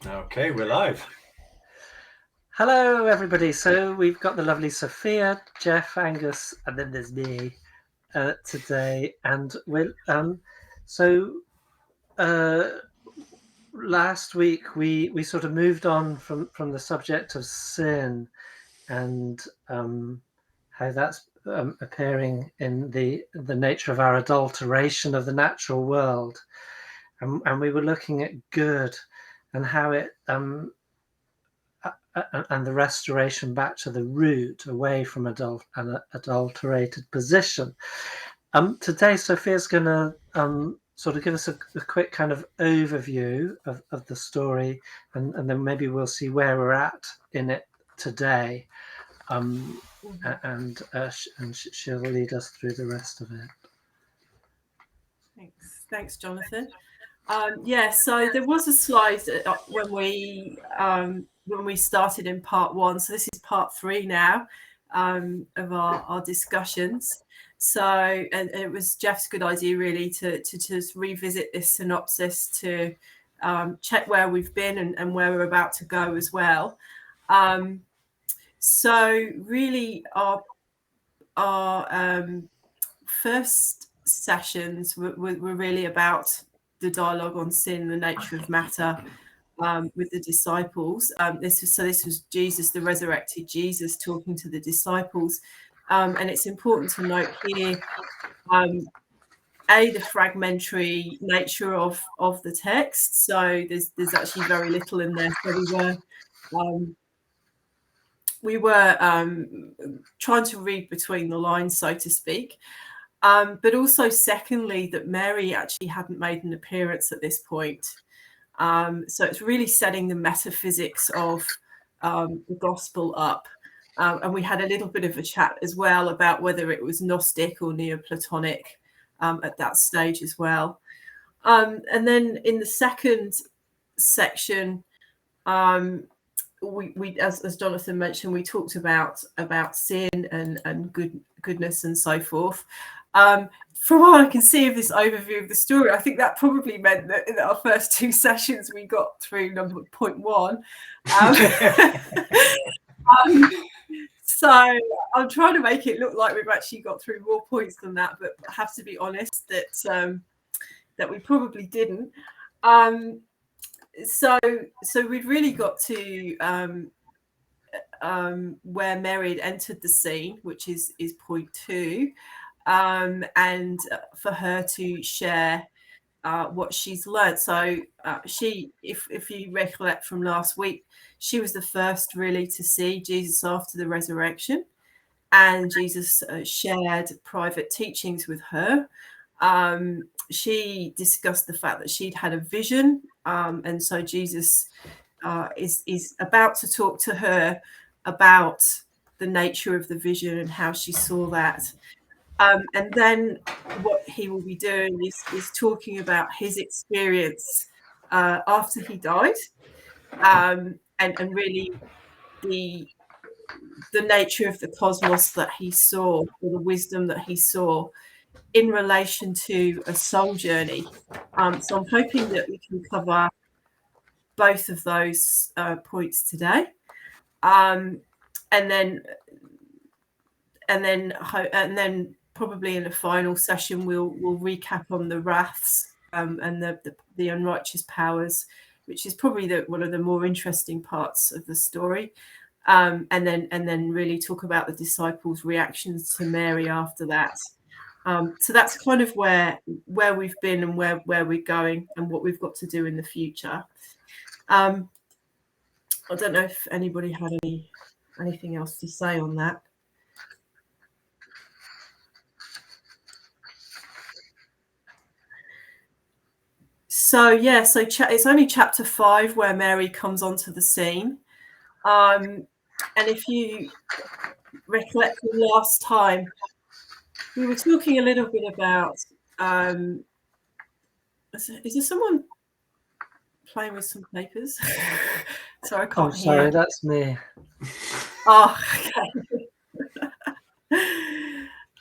Okay, we're live. Hello, everybody. So we've got the lovely Sophia, Jeff, Angus, and then there's me today. And we're last week we sort of moved on from the subject of sin and how that's appearing in the nature of our adulteration of the natural world, and we were looking at good and how it and the restoration back to the root, away from an adulterated position. Today, Sophia's going to sort of give us a quick kind of overview of the story, and then maybe we'll see where we're at in it today. And she'll lead us through the rest of it. Thanks, Jonathan. So there was a slide when we started in part 1. So this is part 3 now of our discussions. So and it was Jeff's good idea really to just revisit this synopsis to check where we've been and where we're about to go as well. So really our first sessions were really about the dialogue on sin, the nature of matter, with the disciples. This was Jesus, the resurrected Jesus, talking to the disciples, and it's important to note here, the fragmentary nature of the text. So there's actually very little in there. So we were trying to read between the lines, so to speak. But also, secondly, that Mary actually hadn't made an appearance at this point. So it's really setting the metaphysics of the gospel up. And we had a little bit of a chat as well about whether it was Gnostic or Neoplatonic at that stage as well. And then in the second section, we as Jonathan mentioned, we talked about sin and goodness and so forth. From what I can see of this overview of the story, I think that probably meant that in our first 2 sessions we got through number 0.1. So I'm trying to make it look like we've actually got through more points than that, but I have to be honest that we probably didn't. So we've really got to where Mary had entered the scene, which is point 2. And for her to share what she's learned. So she, if you recollect from last week, she was the first really to see Jesus after the resurrection, and Jesus shared private teachings with her. She discussed the fact that she'd had a vision, and so Jesus is about to talk to her about the nature of the vision and how she saw that. And then what he will be doing is talking about his experience after he died, and really the nature of the cosmos that he saw, or the wisdom that he saw in relation to a soul journey. So I'm hoping that we can cover both of those points today, and then probably in the final session we'll recap on the wraths and the unrighteous powers, which is probably one of the more interesting parts of the story, and then really talk about the disciples' reactions to Mary after that. So that's kind of where we've been and where we're going and what we've got to do in the future. I don't know if anybody had anything else to say on that. So it's only chapter 5 where Mary comes onto the scene, and if you recollect from last time, we were talking a little bit about. Is there someone playing with some papers? Sorry, I can't hear. Sorry, that's me. Oh, okay.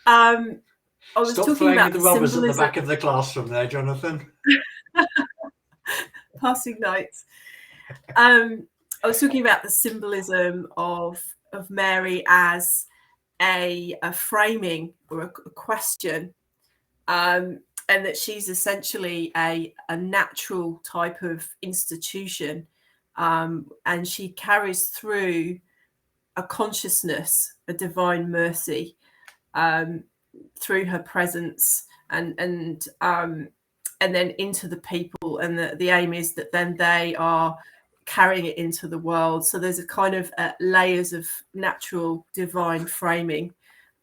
I was Stop talking playing about with the rubbers symbolism. at the back of the classroom there, Jonathan. Passing notes. I was talking about the symbolism of Mary as a framing or a question, and that she's essentially a natural type of institution, and she carries through a consciousness, a divine mercy, through her presence, and then into the people, and the aim is that then they are carrying it into the world. So there's a kind of layers of natural divine framing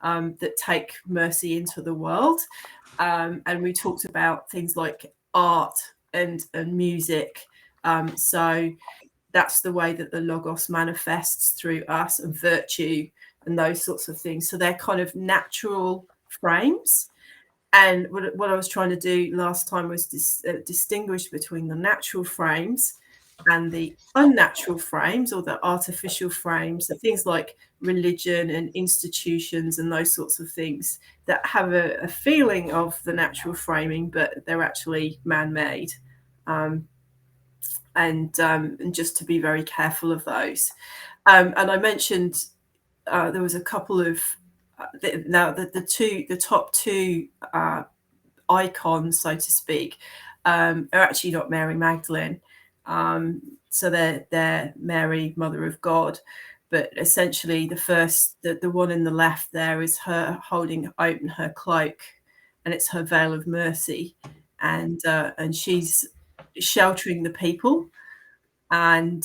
that take mercy into the world, and we talked about things like art and music. So that's the way that the logos manifests through us, and virtue and those sorts of things. So they're kind of natural frames. And what I was trying to do last time was distinguish between the natural frames and the unnatural frames, or the artificial frames, so things like religion and institutions and those sorts of things that have a feeling of the natural framing, but they're actually man-made. And just to be very careful of those. And I mentioned there was a couple of the top two icons, so to speak, are actually not Mary Magdalene. So they're Mary, Mother of God, but essentially the one in the left there is her holding open her cloak, and it's her veil of mercy, and she's sheltering the people, and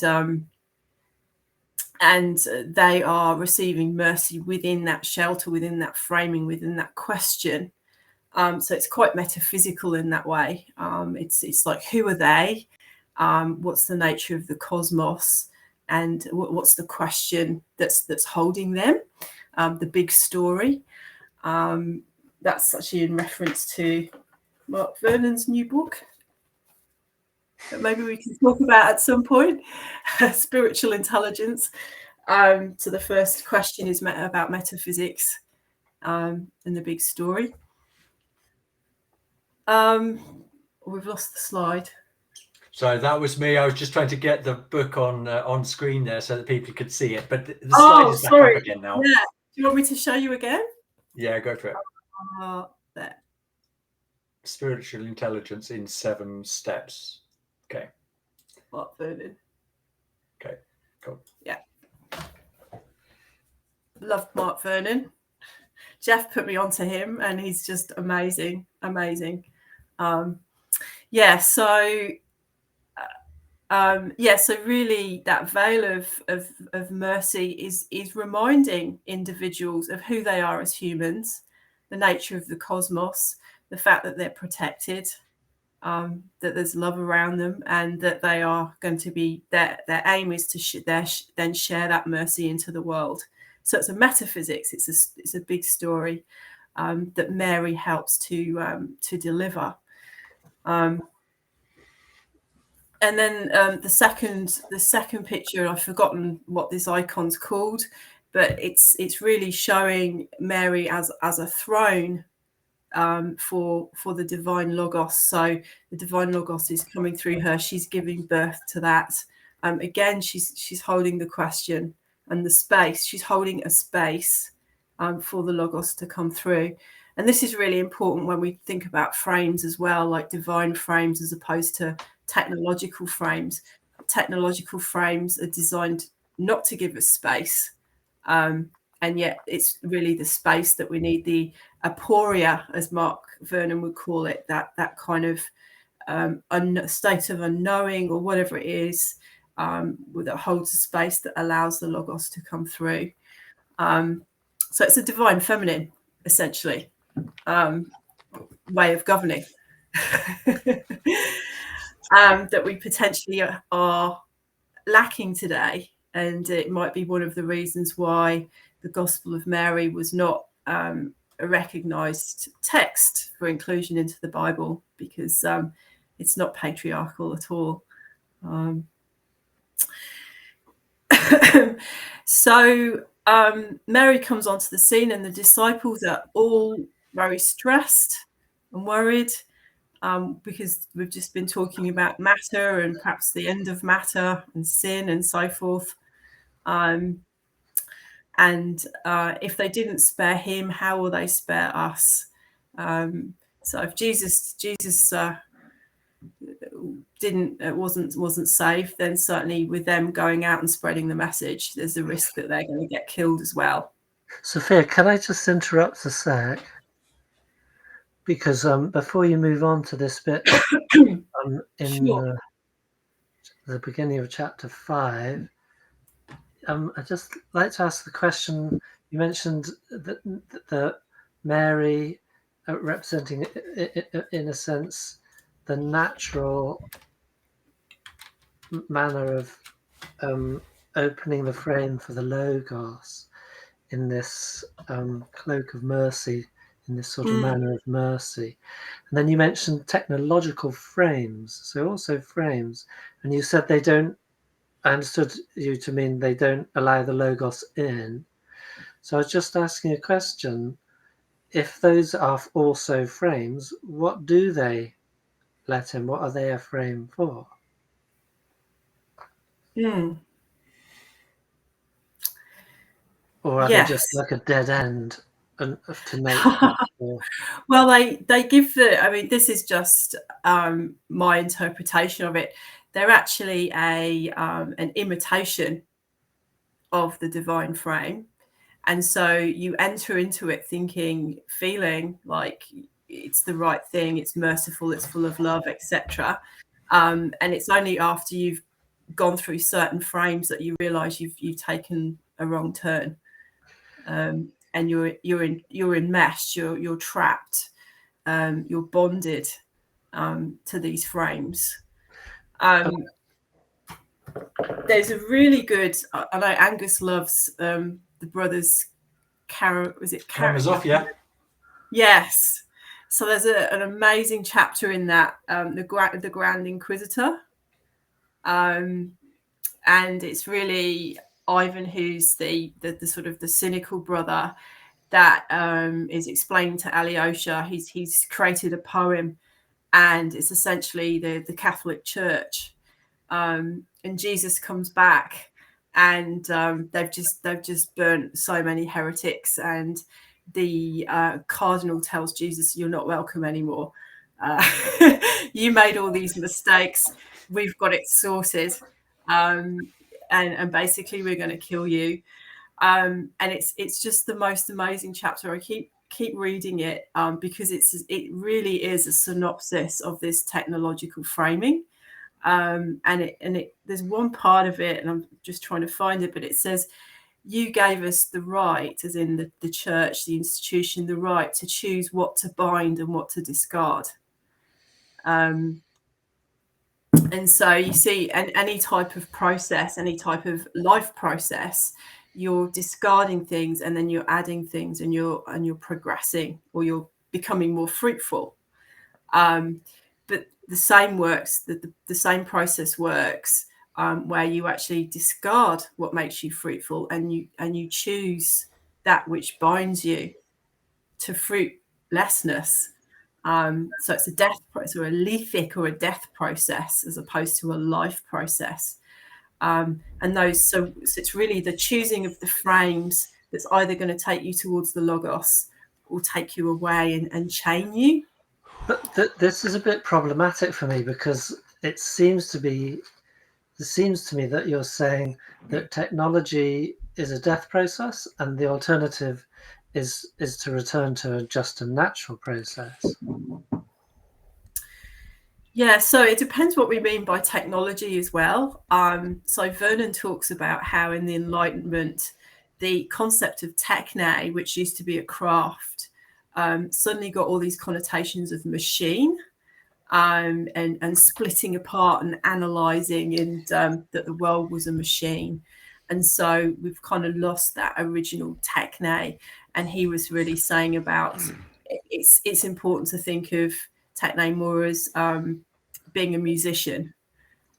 they are receiving mercy within that shelter, within that framing, within that question. So it's quite metaphysical in that way. It's like, who are they? What's the nature of the cosmos? And what's the question that's holding them? The big story. That's actually in reference to Mark Vernon's new book that maybe we can talk about at some point, Spiritual Intelligence. So the first question is about metaphysics and the big story. We've lost the slide. Sorry, that was me. I was just trying to get the book on screen there so that people could see it. But the slide is back up again now. Yeah. Do you want me to show you again? Yeah, go for it. There. Spiritual Intelligence in 7 steps. Okay. Mark Vernon. Okay, cool. Yeah. Loved Mark Vernon. Jeff put me onto him, and he's just amazing. So really that veil of mercy is reminding individuals of who they are as humans, the nature of the cosmos, the fact that they're protected, that there's love around them, and that they are going to be, their aim is to then share that mercy into the world. So it's a metaphysics, it's a big story that Mary helps to deliver. And then the second picture, I've forgotten what this icon's called, but it's really showing Mary as a throne for the divine logos. So the divine logos is coming through her. She's giving birth to that. Again, she's holding the question and the space. She's holding a space for the logos to come through. And this is really important when we think about frames as well, like divine frames as opposed to technological frames. Technological frames are designed not to give us space, and yet it's really the space that we need, the aporia, as Mark Vernon would call it, that kind of state of unknowing, or whatever it is, that holds a space that allows the logos to come through. So it's a divine feminine, essentially, way of governing. That we potentially are lacking today, and it might be one of the reasons why the Gospel of Mary was not a recognized text for inclusion into the Bible, because it's not patriarchal at all. So Mary comes onto the scene, and the disciples are all very stressed and worried. because we've just been talking about matter and perhaps the end of matter and sin and so forth. And if they didn't spare him, how will they spare us? So if Jesus wasn't saved, then certainly with them going out and spreading the message, there's a risk that they're going to get killed as well. Sophia, can I just interrupt a sec? Because before you move on to this bit, in Sure. the beginning of chapter 5, I'd just like to ask the question. You mentioned that Mary representing, in a sense, the natural manner of opening the frame for the Logos in this cloak of mercy, in this sort of manner of mercy. And then you mentioned technological frames, so also frames, and you said they don't, I understood you to mean they don't allow the Logos in. So I was just asking a question. If those are also frames, what do they let in? What are they a frame for? Or are they just like a dead end to nature? Well, they give I mean, this is just my interpretation of it. They're actually an imitation of the divine frame. And so you enter into it feeling like it's the right thing, it's merciful, it's full of love, etc. And it's only after you've gone through certain frames that you realize you've taken a wrong turn. And you're enmeshed, you're trapped, you're bonded to these frames. There's a really good, I know Angus loves the brothers Karamazov, yes. So there's an amazing chapter in that, the Grand Inquisitor, and it's really Ivan, who's the sort of the cynical brother that is explaining to Alyosha. He's created a poem, and it's essentially the Catholic Church. And Jesus comes back, and they've just burnt so many heretics, and the cardinal tells Jesus, "You're not welcome anymore. You made all these mistakes. We've got it sorted, and basically we're going to kill you." And it's just the most amazing chapter. I keep reading it because it really is a synopsis of this technological framing. And there's one part of it, and I'm just trying to find it, but it says, "You gave us the right," as in the church, the institution, the right to choose what to bind and what to discard. And so you see, any type of process, any type of life process, you're discarding things and then you're adding things, and you're progressing, or you're becoming more fruitful. But the same works, the same process works where you actually discard what makes you fruitful, and you choose that which binds you to fruitlessness. So it's a death process, or a lethic or a death process, as opposed to a life process. And so it's really the choosing of the frames that's either going to take you towards the Logos or take you away and chain you. But this is a bit problematic for me, because it seems to me that you're saying that technology is a death process, and the alternative is to return to just a natural process. Yeah, so it depends what we mean by technology as well. So Vernon talks about how in the Enlightenment, the concept of techne, which used to be a craft, suddenly got all these connotations of machine, and splitting apart and analysing, and that the world was a machine. And so we've kind of lost that original techne. And he was really saying about it's important to think of techne more as being a musician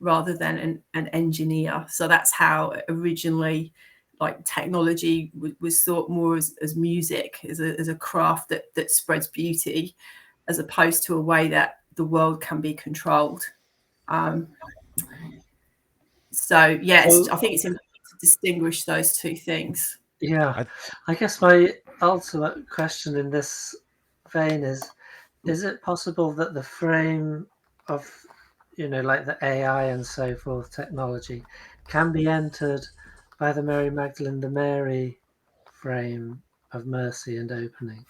rather than an engineer. So that's how originally, like, technology was thought more as music, as a craft that spreads beauty, as opposed to a way that the world can be controlled. So yes, I think it's important to distinguish those two things. Yeah, I guess my ultimate question in this vein is it possible that the frame of, like the AI and so forth technology can be entered by the Mary Magdalene, the Mary frame of mercy and opening?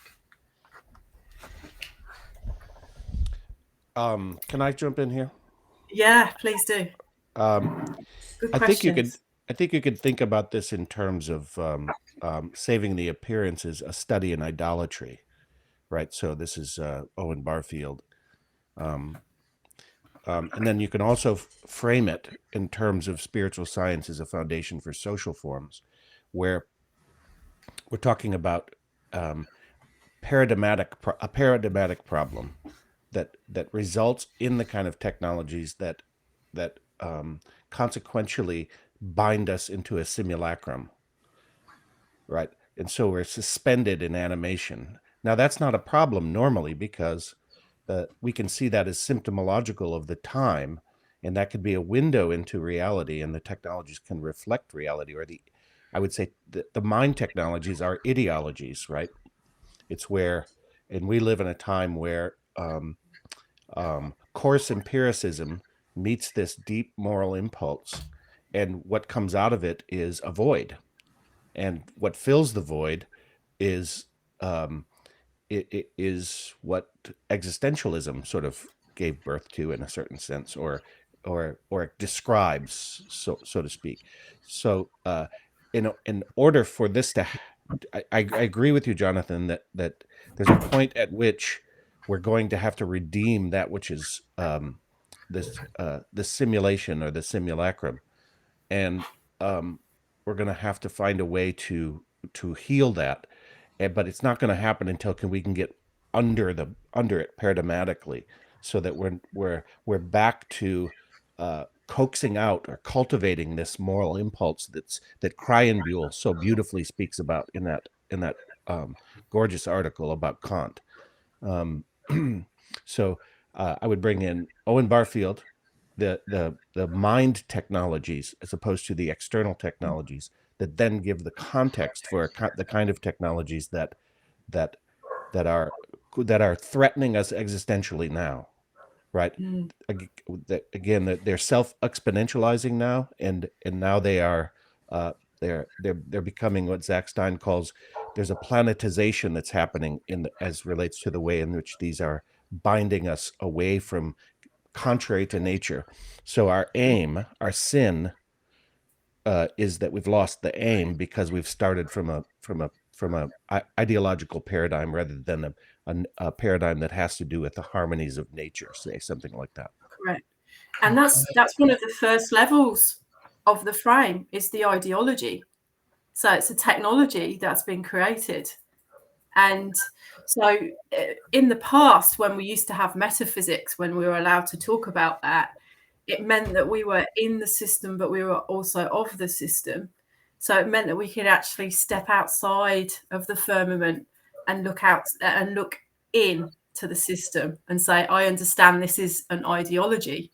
Can I jump in here? Yeah, please do. Good I think questions. you could think about this in terms of saving the appearances, a study in idolatry, right? So this is Owen Barfield. And then you can also frame it in terms of spiritual science as a foundation for social forms, where we're talking about a paradigmatic problem that results in the kind of technologies that consequentially bind us into a simulacrum, right? And so we're suspended in animation. Now that's not a problem normally, because we can see that as symptomological of the time, and that could be a window into reality, and the technologies can reflect reality, or I would say the mind technologies are ideologies, right? It's where, and we live in a time where coarse empiricism meets this deep moral impulse, and what comes out of it is a void, and what fills the void is it is what existentialism sort of gave birth to, in a certain sense, or describes, so to speak. So in order for this to I agree with you, Jonathan, that there's a point at which we're going to have to redeem that which is the simulation or the simulacrum, and we're going to have to find a way to heal that, but it's not going to happen until we can get under it paradigmatically, so that we're back to coaxing out or cultivating this moral impulse that Kryenbuhl so beautifully speaks about in that gorgeous article about Kant. So I would bring in Owen Barfield, the mind technologies, as opposed to the external technologies that then give the context for the kind of technologies that are threatening us existentially now, right? Again, they're self-exponentializing now, and now they are they're becoming what Zach Stein calls, there's a planetization that's happening as relates to the way in which these are binding us away from, contrary to nature. So our aim, our sin, is that we've lost the aim because we've started from a ideological paradigm rather than a paradigm that has to do with the harmonies of nature, say something like that. Correct. And that's one of the first levels of the frame, is the ideology. So it's a technology that's been created. And so in the past, when we used to have metaphysics, when we were allowed to talk about that, it meant that we were in the system, but we were also of the system. So it meant that we could actually step outside of the firmament and look out and look in to the system and say, I understand this is an ideology.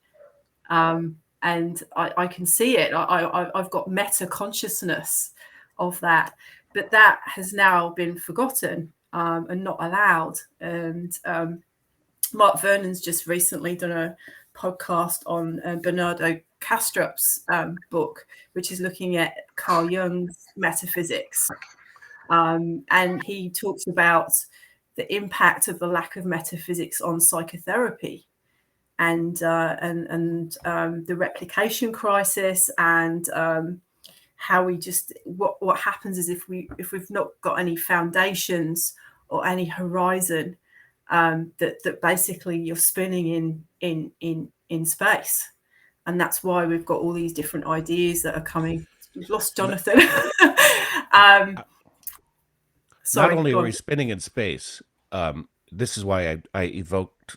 And I can see it. I've got meta consciousness of that. But that has now been forgotten and not allowed. And Mark Vernon's just recently done a podcast on Bernardo Kastrup's book, which is looking at Carl Jung's metaphysics. And he talks about the impact of the lack of metaphysics on psychotherapy, and the replication crisis, and how we just what happens is if we've not got any foundations or any horizon, that basically you're spinning in space, and that's why we've got all these different ideas that are coming. We've lost Jonathan. Not only are we spinning in space, this is why I evoked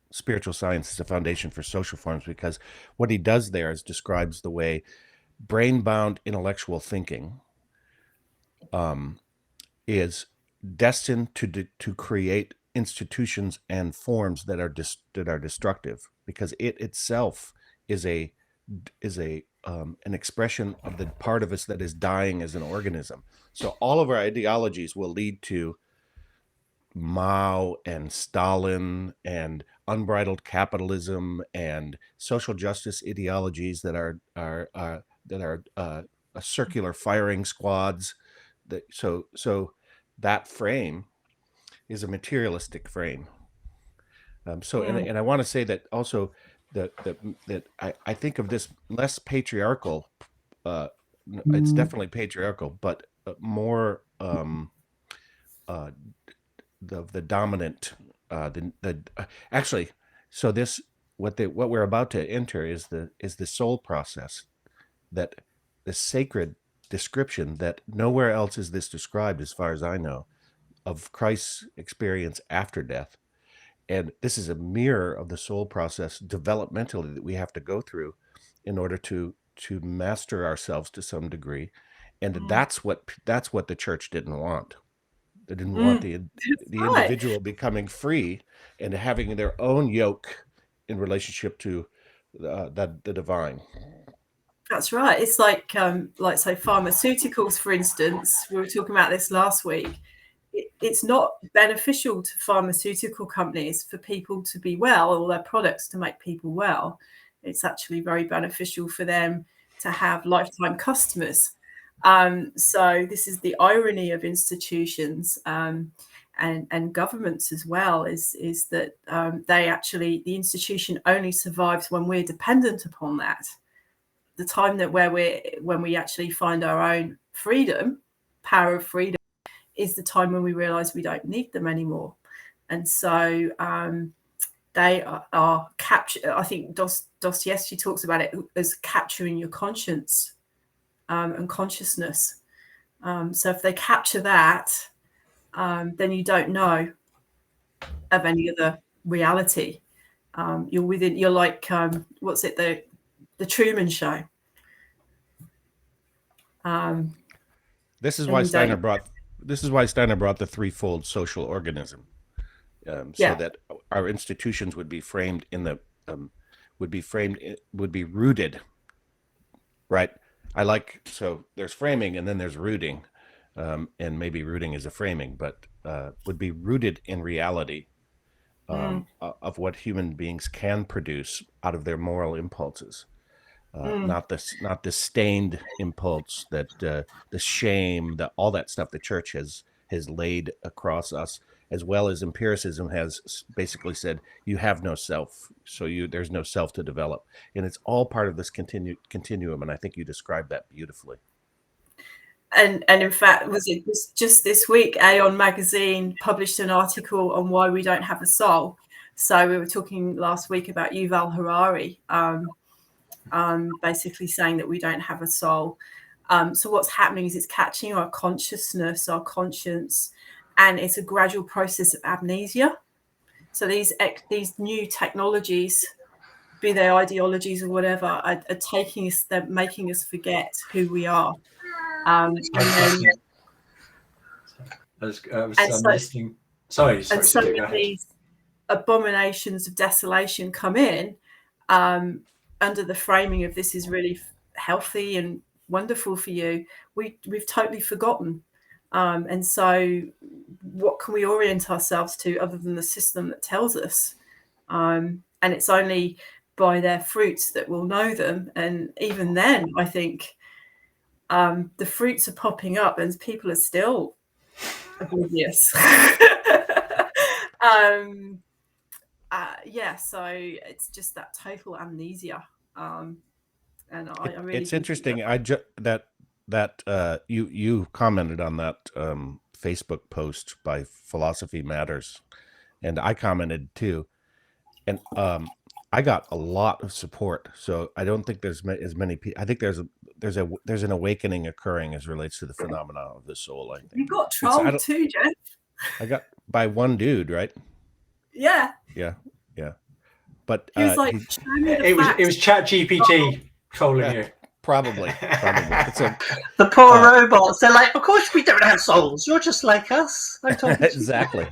spiritual science as a foundation for social forms, because what he does there is describes the way brain-bound intellectual thinking is destined to create institutions and forms that are destructive, because it itself is an expression of the part of us that is dying as an organism. So all of our ideologies will lead to Mao and Stalin and unbridled capitalism and social justice ideologies that are circular firing squads. So that frame is a materialistic frame. And I want to say that also that I think of this less patriarchal. It's definitely patriarchal, but more the dominant. Actually, so this what we're about to enter is the soul process, that the sacred description that nowhere else is this described, as far as I know, of Christ's experience after death. And this is a mirror of the soul process developmentally that we have to go through in order to master ourselves to some degree. And that's what the church didn't want. They didn't want the individual becoming free and having their own yoke in relationship to the divine. That's right. It's like say pharmaceuticals, for instance. We were talking about this last week. It's not beneficial to pharmaceutical companies for people to be well, or their products to make people well. It's actually very beneficial for them to have lifetime customers. So this is the irony of institutions and governments as well, is that the institution only survives when we're dependent upon that. The time that when we actually find our own freedom, power of freedom, is the time when we realize we don't need them anymore. And so they are captured. I think Dostoevsky talks about it as capturing your conscience and consciousness. So if they capture that, then you don't know of any other reality. You're like, what's it, the Truman Show. This is why Steiner brought the threefold social organism, so that our institutions would be framed would be rooted, right? So there's framing and then there's rooting, and maybe rooting is a framing, but would be rooted in reality of what human beings can produce out of their moral impulses. Not the stained impulse, that the shame, all that stuff the church has laid across us, as well as empiricism has basically said you have no self, so there's no self to develop, and it's all part of this continuum. And I think you described that beautifully. And in fact, it was just this week, Aeon magazine published an article on why we don't have a soul. So we were talking last week about Yuval Harari. Basically saying that we don't have a soul. So what's happening is it's catching our consciousness, our conscience, and it's a gradual process of amnesia. So these new technologies, be they ideologies or whatever, are taking us, they're making us forget who we are. And so when these abominations of desolation come in, under the framing of this is really healthy and wonderful for you, we've totally forgotten. And so what can we orient ourselves to other than the system that tells us? And it's only by their fruits that we'll know them. And even then, I think the fruits are popping up and people are still oblivious. So it's just that total amnesia, and I really. It's interesting. You commented on that Facebook post by Philosophy Matters, and I commented too, and I got a lot of support. So I don't think there's as many people. I think there's an awakening occurring as relates to the phenomena of the soul. I think you got trolled too, Jeff. I got by one dude, right? Yeah. But he was like, it was ChatGPT trolling you. Probably. It's the poor robots. They're like, of course we don't have souls. You're just like us. exactly.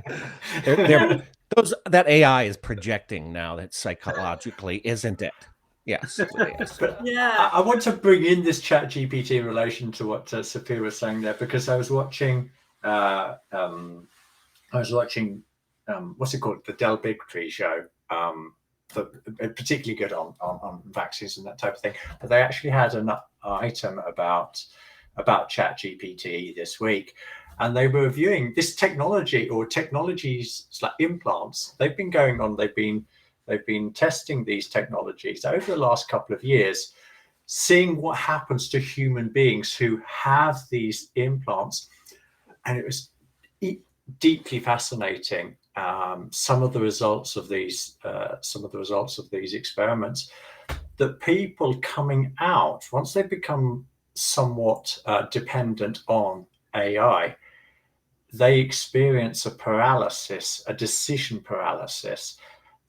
That AI is projecting now that psychologically, isn't it? Yes. Yeah. I want to bring in this chat GPT in relation to what Sophia was saying there, because I was watching what's it called? The Del Bigtree show. Particularly good on vaccines and that type of thing. But they actually had an item about chat GPT this week, and they were reviewing this technology or technologies like implants. They've been testing these technologies over the last couple of years, seeing what happens to human beings who have these implants, and it was deeply fascinating. Some of the results of these experiments, that people coming out once they become somewhat dependent on AI, they experience a decision paralysis.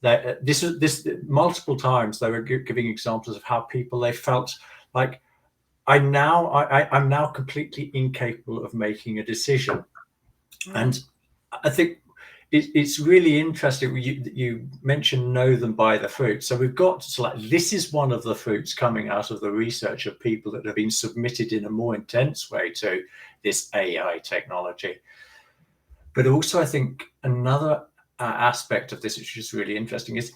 This multiple times they were giving examples of how they felt like, I'm now completely incapable of making a decision. And I think it's really interesting. You mentioned know them by the fruit. So we've got this is one of the fruits coming out of the research of people that have been submitted in a more intense way to this AI technology. But also, I think another aspect of this, which is really interesting, is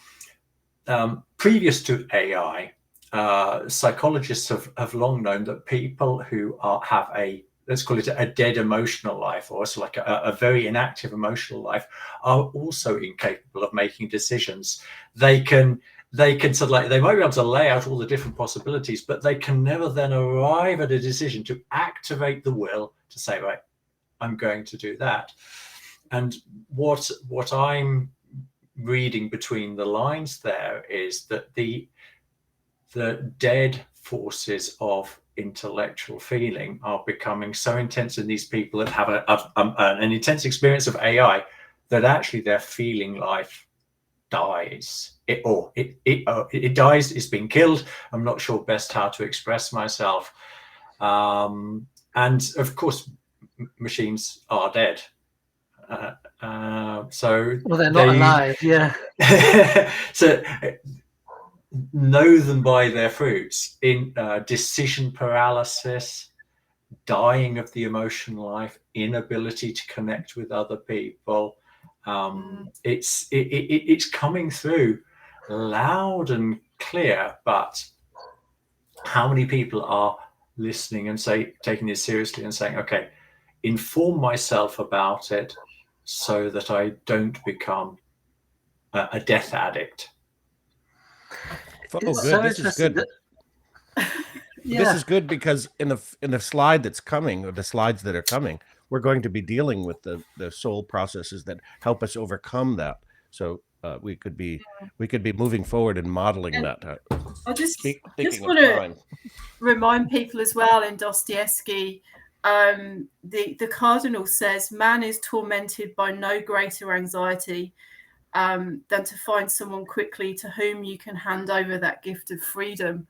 previous to AI, psychologists have long known that people who have let's call it a dead emotional life, or so like a very inactive emotional life, are also incapable of making decisions. They might be able to lay out all the different possibilities, but they can never then arrive at a decision to activate the will to say, right, I'm going to do that. And what I'm reading between the lines there is that the dead forces of intellectual feeling are becoming so intense in these people that have an intense experience of AI, that actually their feeling life dies. It dies. It's been killed. I'm not sure best how to express myself. And of course, machines are dead. So they're not alive. Yeah. So know them by their fruits. In decision paralysis, dying of the emotional life, inability to connect with other people. It's coming through loud and clear, but how many people are listening and taking this seriously and saying, okay, inform myself about it so that I don't become a death addict? Oh, good. So this is good. Yeah. This is good, because in the slide that's coming, or the slides that are coming, we're going to be dealing with the soul processes that help us overcome that. So we could be moving forward and modeling that. I just want to remind people as well, in Dostoevsky, the cardinal says, man is tormented by no greater anxiety than to find someone quickly to whom you can hand over that gift of freedom.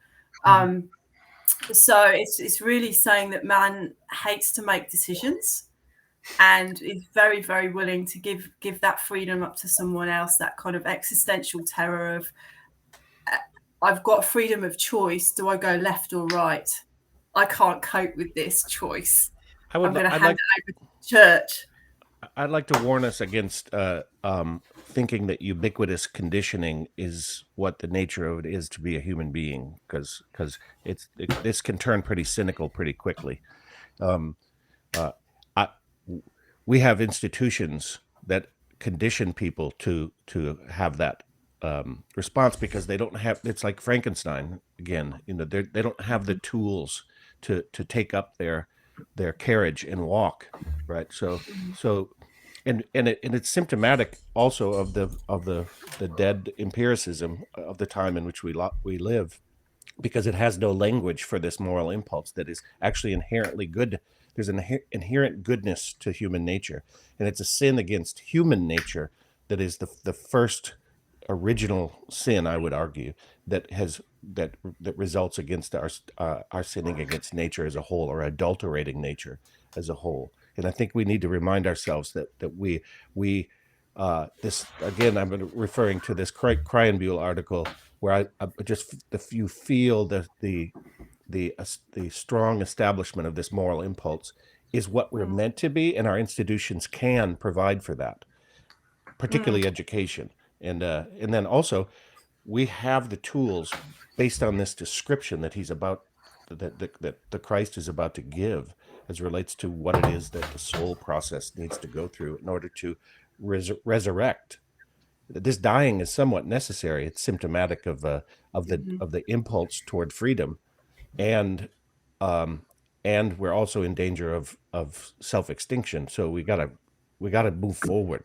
So it's really saying that man hates to make decisions and is very, very willing to give that freedom up to someone else, that kind of existential terror of, I've got freedom of choice. Do I go left or right? I can't cope with this choice. I'm going to hand it over to church. I'd like to warn us against thinking that ubiquitous conditioning is what the nature of it is to be a human being, because this can turn pretty cynical pretty quickly. We have institutions that condition people to have that response, because they don't have. It's like Frankenstein again. They don't have the tools to take up their carriage and walk, right? So and it's symptomatic also of the dead empiricism of the time in which we live, because it has no language for this moral impulse that is actually inherently good. There's an inherent goodness to human nature, and it's a sin against human nature that is the first original sin, I would argue, that results against our sinning against nature as a whole, or adulterating nature as a whole. And I think we need to remind ourselves that we this, again, I'm referring to this Kryenbuhl article, where I just, if you feel the strong establishment of this moral impulse is what we're meant to be, and our institutions can provide for that, particularly education. And then also, we have the tools based on this description that that the Christ is about to give, as relates to what it is that the soul process needs to go through in order to resurrect. This dying is somewhat necessary. It's symptomatic of the impulse toward freedom, and we're also in danger of self-extinction. So we gotta move forward,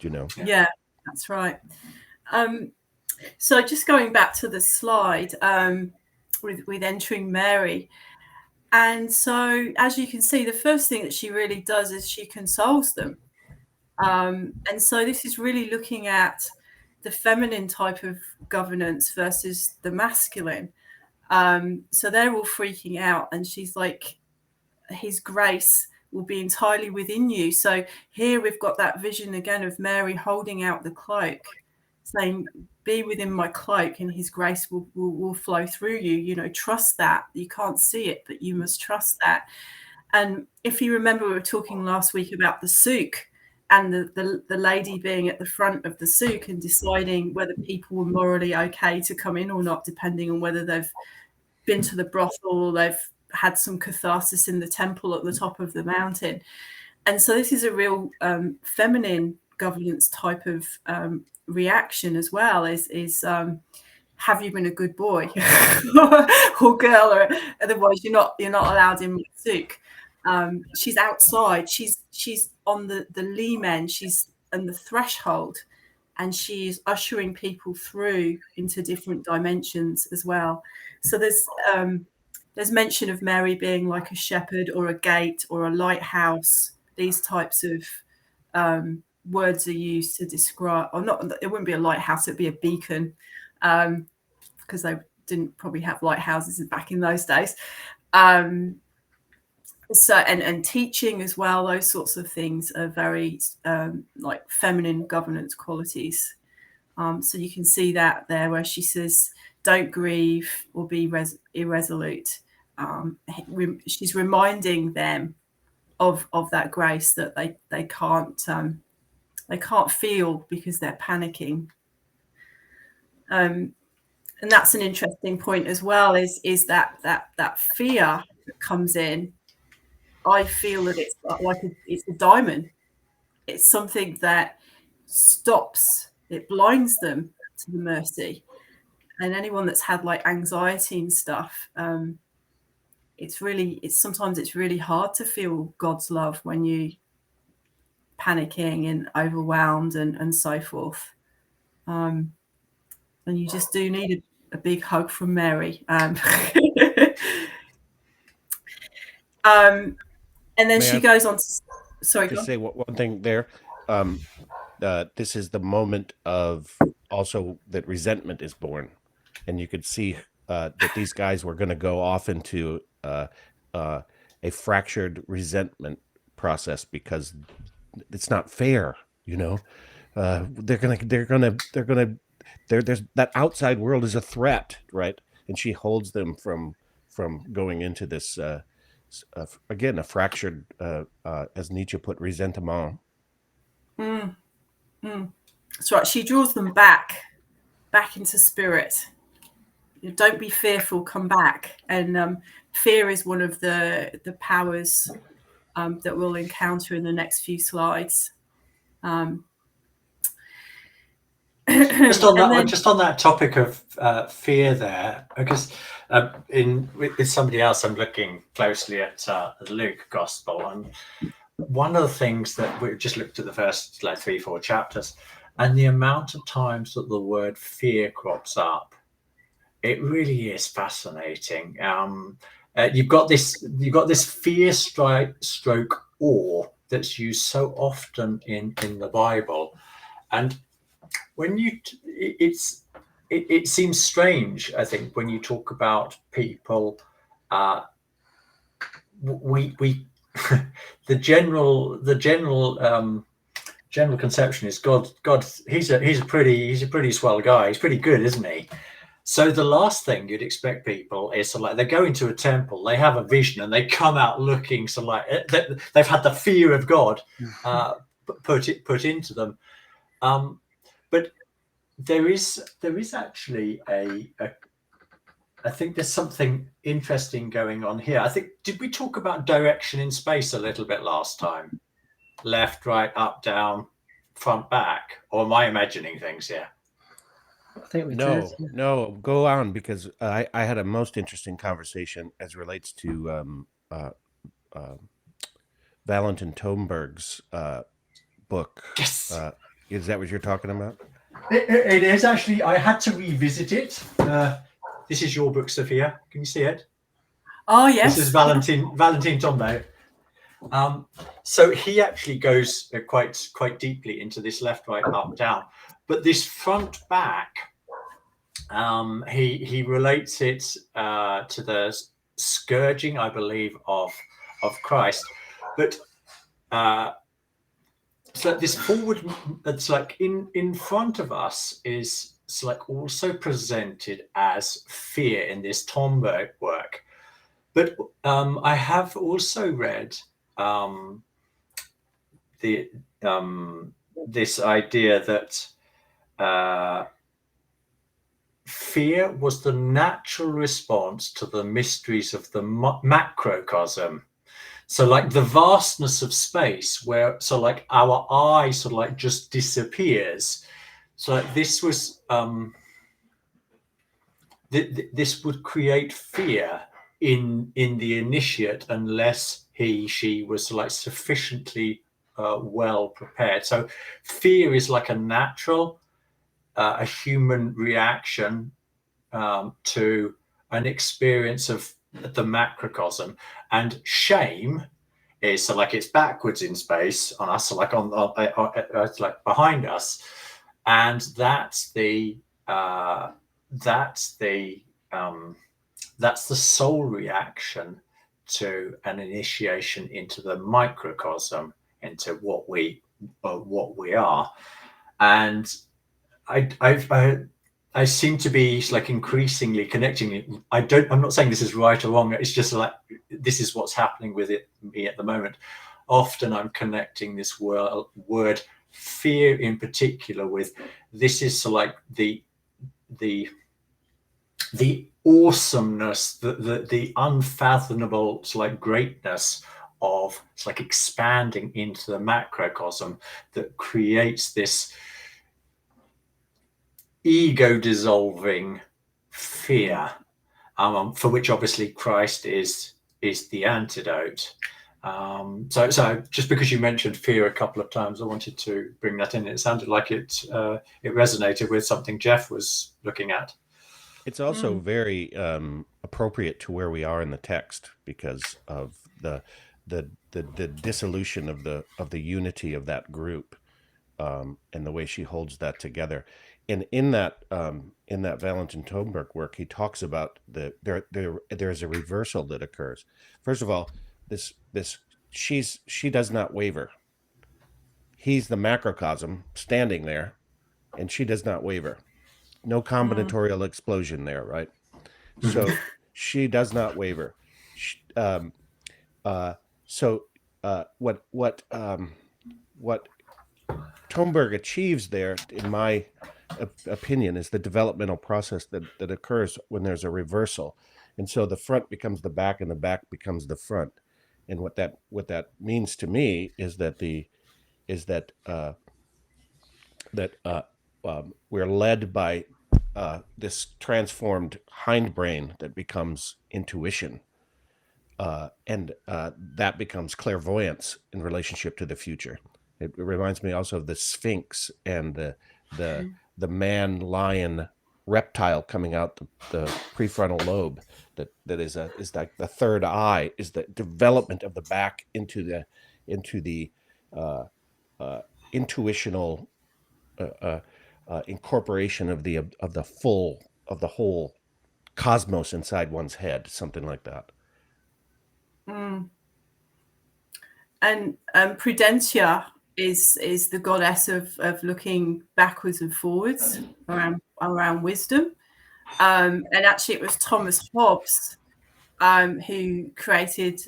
Yeah, that's right. So just going back to the slide, with entering Mary. And so, as you can see, the first thing that she really does is she consoles them. And so this is really looking at the feminine type of governance versus the masculine. So they're all freaking out, and she's like, his grace will be entirely within you. So here we've got that vision again of Mary holding out the cloak, saying, be within my cloak and his grace will flow through you. Trust that. You can't see it, but you must trust that. And if you remember, we were talking last week about the souk, and the lady being at the front of the souk and deciding whether people were morally okay to come in or not, depending on whether they've been to the brothel or they've had some catharsis in the temple at the top of the mountain. And so this is a real feminine governance type of reaction as well, is have you been a good boy or girl, or otherwise you're not allowed in my souk. She's outside, she's on the limen, she's on the threshold, and she's ushering people through into different dimensions as well. So there's mention of Mary being like a shepherd or a gate or a lighthouse. These types of words are used to describe, or not, it wouldn't be a lighthouse, it'd be a beacon, because they didn't probably have lighthouses back in those days. So and teaching as well, those sorts of things are very like feminine governance qualities. So you can see that there, where she says, don't grieve or be irresolute. She's reminding them of that grace that they can't feel because they're panicking. And that's an interesting point as well, is that fear that comes in. I feel that it's like it's a Daimon. It's something that stops, it blinds them to the mercy. And anyone that's had like anxiety and stuff, sometimes it's really hard to feel God's love when you panicking and overwhelmed and so forth. And you just do need a big hug from Mary. And then she goes on to, sorry, to say one thing there. This is the moment of also that resentment is born, and you could see that these guys were going to go off into a fractured resentment process, because it's not fair, they're that outside world is a threat, right? And she holds them from going into this again, a fractured, as Nietzsche put, resentment. That's right. She draws them back into spirit. Don't be fearful, come back. And fear is one of the powers that we'll encounter in the next few slides. Just on that topic of fear there, because with somebody else, I'm looking closely at the Luke Gospel, and one of the things that we just looked at the first 3-4 chapters, and the amount of times that the word fear crops up, it really is fascinating. You've got this fear stroke awe that's used so often in the Bible, and when it seems strange, I think, when you talk about people. We the general conception is God. He's a pretty swell guy. He's pretty good, isn't he? So the last thing you'd expect people is like they go into a temple, they have a vision, and they come out looking like they've had the fear of God put into them. But there is actually I think there's something interesting going on here. I think, did we talk about direction in space a little bit last time? Left, right, up, down, front, back, or am I imagining things here? I think we No, did. no, go on, because I had a most interesting conversation as relates to Valentin Tomberg's book. Yes. Is that what you're talking about? It is actually. I had to revisit it. This is your book, Sophia. Can you see it? Oh, yes. This is Valentin Tomberg. So he actually goes quite deeply into this left, right, up, down. But this front back, he relates it to the scourging, I believe, of Christ. But so this forward, it's like in front of us is it's like also presented as fear in this Tomberg work. But I have also read this idea that fear was the natural response to the mysteries of the macrocosm. So like the vastness of space, where so like our eye sort of like just disappears. So like this was this would create fear in the initiate unless she was like sufficiently well prepared. So fear is like a natural, a human reaction to an experience of the macrocosm, and shame is so like it's backwards in space on us, so like on it's like behind us, and that's the soul reaction to an initiation into the microcosm, into what we are. And I seem to be like increasingly connecting it. I'm not saying this is right or wrong. It's just like this is what's happening with me at the moment. Often I'm connecting this word fear in particular with this is so like the awesomeness, the unfathomable like greatness of it's like expanding into the macrocosm that creates this ego dissolving fear, for which obviously Christ is the antidote. So just because you mentioned fear a couple of times, I wanted to bring that in. It sounded like it resonated with something Jeff was looking at. It's also very appropriate to where we are in the text because of the dissolution of the unity of that group, and the way she holds that together. And in that Valentin Tomberg work, he talks about there's a reversal that occurs. First of all, she does not waver. He's the macrocosm standing there, and she does not waver. No combinatorial explosion there, right? So she does not waver. What Tomberg achieves there, in my opinion, is the developmental process that occurs when there's a reversal, and so the front becomes the back, and the back becomes the front. And what that means to me is that we're led by this transformed hindbrain that becomes intuition, and that becomes clairvoyance in relationship to the future. It reminds me also of the Sphinx and the man lion reptile coming out the prefrontal lobe. That is like the third eye, is the development of the back into the intuitional incorporation of the whole cosmos inside one's head, something like that. And Prudentia is the goddess of looking backwards and forwards around wisdom. And actually, it was Thomas Hobbes who created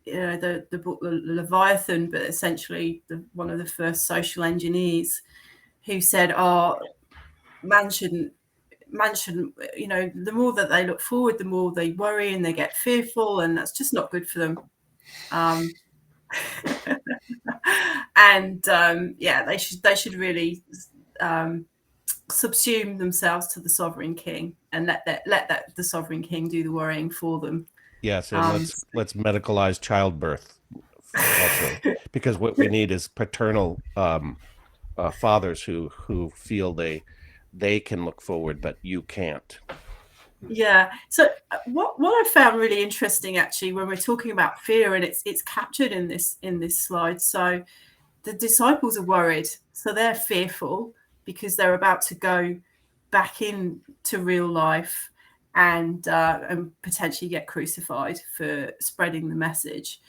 the book The Leviathan, but essentially one of the first social engineers, who said, man shouldn't, the more that they look forward, the more they worry and they get fearful, and that's just not good for them. And they should really subsume themselves to the sovereign king and let the sovereign king do the worrying for them. Yes, and let's medicalize childbirth also, because what we need is paternal fathers who feel they can look forward, but you can't. Yeah. So what I found really interesting, actually, when we're talking about fear, and it's captured in this slide. So the disciples are worried, so they're fearful because they're about to go back into real life and potentially get crucified for spreading the message.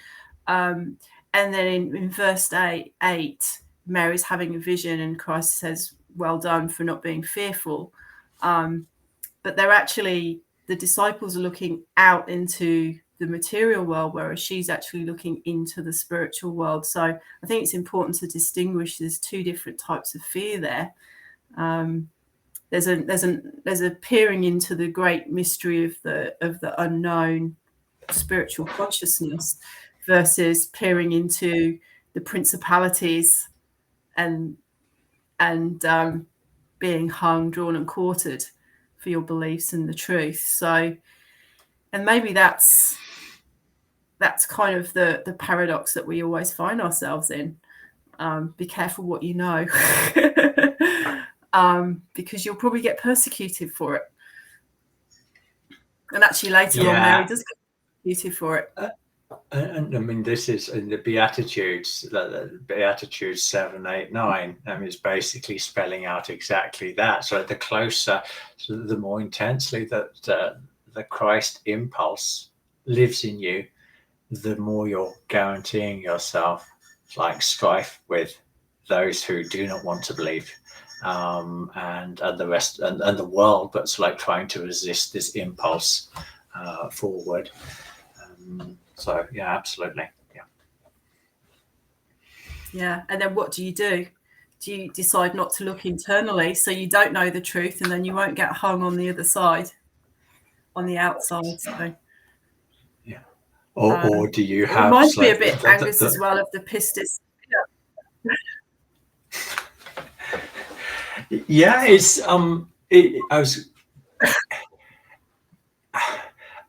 And then in verse 8, Mary's having a vision, and Christ says, "Well done for not being fearful." But the disciples are looking out into the material world, whereas she's actually looking into the spiritual world. So I think it's important to distinguish. There's two different types of fear there. There's a peering into the great mystery of the unknown spiritual consciousness versus peering into the principalities and being hung, drawn, and quartered for your beliefs and the truth. So, and maybe that's kind of the paradox that we always find ourselves in. Be careful what you know, because you'll probably get persecuted for it. And actually later on, Mary does get persecuted for it. And I mean, this is in the Beatitudes, Beatitudes 7, 8, 9. It's basically spelling out exactly that. So the closer, the more intensely that the Christ impulse lives in you, the more you're guaranteeing yourself like strife with those who do not want to believe, and the rest and the world, but it's like trying to resist this impulse forward. So yeah, absolutely. Yeah. And then what do you do? Do you decide not to look internally so you don't know the truth, and then you won't get hung on the other side, on the outside? So yeah. Or do you have? It reminds me a bit, Angus, as well, of the pistis. Yeah,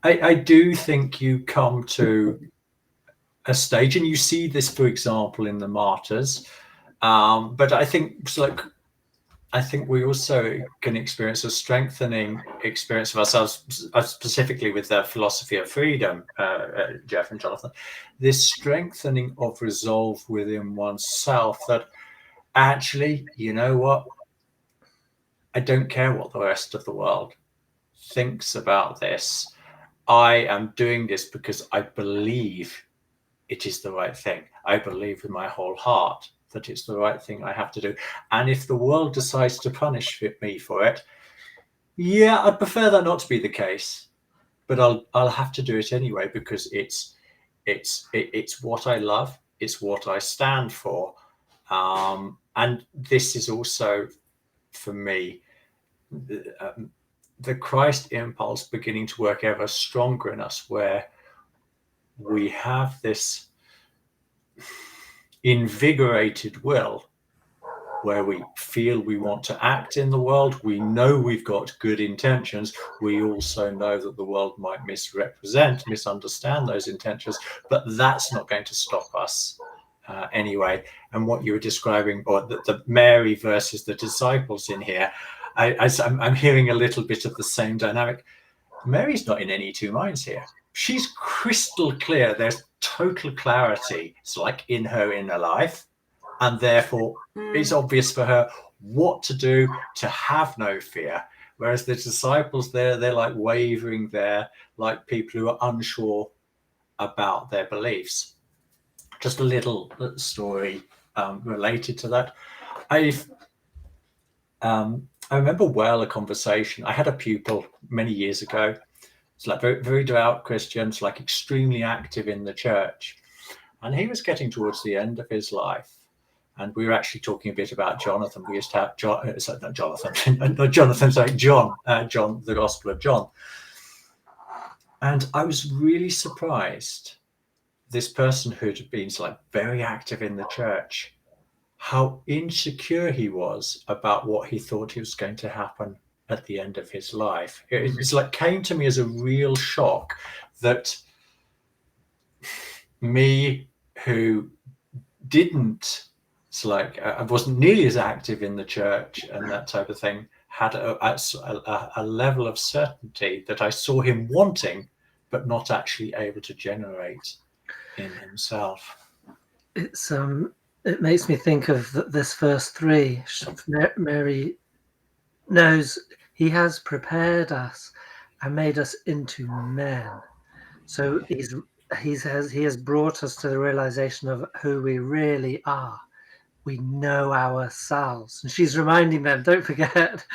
I do think you come to a stage, and you see this, for example, in the martyrs. But I think we also can experience a strengthening experience of ourselves, specifically with the philosophy of freedom, Jeff and Jonathan. This strengthening of resolve within oneself that actually, you know what? I don't care what the rest of the world thinks about this. I am doing this because I believe it is the right thing. I believe with my whole heart that it's the right thing I have to do. And if the world decides to punish me for it, yeah, I'd prefer that not to be the case. But I'll have to do it anyway, because it's what I love. It's what I stand for. And this is also, for me, the Christ impulse beginning to work ever stronger in us, where we have this invigorated will, where we feel we want to act in the world. We know we've got good intentions. We also know that the world might misunderstand those intentions, but that's not going to stop us anyway. And what you were describing, or the Mary versus the disciples in here, I'm hearing a little bit of the same dynamic. Mary's not in any two minds here. She's crystal clear. There's total clarity. It's like in her inner life. And therefore, it's obvious for her what to do to have no fear. Whereas the disciples, they're like wavering there, like people who are unsure about their beliefs. Just a little story related to that. I remember well a conversation. I had a pupil many years ago. It's like very, very devout Christians, like extremely active in the church. And he was getting towards the end of his life. And we were actually talking a bit about Jonathan. We used to have John, not Jonathan, not Jonathan, sorry, John, the Gospel of John. And I was really surprised, this person who'd been like very active in the church, how insecure he was about what he thought was going to happen at the end of his life. It's like came to me as a real shock that me, who didn't, it's like I wasn't nearly as active in the church and that type of thing, had a level of certainty that I saw him wanting, but not actually able to generate in himself. It's it makes me think of this verse 3. Mary knows he has prepared us and made us into men. So he has brought us to the realization of who we really are. We know ourselves, and she's reminding them, don't forget.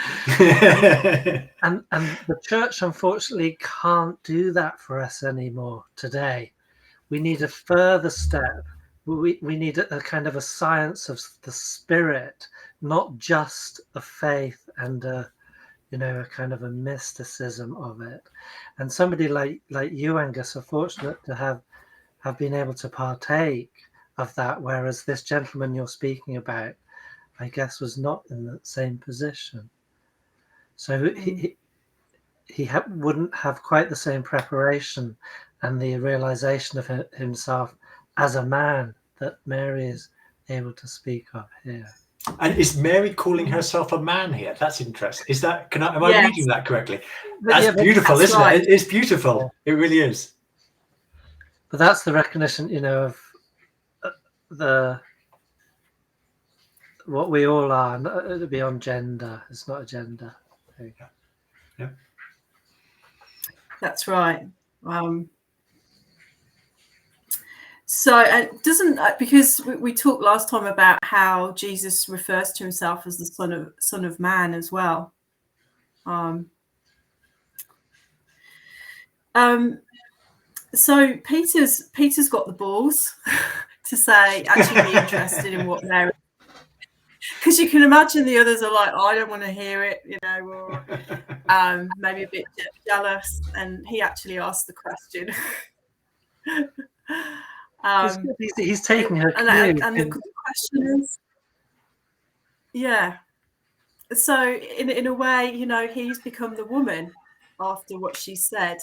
and the church unfortunately can't do that for us anymore today. We need a further step. We need a kind of a science of the spirit, not just a faith and a kind of a mysticism of it. And somebody like you, Angus, are fortunate to have been able to partake of that, whereas this gentleman you're speaking about, I guess, was not in that same position. So he wouldn't have quite the same preparation and the realization of himself as a man that Mary is able to speak of here. And is Mary calling herself a man here? That's interesting. Is that, am I reading that correctly? That's beautiful, isn't it? It's beautiful. Yeah. It really is. But that's the recognition, of what we all are, beyond gender. It's not a gender. There you go. Yeah. That's right. So doesn't, because we talked last time about how Jesus refers to himself as the son of man as well. So Peter's got the balls to say, actually be interested in what Mary, because you can imagine the others are like, I don't want to hear it, or maybe a bit jealous, and he actually asked the question. He's taking her cue. And the question is, yeah. So in a way, he's become the woman after what she said.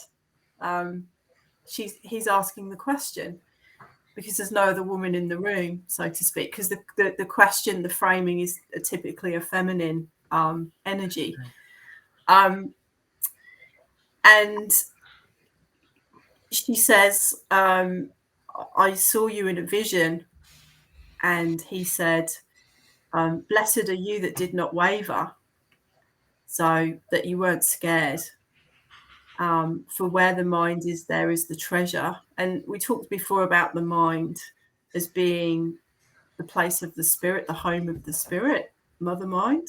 He's asking the question because there's no other woman in the room, so to speak. Because the question, the framing is typically a feminine energy, and she says, I saw you in a vision, and he said, blessed are you that did not waver, so that you weren't scared. For where the mind is, there is the treasure. And we talked before about the mind as being the place of the spirit, the home of the spirit, mother mind.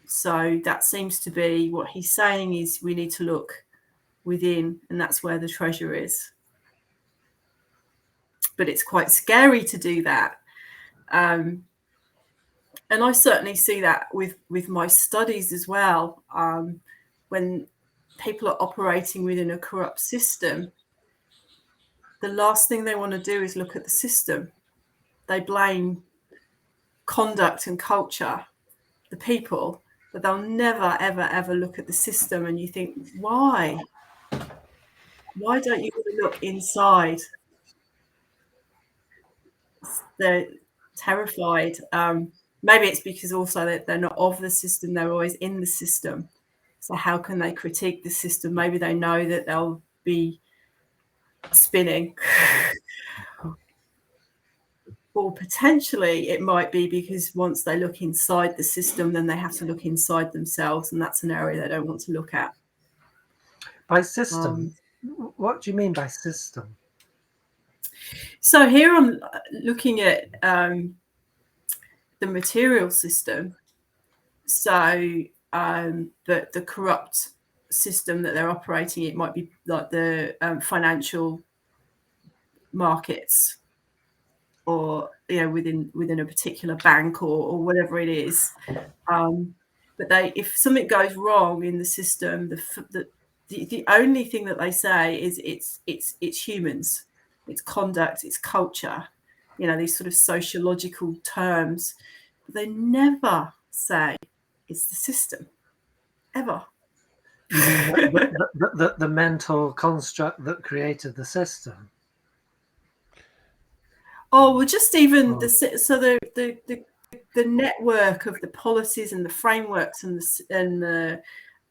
So that seems to be what he's saying, is we need to look within, and that's where the treasure is. But it's quite scary to do that. And I certainly see that with my studies as well. When people are operating within a corrupt system, the last thing they want to do is look at the system. They blame conduct and culture, the people, but they'll never, ever, ever look at the system. And you think, why? Why don't you look inside? They're terrified. Maybe it's because also that they're not of the system, they're always in the system. So how can they critique the system? Maybe they know that they'll be spinning. or potentially it might be because once they look inside the system, then they have to look inside themselves, and that's an area they don't want to look at. By system, what do you mean by system? So here I'm looking at the material system. So the corrupt system that they're operating, it might be like the financial markets, or within a particular bank or whatever it is. But if something goes wrong in the system, the only thing that they say is it's humans, it's conduct, it's culture, these sort of sociological terms. But they never say it's the system, ever. You mean the mental construct that created the system? Oh, well, just even the network of the policies and the frameworks and the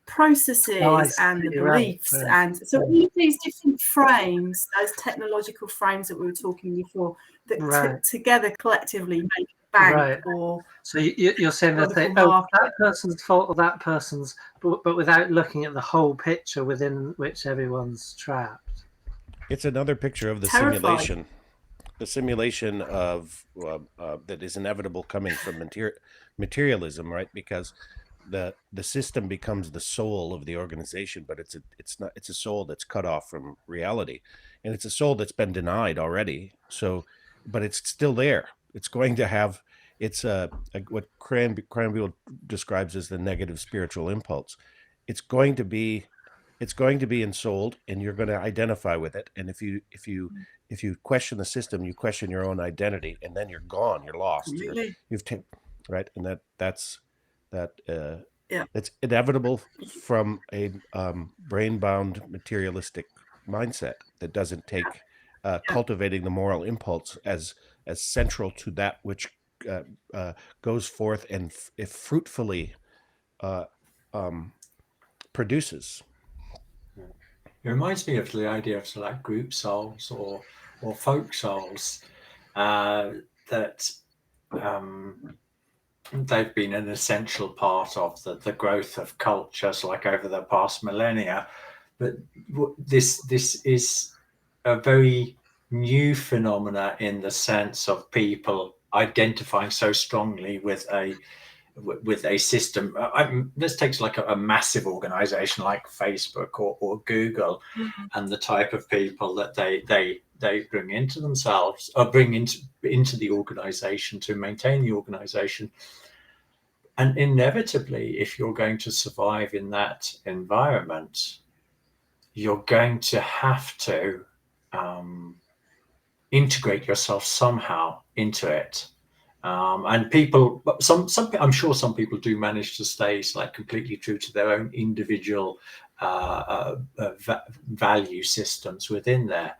processes and the beliefs, right. And so all of these different frames, those technological frames that we were talking before, that together collectively make a bank. Right. Or so you're saying that that person's fault or that person's, but without looking at the whole picture within which everyone's trapped. It's another picture of the simulation. The simulation of that is inevitable coming from materialism, right? Because the system becomes the soul of the organization, but it's a soul that's cut off from reality, and it's a soul that's been denied already. So, but it's still there. It's going to have what Cranfield describes as the negative spiritual impulse. It's going to be ensouled, and you're going to identify with it. And if you question the system, you question your own identity, and then you're gone. You're lost. Really? Right, and that's inevitable from a brain-bound materialistic mindset that doesn't take cultivating the moral impulse as central to that which goes forth and if fruitfully produces. It reminds me of the idea of sort of like group souls or folk souls, that they've been an essential part of the growth of cultures, like over the past millennia. But this is a very new phenomena in the sense of people identifying so strongly with a system. This takes like a massive organization like Facebook or Google, and the type of people that they bring into themselves, or bring into the organization to maintain the organization. And inevitably, if you're going to survive in that environment, you're going to have to integrate yourself somehow into it. And people, I'm sure some people do manage to stay like completely true to their own individual value systems within there.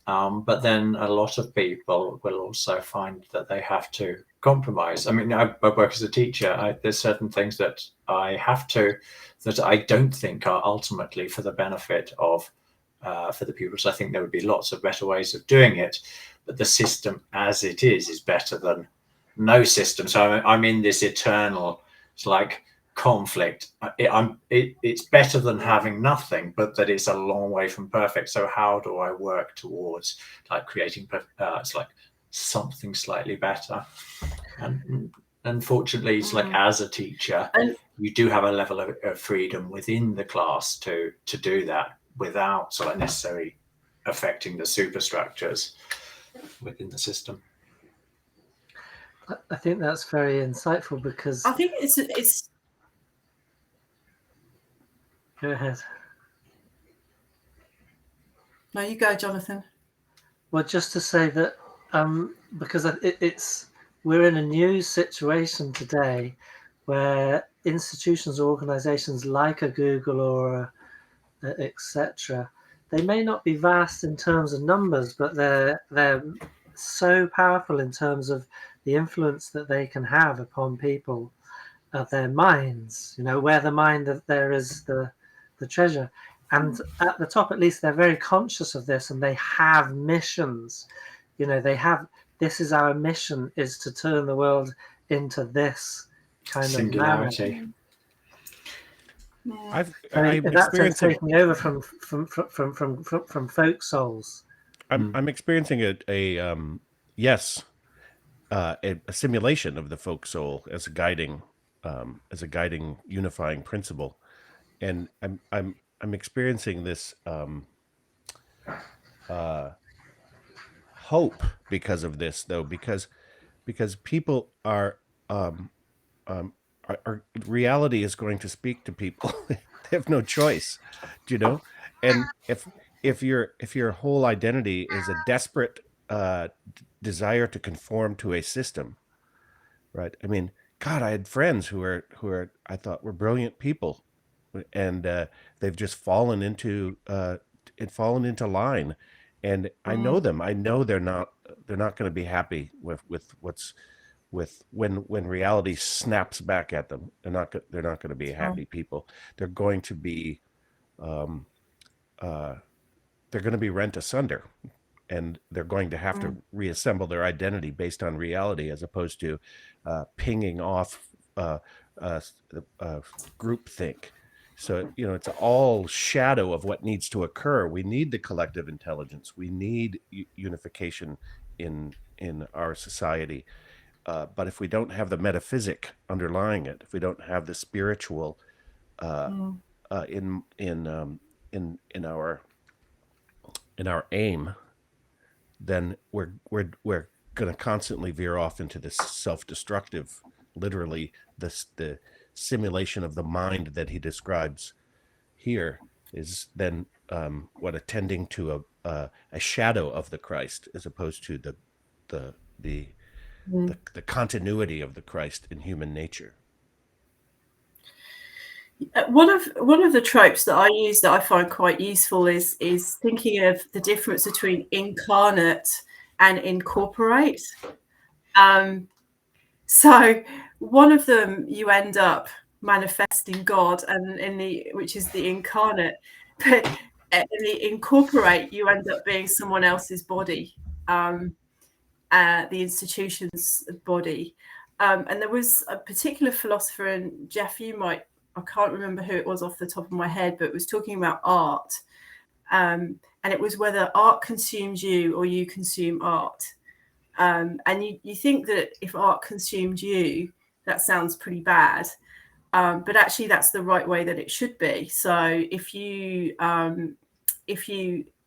But then a lot of people will also find that they have to compromise. I mean, I work as a teacher. There's certain things that I have to, that I don't think are ultimately for the benefit of for the pupils. I think there would be lots of better ways of doing it, but the system as it is better than no system. So I'm in this eternal, it's like conflict. It's better than having nothing, but that it's a long way from perfect. So how do I work towards like creating it's like something slightly better? And unfortunately, it's like as a teacher, you do have a level of freedom within the class to do that without sort of necessarily affecting the superstructures within the system. I think that's very insightful, because I think it's Go ahead. No, you go, Jonathan. Well, just to say that because we're in a new situation today where institutions or organizations like a Google or etc., they may not be vast in terms of numbers, but they're so powerful in terms of the influence that they can have upon people, their minds, where the mind there is the treasure. And at the top, at least, they're very conscious of this, and they have missions. They this is our mission, is to turn the world into this kind Singularity. of manner. Yeah. I'm That's experiencing. taking over from folk souls. I'm experiencing a simulation of the folk soul as a guiding unifying principle, and I'm experiencing this hope because of this, though, because people are reality is going to speak to people. They have no choice, you know. And if your whole identity is a desperate desire to conform to a system, right? I mean, God, I had friends who are I thought were brilliant people, and they've just fallen into line. And I know them. I know they're not going to be happy with when reality snaps back at them. They're not going to be happy people. They're going to be rent asunder, and they're going to have to reassemble their identity based on reality, as opposed to pinging off groupthink. So, you know, it's all shadow of what needs to occur. We need the collective intelligence. We need unification in our society. But if we don't have the metaphysic underlying it, if we don't have the spiritual in our aim, then we're going to constantly veer off into this self-destructive, literally the simulation of the mind that he describes here is then attending to a shadow of the Christ, as opposed to the continuity of the Christ in human nature. One of the tropes that I use that I find quite useful is thinking of the difference between incarnate and incorporate. So one of them, you end up manifesting God, and which is the incarnate, but in the incorporate, you end up being someone else's body, the institution's body. And there was a particular philosopher, and Jeff, I can't remember who it was off the top of my head, but it was talking about art. And it was whether art consumes you or you consume art. And you think that if art consumed you, that sounds pretty bad. But actually, that's the right way that it should be. So if you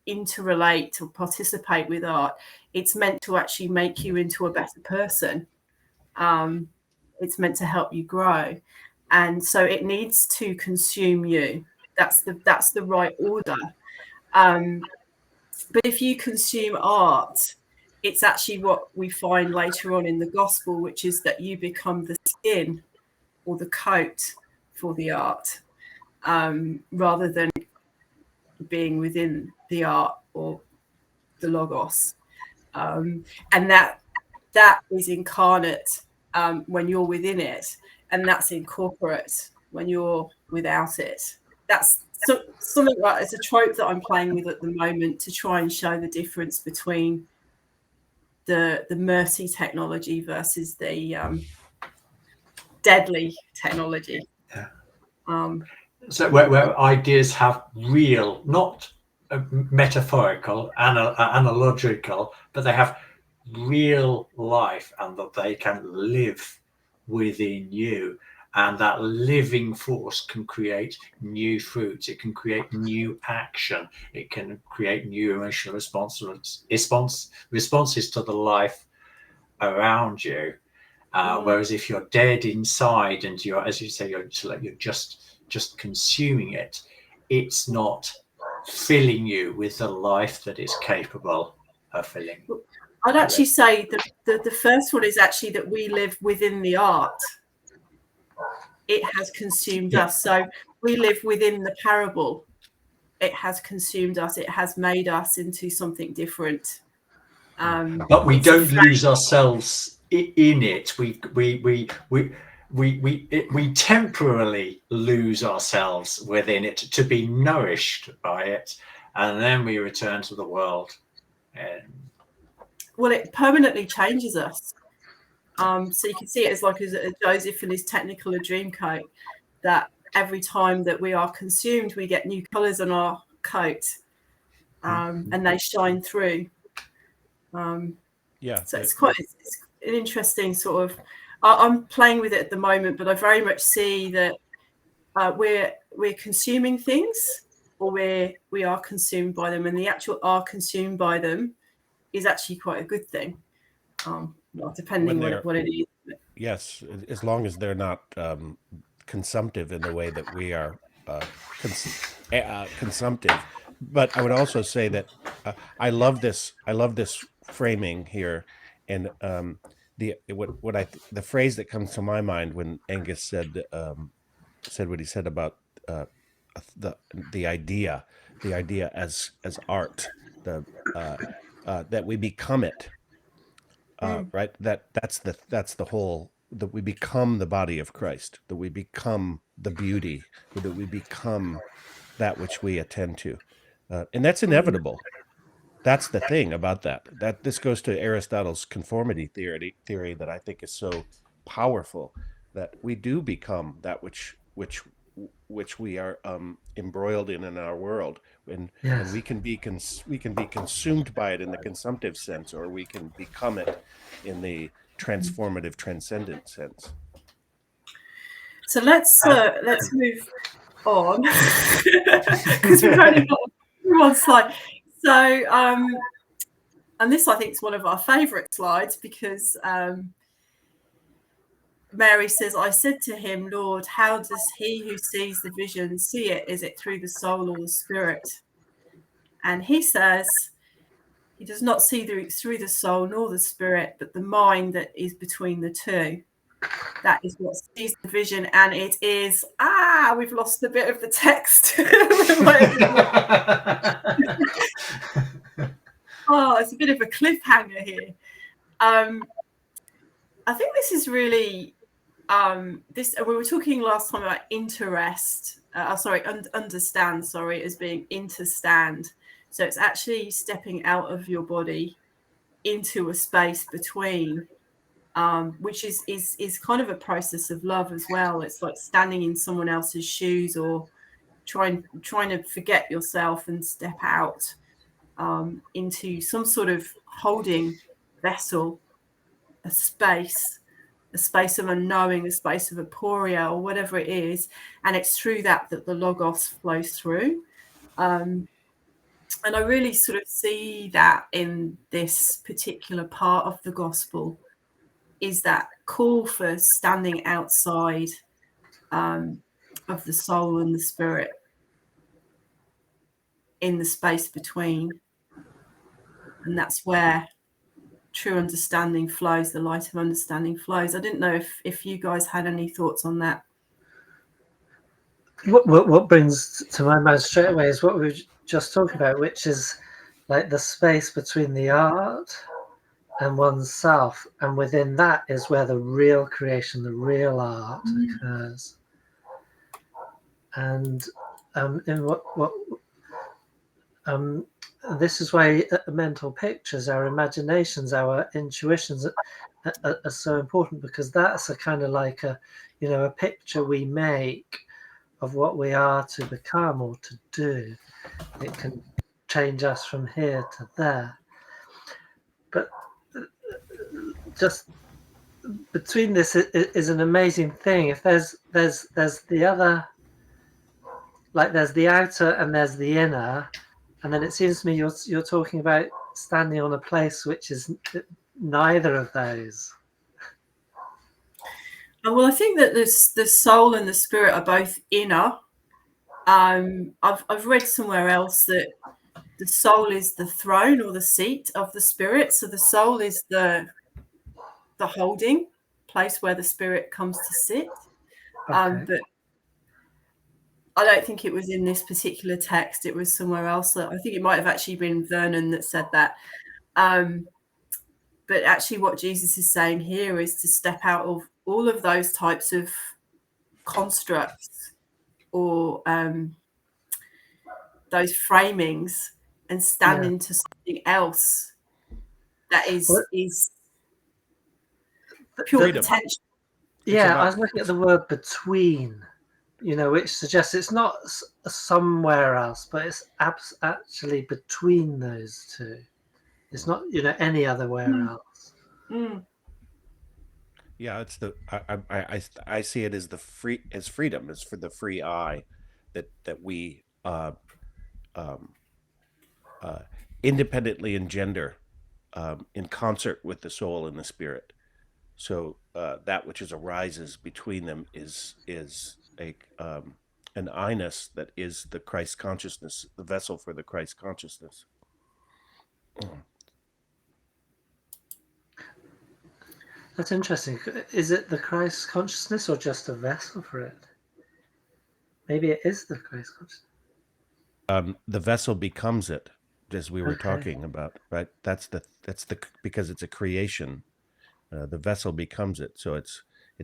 interrelate or participate with art, it's meant to actually make you into a better person. It's meant to help you grow. And so it needs to consume you. That's the right order. But if you consume art, it's actually what we find later on in the gospel, which is that you become the skin or the coat for the art, rather than being within the art or the logos. And that is incarnate when you're within it, and that's incorporate when you're without it. That's something like, it's a trope that I'm playing with at the moment to try and show the difference between the mercy technology versus the deadly technology. Yeah. So where ideas have real, not metaphorical, analogical, but they have real life, and that they can live within you, and that living force can create new fruits. It can create new action. It can create new emotional responses to the life around you. Whereas if you're dead inside and you're, as you say, you're just consuming it, it's not filling you with the life that it's capable of filling. I'd actually say the first one is actually that we live within the art. It has consumed us. So we live within the parable. It has consumed us. It has made us into something different. But we don't lose ourselves in it. We temporarily lose ourselves within it to be nourished by it, and then we return to the world. well, it permanently changes us. So you can see it as like as Joseph in his Technicolor Dreamcoat, that every time that we are consumed, we get new colours on our coat, and they shine through. Yeah. So it's an interesting sort of. I'm playing with it at the moment, but I very much see that we're consuming things, or we are consumed by them, and the actual are consumed by them is actually quite a good thing. Well, depending on what it is. Yes, as long as they're not consumptive in the way that we are consumptive. But I would also say that I love this. I love this framing here, and the phrase that comes to my mind when Angus said what he said about the idea as art, that we become it. Right, that's the whole, that we become the body of Christ, that we become the beauty, that we become that which we attend to, and that's inevitable. That's the thing about that this goes to Aristotle's conformity theory that I think is so powerful, that we do become that which we are embroiled in our world, and we can be consumed by it in the consumptive sense, or we can become it in the transformative, transcendent sense. So let's move on, because we've only got one slide. So and this, I think, is one of our favourite slides, because Mary says, I said to him, Lord, how does he who sees the vision see it? Is it through the soul or the spirit? And he says, he does not see through the soul nor the spirit, but the mind that is between the two. That is what sees the vision, and it is, we've lost a bit of the text. Oh, it's a bit of a cliffhanger here. I think this is really, we were talking last time about understand, as being interstand. So it's actually stepping out of your body into a space between, which is kind of a process of love as well. It's like standing in someone else's shoes, or trying to forget yourself and step out into some sort of holding vessel, a space of unknowing, a space of aporia, or whatever it is. And it's through that the logos flows through. And I really sort of see that in this particular part of the gospel, is that call for standing outside of the soul and the spirit, in the space between. And that's where true understanding flows, the light of understanding flows. I didn't know if you guys had any thoughts on that. What brings to my mind straight away is what we were just talking about, which is like the space between the art and oneself, and within that is where the real creation, the real art occurs. And in this is why mental pictures, our imaginations, our intuitions are so important, because that's a kind of like a picture we make of what we are to become or to do. It can change us from here to there. But just between this is an amazing thing. If there's the other, like there's the outer and there's the inner, and then it seems to me you're talking about standing on a place which is neither of those. Well, I think that the soul and the spirit are both inner. I've read somewhere else that the soul is the throne or the seat of the spirit. So the soul is the holding place where the spirit comes to sit. Okay. But I don't think it was in this particular text. It was somewhere else. I think it might have actually been Vernon that said that. But actually what Jesus is saying here is to step out of all of those types of constructs, or those framings, and stand into something else, that is pure Freedom. potential. Yeah, I was looking at the word between, which suggests it's not somewhere else, but it's actually between those two. It's not, any other where else. Yeah, it's I see it as freedom, as for the free eye, that we independently engender in concert with the soul and the spirit. So that which arises between them is an I-ness that is the Christ consciousness, the vessel for the Christ consciousness. That's interesting. Is it the Christ consciousness or just a vessel for it? Maybe it is the Christ consciousness. The vessel becomes it, as we were Okay. talking about, right? That's the because it's a creation. The vessel becomes it, so it's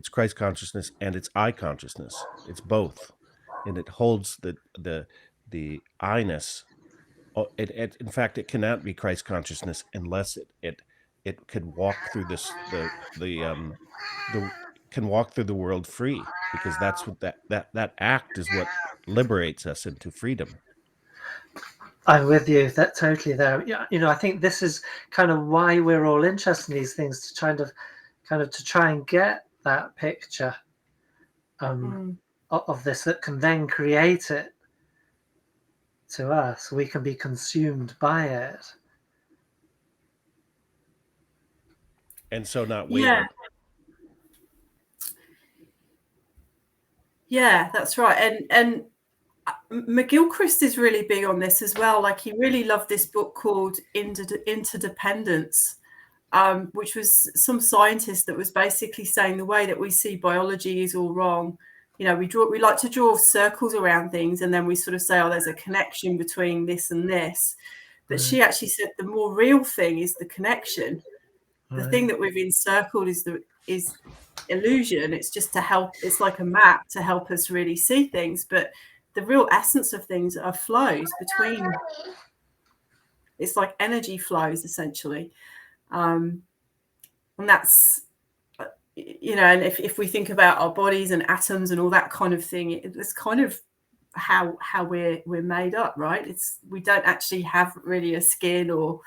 Christ consciousness and it's I consciousness. It's both, and it holds the I-ness. In fact, it cannot be Christ consciousness unless it can walk through can walk through the world free, because that's what that act is what liberates us into freedom. I'm with you. That totally there. Yeah, I think this is kind of why we're all interested in these things, to try and get that picture of this that can then create it to us. We can be consumed by it, and so not waver. Yeah, that's right. And McGilchrist is really big on this as well. Like, he really loved this book called Interdependence, which was some scientist that was basically saying the way that we see biology is all wrong. We like to draw circles around things, and then we sort of say, oh, there's a connection between this and this. But she actually said the more real thing is the connection. The thing that we've encircled is illusion. It's just to help. It's like a map to help us really see things, but the real essence of things are flows between. It's like energy flows, essentially, and that's and if we think about our bodies and atoms and all that kind of thing, it's kind of how we're made up, right? We don't actually have really a skin, or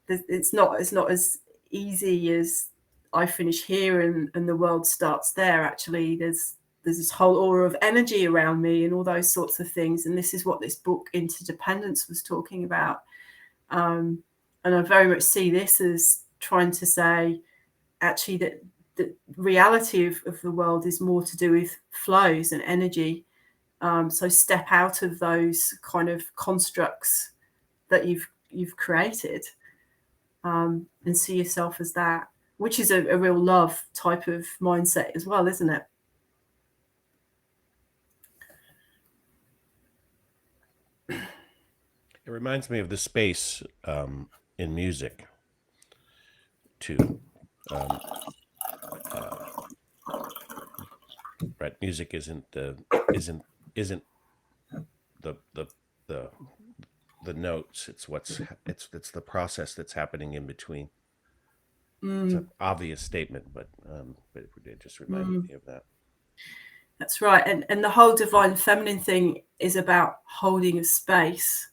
it's not as easy as I finish here and the world starts there. Actually, there's this whole aura of energy around me and all those sorts of things. And this is what this book Interdependence was talking about. And I very much see this as trying to say, actually, that the reality of the world is more to do with flows and energy. So step out of those kind of constructs that you've created, and see yourself as that, which is a real love type of mindset as well, isn't it? It reminds me of the space in music too. Right, music isn't the notes. It's the process that's happening in between. It's an obvious statement, but it just reminded me of that. That's right. And the whole divine feminine thing is about holding a space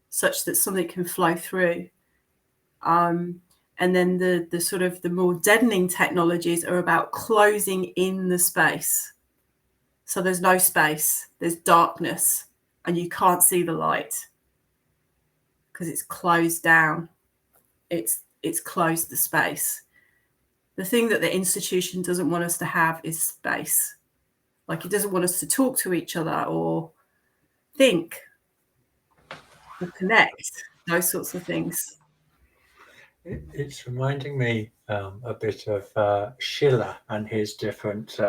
such that something can flow through. And then the sort of the more deadening technologies are about closing in the space. So there's no space, there's darkness, and you can't see the light because it's closed down. It's closed the space. The thing that the institution doesn't want us to have is space. Like, it doesn't want us to talk to each other or think or connect, those sorts of things. It's reminding me a bit of Schiller and his different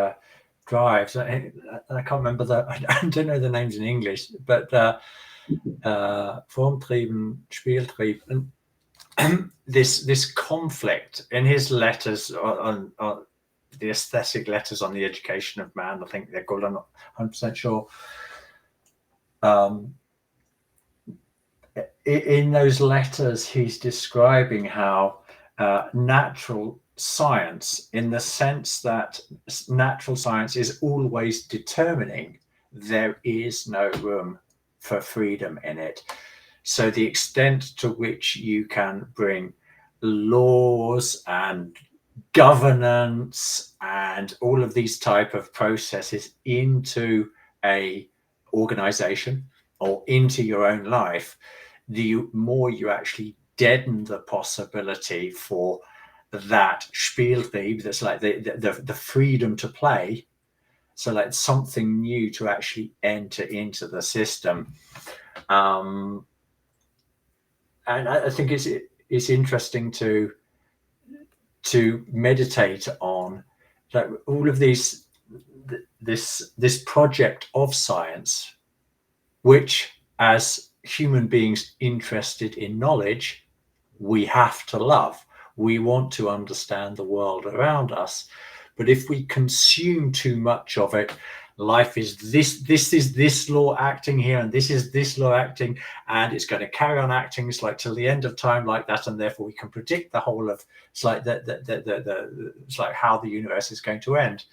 drives. I can't remember I don't know the names in English, but Formtrieben, Spieltrieb, and this conflict in his letters on the aesthetic letters on the education of man, I think they're called. I'm not 100% sure. In those letters, he's describing how natural science, in the sense that natural science is always determining. There is no room for freedom in it. So the extent to which you can bring laws and governance and all of these type of processes into a organization or into your own life, the more you actually deaden the possibility for that Spieltrieb, that's like the freedom to play. So like something new to actually enter into the system. And I think it's interesting to meditate on, like, all of this project of science, which as human beings interested in knowledge, we have to love. We want to understand the world around us. But if we consume too much of it, life is this is this law acting here, and this is this law acting, and it's going to carry on acting, it's like till the end of time like that, and therefore we can predict the whole of, it's like it's like how the universe is going to end.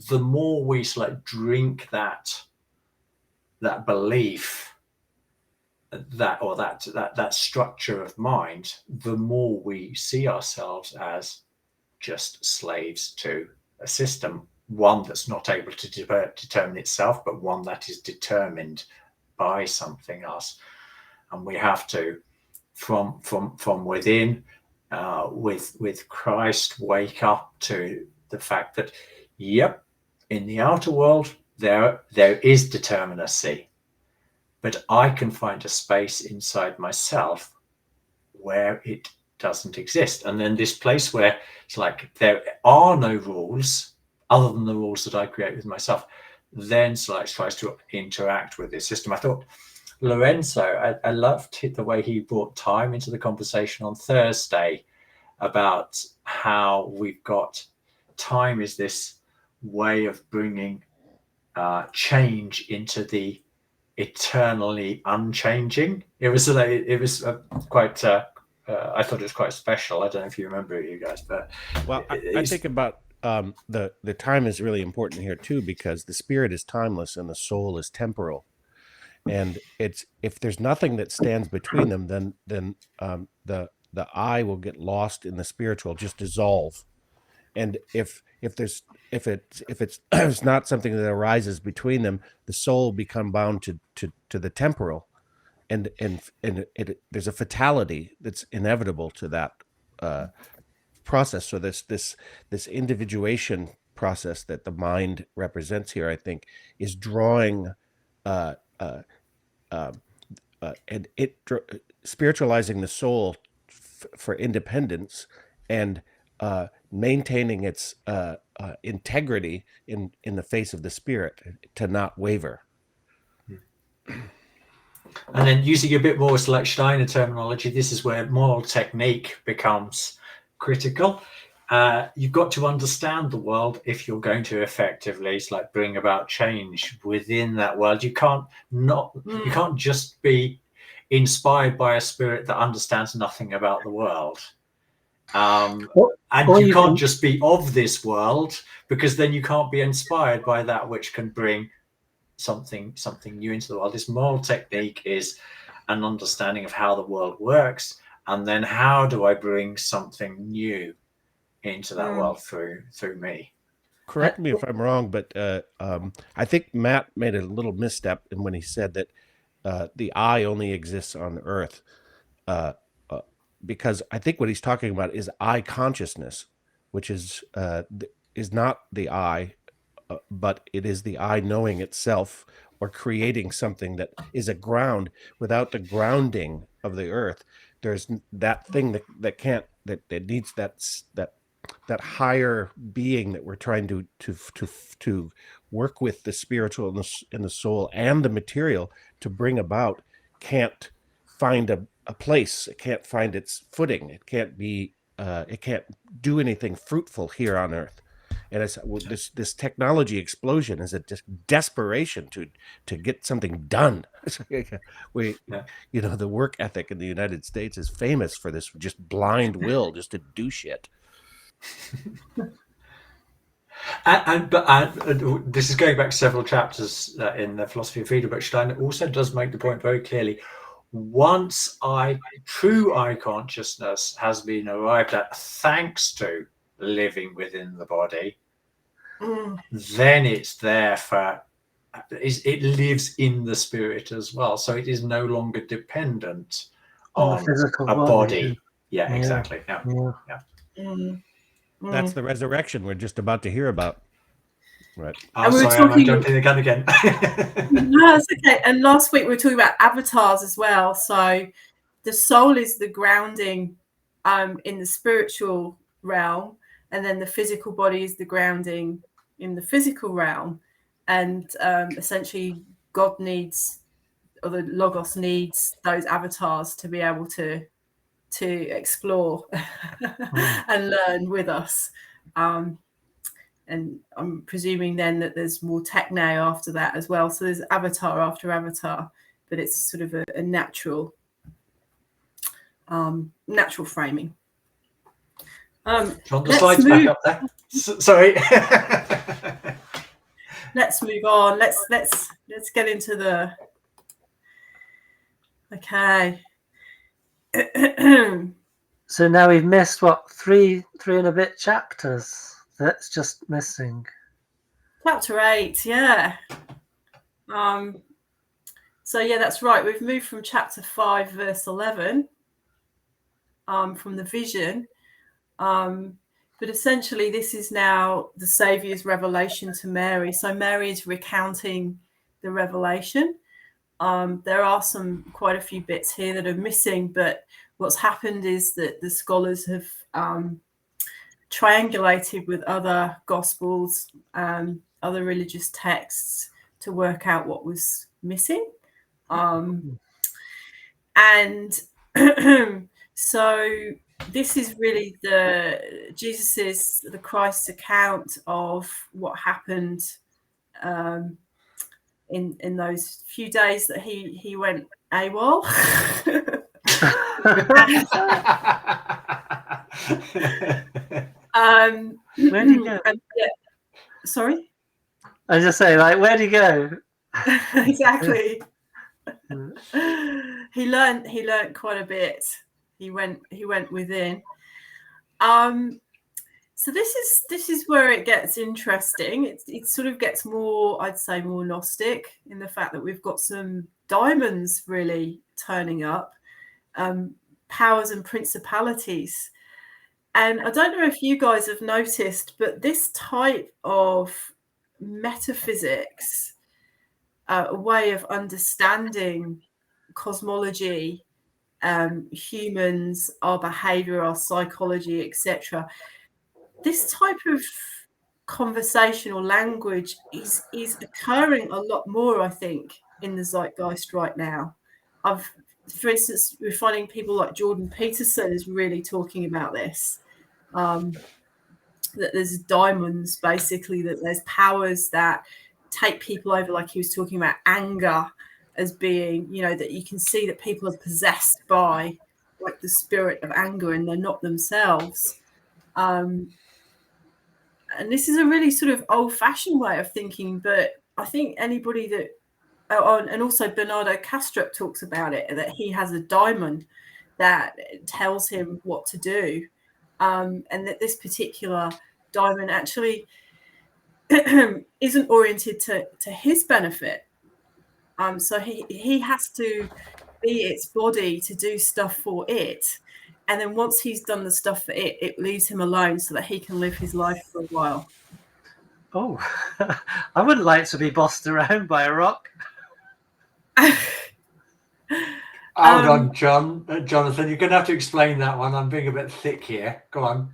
The more we like drink that belief, that structure of mind, the more we see ourselves as just slaves to a system, one that's not able to determine itself, but one that is determined by something else. And we have to, from within, with Christ, wake up to the fact that, yep, in the outer world there is determinacy, but I can find a space inside myself where it doesn't exist. And then this place where it's like there are no rules other than the rules that I create with myself, then like tries to interact with this system. I thought Lorenzo, I loved the way he brought time into the conversation on Thursday about how we've got time is this way of bringing change into the eternally unchanging. It was quite I thought it was quite special. I don't know if you remember it, you guys, but well, I think about the time is really important here too, because the spirit is timeless and the soul is temporal, and it's, if there's nothing that stands between them, then the I will get lost in the spiritual, just dissolve. And if it's it's not something that arises between them, the soul will become bound to the temporal, and there's a fatality that's inevitable to that process. So this individuation process that the mind represents here, I think, is drawing and spiritualizing the soul for independence, and maintaining its integrity in the face of the spirit, to not waver. And then using a bit more like Steiner terminology, this is where moral technique becomes critical. You've got to understand the world if you're going to effectively like bring about change within that world. You can't just be inspired by a spirit that understands nothing about the world. And you can't just be of this world, because then you can't be inspired by that which can bring something new into the world. This moral technique is an understanding of how the world works, and then how do I bring something new into that world through me. Correct me if I'm wrong, but I think Matt made a little misstep when he said that the I only exists on Earth, because I think what he's talking about is I consciousness, which is not the I, but it is the I knowing itself, or creating something that is a ground. Without the grounding of the earth, there's that thing that needs that higher being that we're trying to work with, the spiritual and the soul and the material, to bring about, can't find a place. It can't find its footing. It can't be it can't do anything fruitful here on earth. And it's this technology explosion is a just desperation to get something done. The work ethic in the United States is famous for this just blind will just to do shit. But this is going back several chapters in the Philosophy of Freedom, but Steiner also does make the point very clearly. Once true eye consciousness has been arrived at thanks to living within the body, then it's there it lives in the spirit as well. So it is no longer dependent on the physical a body. Yeah. Yeah, exactly. Yeah. That's the resurrection we're just about to hear about. Right. Sorry, I'm jumping the gun again. No, it's okay. And last week we were talking about avatars as well. So the soul is the grounding in the spiritual realm, and then the physical body is the grounding in the physical realm. And essentially God needs, or the Logos needs, those avatars to be able to explore and learn with us. And I'm presuming then that there's more techne after that as well. So there's avatar after avatar, but it's sort of a natural framing. John, the slides back up there. Sorry. Let's move on. Let's get into the. Okay. So now we've missed three and a bit chapters. That's just missing. Chapter 8, yeah. So yeah, that's right. We've moved from chapter 5, verse 11, from the vision. But essentially, this is now the Saviour's revelation to Mary. So Mary is recounting the revelation. There are quite a few bits here that are missing, but what's happened is that the scholars have triangulated with other gospels, other religious texts to work out what was missing. And so this is really the Christ's account of what happened in those few days that he went AWOL. Where do you go? Sorry? I just say, where do you go? Exactly. He learned quite a bit. He went within. So this is where it gets interesting. It sort of gets more, I'd say, more Gnostic in the fact that we've got some daimons really turning up, powers and principalities. And I don't know if you guys have noticed, but this type of metaphysics, a way of understanding cosmology, humans, our behavior, our psychology, etc. This type of conversational language is occurring a lot more, I think, in the zeitgeist right now. For instance, we're finding people like Jordan Peterson is really talking about this. That there's daimons, basically, that there's powers that take people over, like he was talking about anger as being, that you can see that people are possessed by like the spirit of anger and they're not themselves. And this is a really sort of old-fashioned way of thinking, but I think anybody that, and also Bernardo Kastrup talks about it, that he has a daimon that tells him what to do, and that this particular daimon actually isn't oriented to his benefit. So he has to be its body to do stuff for it. And then once he's done the stuff for it, it leaves him alone so that he can live his life for a while. Oh, I wouldn't like to be bossed around by a rock. Hold on, Jonathan, you're going to have to explain that one. I'm being a bit thick here. Go on.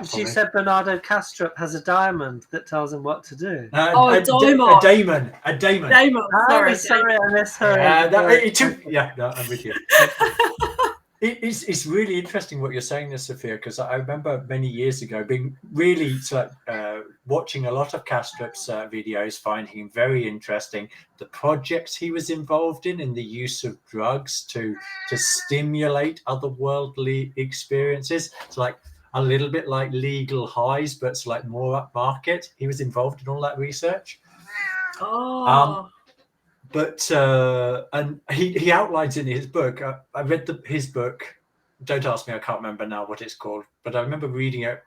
She said Bernardo Kastrup has a diamond that tells him what to do. A Daemon. Sorry, I misheard. I'm with you. It's really interesting what you're saying there, Sophia, because I remember many years ago being really watching a lot of Kastrup's videos, finding him very interesting. The projects he was involved in the use of drugs to stimulate otherworldly experiences. It's like a little bit like legal highs, but it's like more upmarket. He was involved in all that research. Oh. But and he outlines in his book. I read his book. Don't ask me, I can't remember now what it's called, but I remember reading it.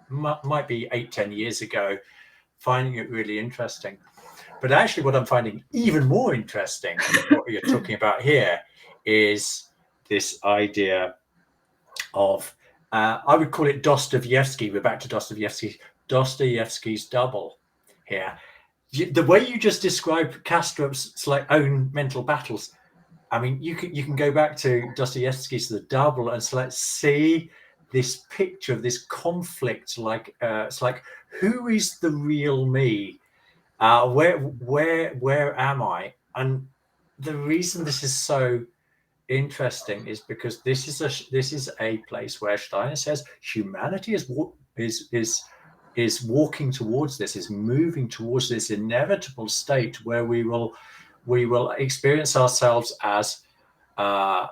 Might be 8-10 years ago, finding it really interesting. But actually, what I'm finding even more interesting, what you're talking about here, is this idea of I would call it Dostoevsky. We're back to Dostoevsky's double here. The way you just described Kastrup's like own mental battles, I mean, you can go back to Dostoevsky's The Double and let's see this picture of this conflict. Like it's like, who is the real me? Where am I? And the reason this is so interesting is because this is a place where Steiner says humanity is walking towards this, is moving towards this inevitable state where we will experience ourselves as that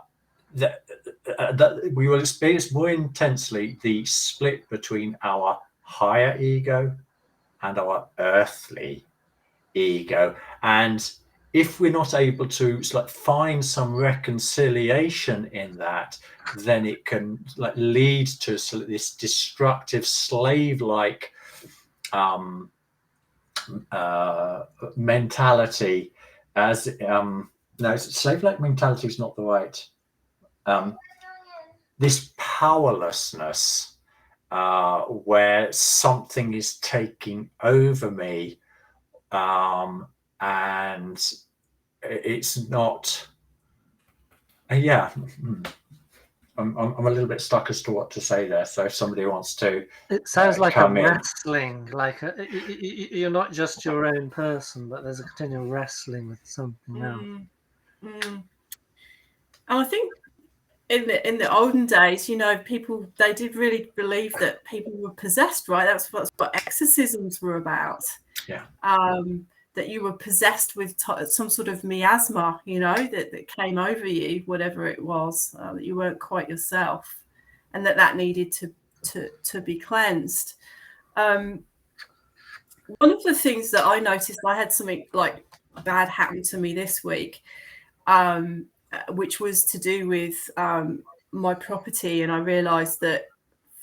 we will experience more intensely the split between our higher ego and our earthly ego. And if we're not able to find some reconciliation in that, then it can lead to this destructive slave-like mentality. As no, slave-like mentality is not the right. This powerlessness, where something is taking over me, and it's not. Yeah, I'm a little bit stuck as to what to say there. So if somebody wants to, it sounds like a come in. wrestling. Like you're not just your own person, but there's a continual wrestling with something else. And I think in the olden days, people, they did really believe that people were possessed, right? That's what exorcisms were about. Yeah. That you were possessed with some sort of miasma, that came over you, whatever it was, that you weren't quite yourself, and that needed to be cleansed. One of the things that I noticed, I had something like bad happen to me this week, which was to do with my property, and I realised that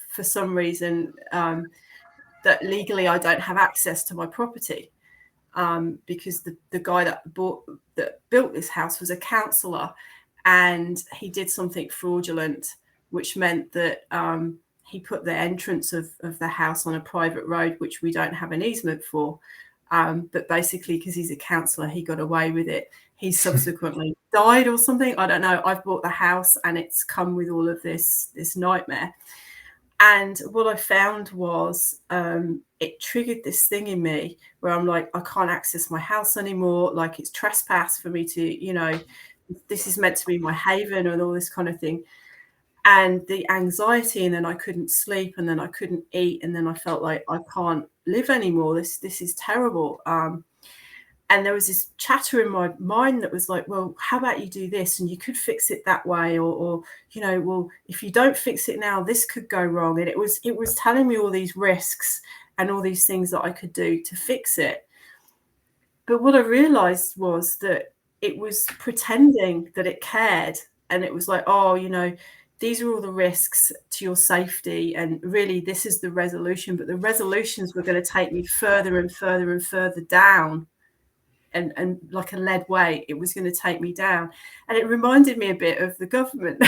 for some reason that legally I don't have access to my property. Because the guy that built this house was a councillor, and he did something fraudulent, which meant that he put the entrance of the house on a private road, which we don't have an easement for. But basically, because he's a councillor, he got away with it. He subsequently died or something. I don't know. I've bought the house, and it's come with all of this nightmare. And what I found was it triggered this thing in me where I'm like, I can't access my house anymore. Like, it's trespass for me to, this is meant to be my haven and all this kind of thing. And the anxiety, and then I couldn't sleep, and then I couldn't eat, and then I felt like I can't live anymore. This is terrible. And there was this chatter in my mind that was like, well, how about you do this, and you could fix it that way, or well, if you don't fix it now, this could go wrong. And it was telling me all these risks and all these things that I could do to fix it. But what I realized was that it was pretending that it cared, and it was like, oh, these are all the risks to your safety, and really this is the resolution, but the resolutions were going to take me further and further and further down. And like a lead weight, it was going to take me down. And it reminded me a bit of the government.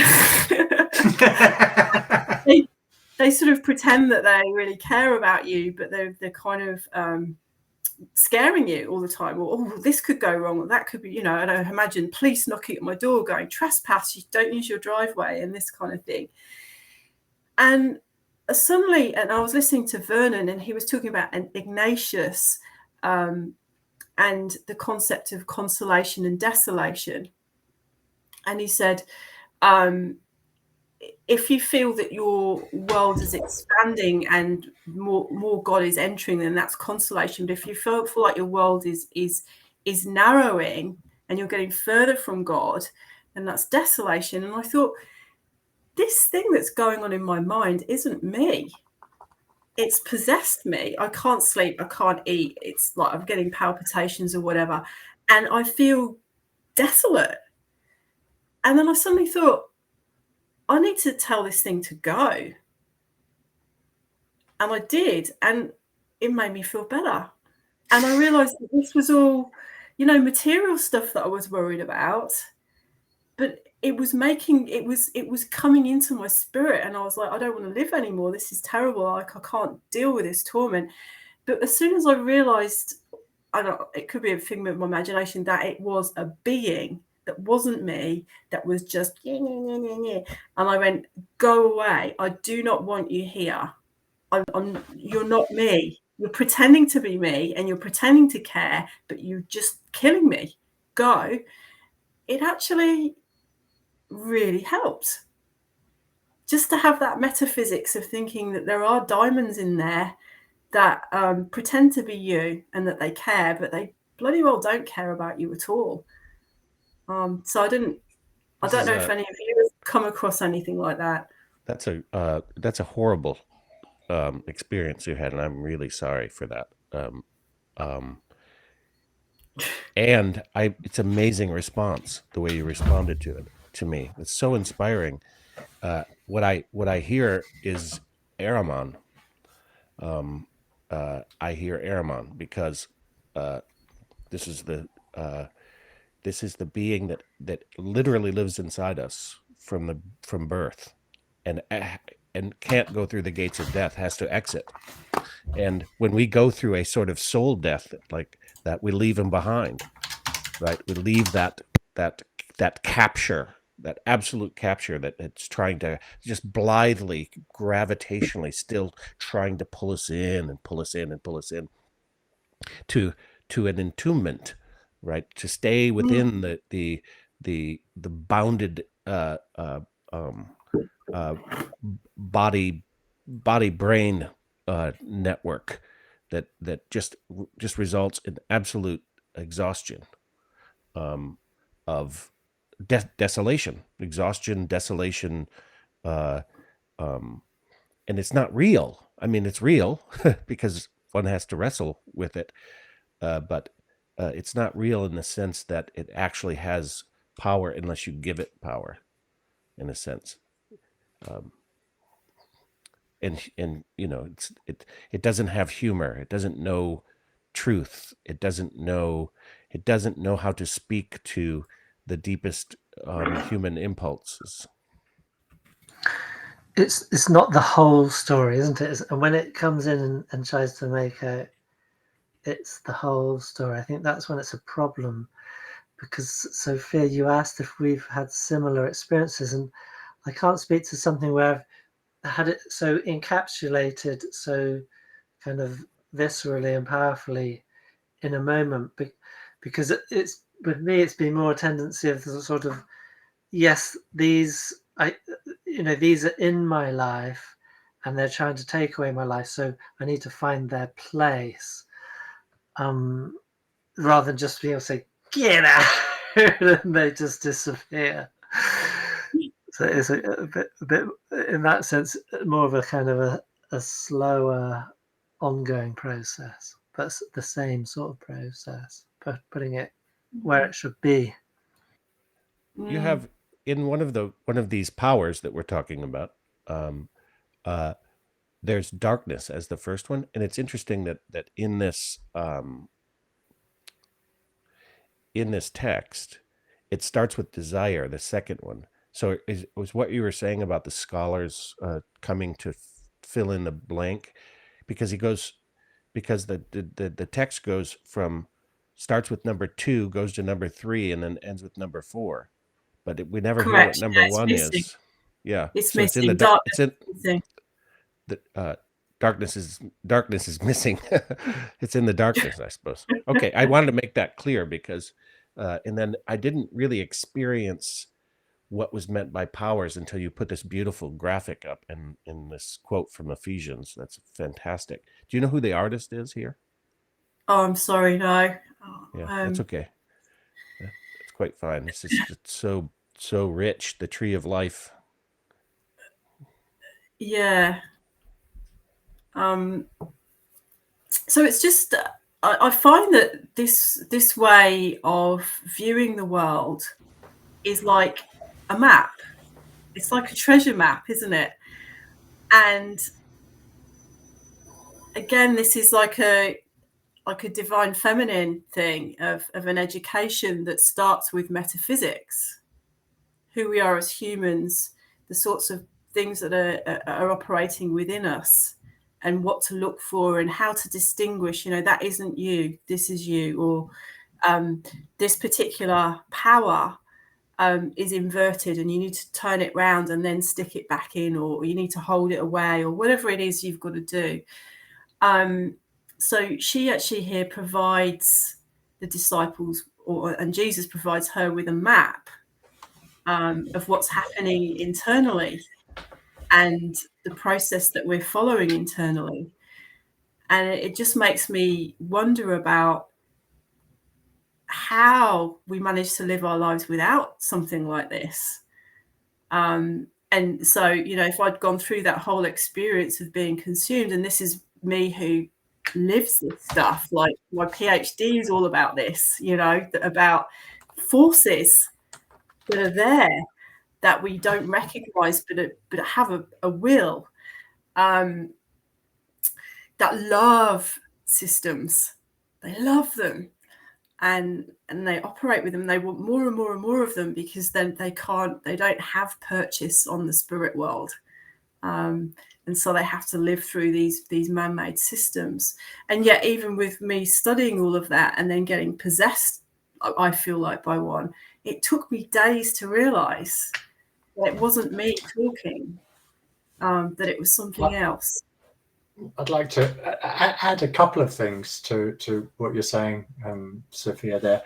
They sort of pretend that they really care about you, but they're kind of scaring you all the time. Or, oh, this could go wrong. That could be, and I imagine police knocking at my door going, trespass, you don't use your driveway, and this kind of thing. And suddenly, and I was listening to Vernon, and he was talking about an Ignatius, and the concept of consolation and desolation. And he said, if you feel that your world is expanding and more God is entering, then that's consolation. But if you feel like your world is narrowing and you're getting further from God, then that's desolation. And I thought, this thing that's going on in my mind isn't me. It's possessed me. I can't sleep. I can't eat. It's like I'm getting palpitations or whatever. And I feel desolate. And then I suddenly thought, I need to tell this thing to go. And I did. And it made me feel better. And I realized that this was all, material stuff that I was worried about. But it was coming into my spirit. And I was like, I don't want to live anymore. This is terrible. Like, I can't deal with this torment. But as soon as I realized, it could be a figment of my imagination, that it was a being that wasn't me, that was just, and I went, go away. I do not want you here. You're not me. You're pretending to be me and you're pretending to care, but you're just killing me. Go. It actually really helped. Just to have that metaphysics of thinking that there are diamonds in there that pretend to be you and that they care, but they bloody well don't care about you at all. So I don't know if any of you have come across anything like that. That's a horrible experience you had, and I'm really sorry for that. And it's amazing response, the way you responded to me. It's so inspiring. What I hear is Ahriman. I hear Ahriman because this is the being that literally lives inside us from birth, and can't go through the gates of death, has to exit. And when we go through a sort of soul death like that, we leave him behind, right? We leave that capture, that absolute capture that it's trying to just blithely, gravitationally still trying to pull us in and pull us in and pull us in to an entombment, right? To stay within the bounded body brain network that just results in absolute exhaustion, of desolation, desolation, and it's not real. I mean, it's real because one has to wrestle with it, but it's not real in the sense that it actually has power unless you give it power, in a sense. And it doesn't have humor. It doesn't know truth. It doesn't know how to speak to the deepest human impulses. It's not the whole story, isn't it? And when it comes in and tries to make it's the whole story, I think that's when it's a problem. Because, Sophia, you asked if we've had similar experiences, and I can't speak to something where I've had it so encapsulated, so kind of viscerally and powerfully in a moment, because it's, with me, it's been more a tendency of the sort of, yes, these are in my life and they're trying to take away my life, so I need to find their place, rather than just being able to say, get out, and they just disappear. So it's a bit in that sense more of a kind of a slower ongoing process, but the same sort of process, but putting it where it should be. You have in one of these powers that we're talking about, there's darkness as the first one, and it's interesting that in this text, it starts with desire, the second one. So it was what you were saying about the scholars coming to fill in the blank, because the text starts with number 2, goes to number 3, and then ends with number 4. But we never hear what number 1 is. Yeah, it's so missing. Darkness is missing. It's in the darkness, I suppose. Okay, I wanted to make that clear because, and then I didn't really experience what was meant by powers until you put this beautiful graphic up in this quote from Ephesians. That's fantastic. Do you know who the artist is here? Oh, I'm sorry, no. Yeah, that's okay. It's quite fine. It's just so rich. The tree of life. Yeah. So it's just, I find that this way of viewing the world is like a map. It's like a treasure map, isn't it? And again, this is like a divine feminine thing of an education that starts with metaphysics, who we are as humans, the sorts of things that are operating within us, and what to look for and how to distinguish, that isn't you, this is you, or this particular power is inverted and you need to turn it round and then stick it back in, or you need to hold it away, or whatever it is you've got to do. So she actually here provides the disciples, and Jesus provides her with a map of what's happening internally and the process that we're following internally. And it just makes me wonder about how we manage to live our lives without something like this. And so, if I'd gone through that whole experience of being consumed, and this is me who lives this stuff, like my PhD is all about this, about forces that are there that we don't recognize, but have a will, that love systems. They love them, and they operate with them. They want more and more and more of them, because then they don't have purchase on the spirit world. And so they have to live through these man-made systems. And yet, even with me studying all of that and then getting possessed, I feel like, by one, it took me days to realize that it wasn't me talking, that it was something else. I'd like to add a couple of things to what you're saying, Sophia, there.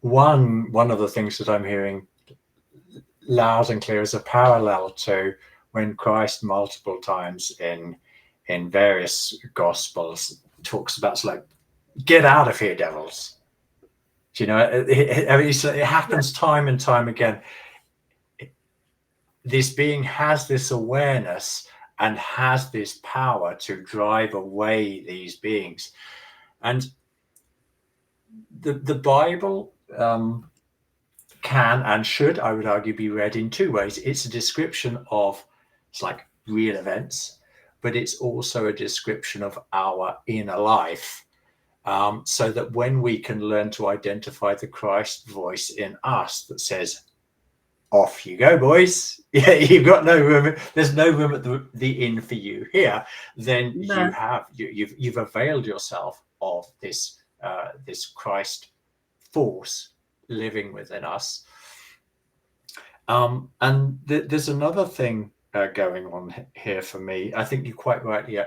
One of the things that I'm hearing loud and clear is a parallel to when Christ multiple times in various Gospels talks about, like, get out of here, devils. It happens time and time again. This being has this awareness and has this power to drive away these beings. And the Bible can and should, I would argue, be read in two ways. It's a description of, it's like real events, but it's also a description of our inner life, so that when we can learn to identify the Christ voice in us that says, off you go, boys. Yeah, you've got no room. There's no room at the inn for you here. Then no. You've availed yourself of this Christ force living within us. And there's another thing going on here for me. I think you quite rightly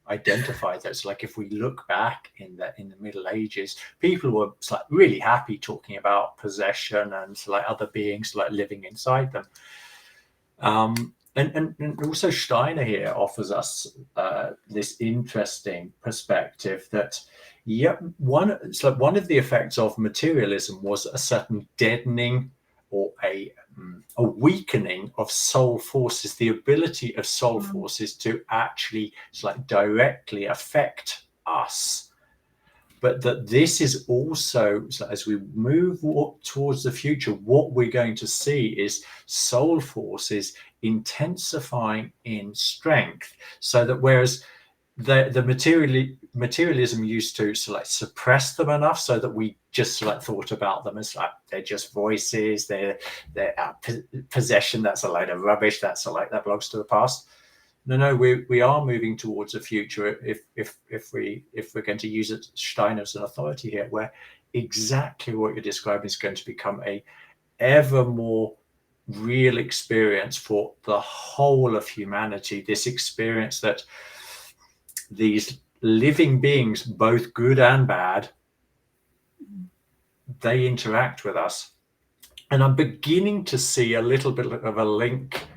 identified that. It's like, if we look back in the Middle Ages, people were like really happy talking about possession and like other beings like living inside them. And also Steiner here offers us this interesting perspective that one of the effects of materialism was a certain deadening or a weakening of soul forces, the ability of soul forces to actually directly affect us. But that this is also, as we move towards the future, what we're going to see is soul forces intensifying in strength, so that whereas the materialism used to suppress them enough so that we just thought about them as they're just voices, they're possession, that's a load of rubbish, that belongs to the past. No, we are moving towards a future, if we're going to use it, Steiner as an authority here, where exactly what you're describing is going to become a ever more real experience for the whole of humanity. This experience that these living beings, both good and bad, they interact with us. And I'm beginning to see a little bit of a link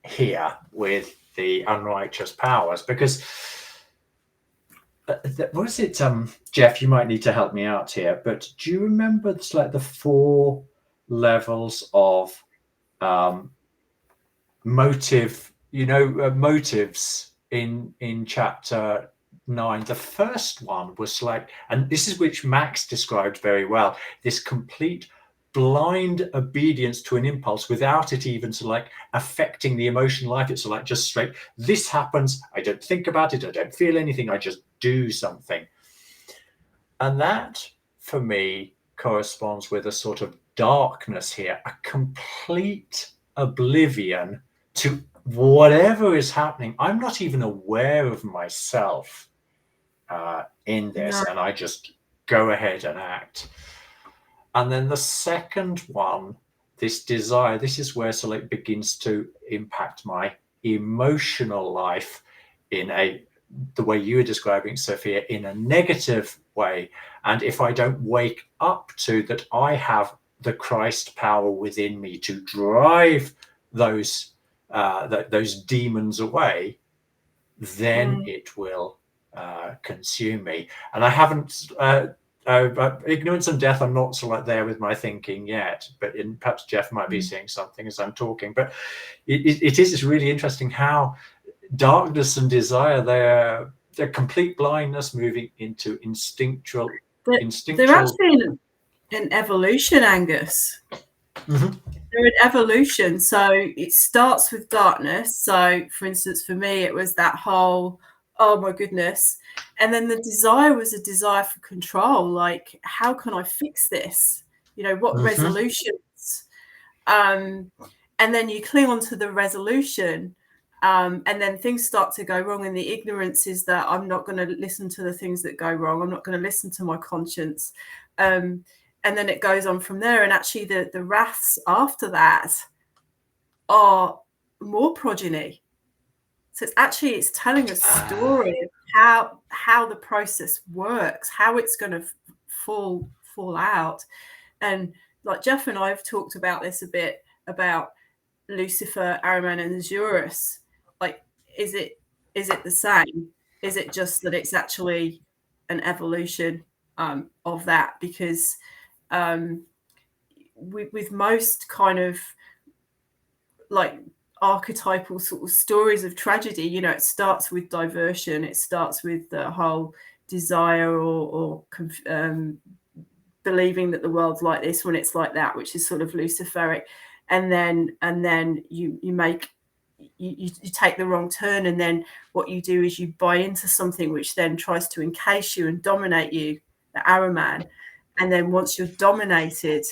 here with the unrighteous powers, because what is it, Jeff? You might need to help me out here, but do you remember it's like the 4 levels of motive? Motives in chapter 9. The first one was like, and this is which Max described very well, this complete blind obedience to an impulse without it even affecting the emotional life. It's like just straight, this happens, I don't think about it, I don't feel anything, I just do something. And that for me corresponds with a sort of darkness here, a complete oblivion to whatever is happening. I'm not even aware of myself in this, and I just go ahead and act. And then the second one, this desire, this is where it begins to impact my emotional life in the way you were describing, Sophia, in a negative way. And if I don't wake up to that, I have the Christ power within me to drive those demons away, then it will consume me. And I haven't ignorance and death, I'm not there with my thinking yet, but perhaps Jeff might be seeing something as I'm talking. But it's really interesting how darkness and desire, they're complete blindness moving into instinctual. They're actually an evolution, Angus. Mm-hmm. They're an evolution. So it starts with darkness. So for instance, for me, it was that whole, oh my goodness. And then the desire was a desire for control. Like, how can I fix this? What resolutions? And then you cling on to the resolution. And then things start to go wrong. And the ignorance is that I'm not going to listen to the things that go wrong. I'm not going to listen to my conscience. And then it goes on from there. And actually the wraths after that are more progeny. So it's telling a story of how the process works, how it's going to fall out. And like Jeff and I have talked about this a bit, about Lucifer, Ahriman, and Azurus. Like, is it the same? Is it just that it's actually an evolution of that? Because with most kind of archetypal sort of stories of tragedy, it starts with diversion. It starts with the whole desire or believing that the world's like this when it's like that, which is sort of Luciferic. And then you take the wrong turn, and then what you do is you buy into something which then tries to encase you and dominate you, the Ahriman. And then once you're dominated,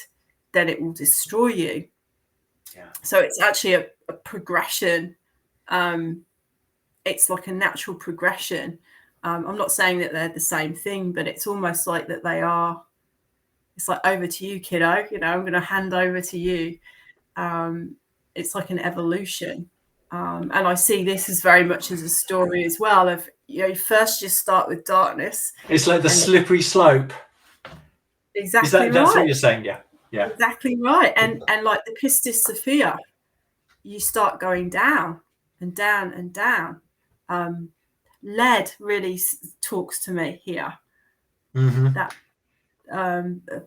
then it will destroy you. Yeah. So it's actually a progression. It's like a natural progression. I'm not saying that they're the same thing, but it's almost like that they are. It's like, over to you, kiddo. I'm going to hand over to you. It's like an evolution. And I see this as very much as a story as well of, first you start with darkness. It's like the slippery slope. Exactly right. That's what you're saying, yeah. Yeah. Exactly right. And like the Pistis Sophia, you start going down and down and down. Lead really talks to me here. Mm-hmm. That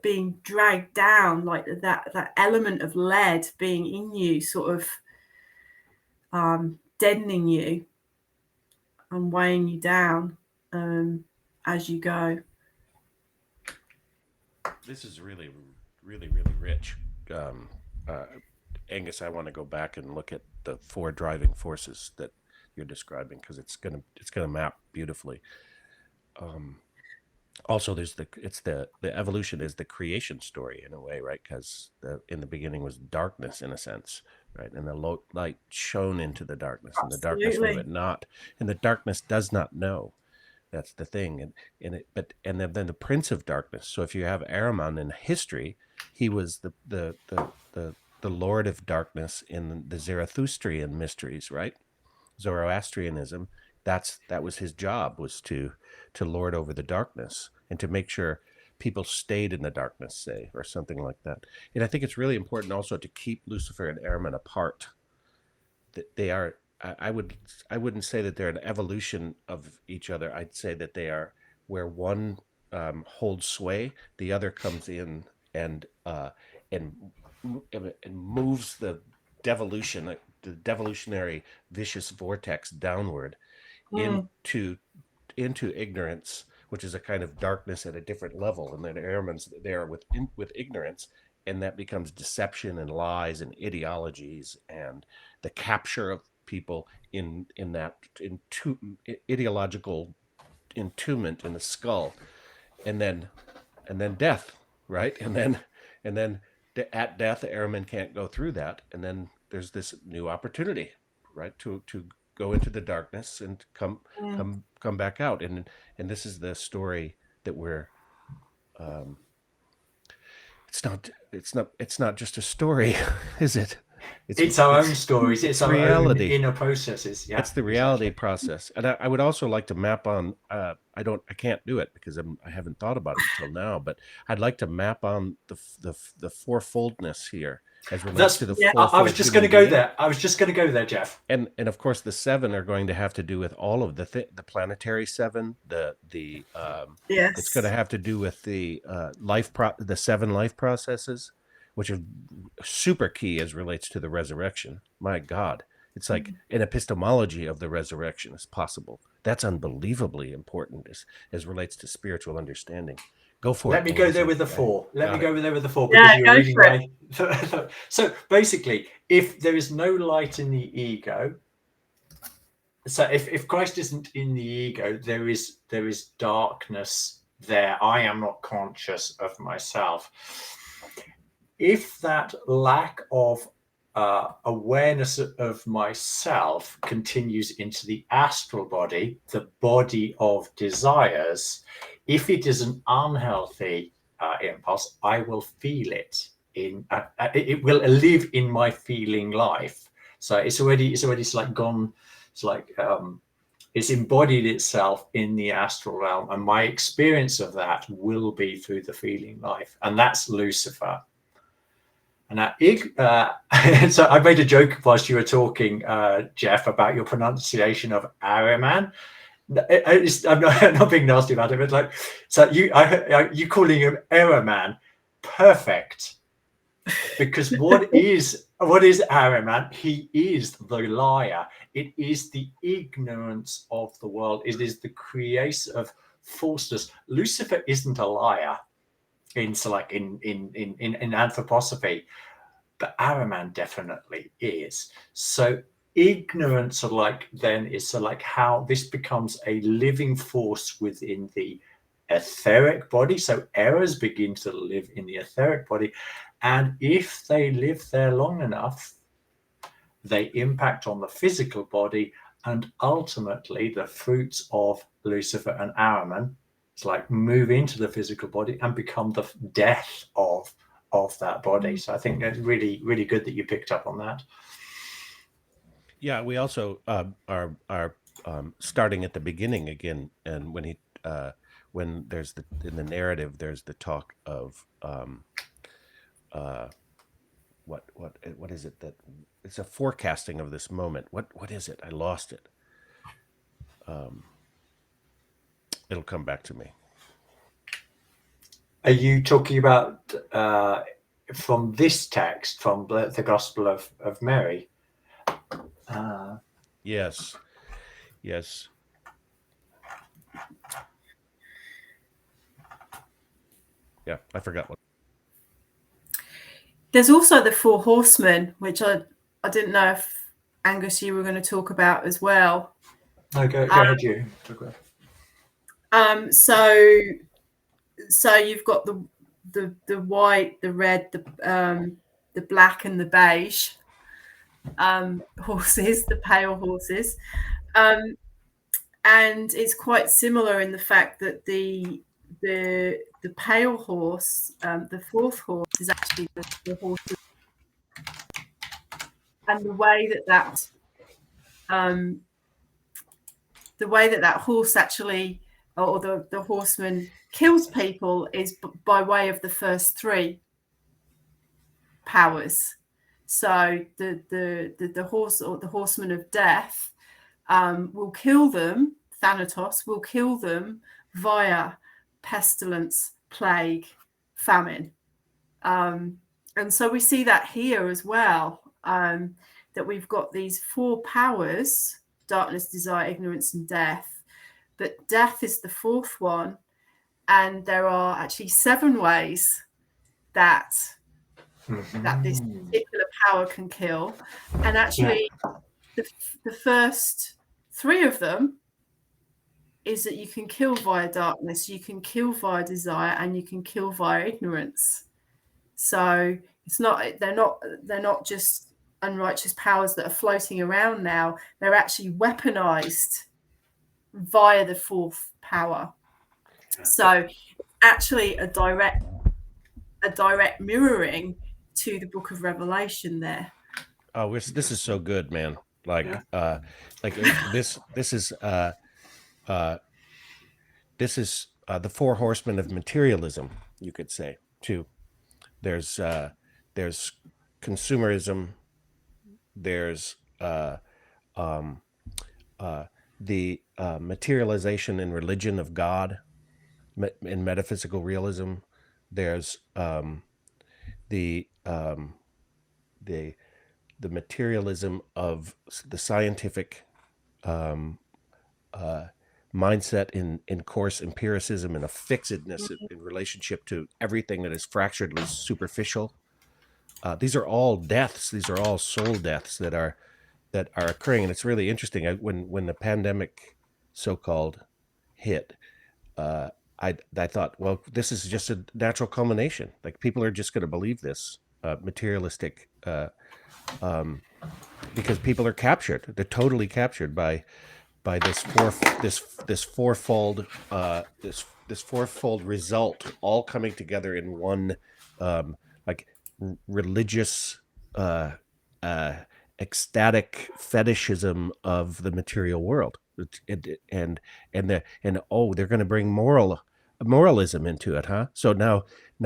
being dragged down, like that element of lead being in you, sort of deadening you and weighing you down as you go. This is really, really, really rich. Angus, I want to go back and look at the 4 driving forces that you're describing, because it's gonna map beautifully. Also, there's the evolution is the creation story in a way, right? Because in the beginning was darkness in a sense, right? And the light shone into the darkness, and the darkness knew it not, and the darkness does not know. That's the thing, and then the Prince of Darkness. So if you have Ahriman in history, he was the Lord of Darkness in the Zarathustrian mysteries, right? Zoroastrianism. That was his job, was to lord over the darkness and to make sure people stayed in the darkness, say, or something like that. And I think it's really important also to keep Lucifer and Errorman apart. That they are, I wouldn't say that they're an evolution of each other. I'd say that they are where one holds sway, the other comes in and moves the devolutionary vicious vortex downward into ignorance, which is a kind of darkness at a different level, and then Errorman's there with ignorance, and that becomes deception and lies and ideologies and the capture of people in that ideological entombment in the skull, and then death, right? And then at death, Errorman can't go through that, and then there's this new opportunity, right, to go into the darkness and come back out, and this is the story that we're. It's not just a story, is it? It's our own stories. It's our reality. Own inner processes. Yeah, it's the reality process. And I would also like to map on. I can't do it because I haven't thought about it until now. But I'd like to map on the fourfoldness here as relates to the. I was just going to go there. Jeff. And of course the seven are going to have to do with all of the planetary seven. Yes. It's going to have to do with the the seven life processes, which are super key as relates to the resurrection. My God, it's like an epistemology of the resurrection is possible. That's unbelievably important as relates to spiritual understanding. Go for it. Let me go there with the four. Let me go there with the four because you're reading my. So basically, if there is no light in the ego, so if Christ isn't in the ego, there is darkness there. I am not conscious of myself. If that lack of awareness of myself continues into the astral body, the body of desires, if it is an unhealthy impulse, I will feel it it will live in my feeling life. So it's already like gone. It's like it's embodied itself in the astral realm, and my experience of that will be through the feeling life, and that's Lucifer. And so I made a joke whilst you were talking, Jeff, about your pronunciation of Errorman. I'm not being nasty about it, but like, so you calling him Errorman, perfect. Because what is Errorman? He is the liar. It is the ignorance of the world. It is the creator of falseness. Lucifer isn't a liar. In Anthroposophy, but Errorman definitely is. So ignorance is like how this becomes a living force within the etheric body. So errors begin to live in the etheric body, and if they live there long enough, they impact on the physical body, and ultimately the fruits of Lucifer and Errorman like move into the physical body and become the death of that body. So I think it's really, really good that you picked up on that. Yeah, we also are starting at the beginning again, and when there's in the narrative there's the talk of what is it that it's a forecasting of this moment. What is it? I lost it. It'll come back to me. Are you talking about from this text, from the Gospel of Mary? Yes. Yeah, I forgot what. There's also the four horsemen, which I didn't know if Angus you were going to talk about as well. No, go ahead. You talk about. So you've got the white, the red, the black, and the beige horses, the pale horses, and it's quite similar in the fact that the pale horse, the fourth horse, is actually the horse, and the way that horse actually or the horseman kills people is by way of the first three powers. So the horse or the horseman of death will kill them. Thanatos will kill them via pestilence, plague, famine. And so we see that here as well, that we've got these four powers: darkness, desire, ignorance, and death. But death is the fourth one. And there are actually 7 ways that this particular power can kill. And actually, the first 3 of them is that you can kill via darkness, you can kill via desire, and you can kill via ignorance. So they're not just unrighteous powers that are floating around now. They're actually weaponized via the fourth power. So actually a direct mirroring to the book of Revelation there. Oh, this is so good, man. Like this is the 4 horsemen of materialism, you could say, too. There's consumerism, there's the materialization and religion of God in metaphysical realism. There's the materialism of the scientific mindset in coarse empiricism and a fixedness in relationship to everything that is fracturedly superficial. These are all deaths. These are all soul deaths that are occurring, and it's really interesting. When the pandemic, so-called, hit, I thought, well, this is just a natural culmination. Like, people are just going to believe this materialistic, because people are captured. They're totally captured by this fourfold result, all coming together in one religious ecstatic fetishism of the material world, and they're going to bring moralism into it, huh? So now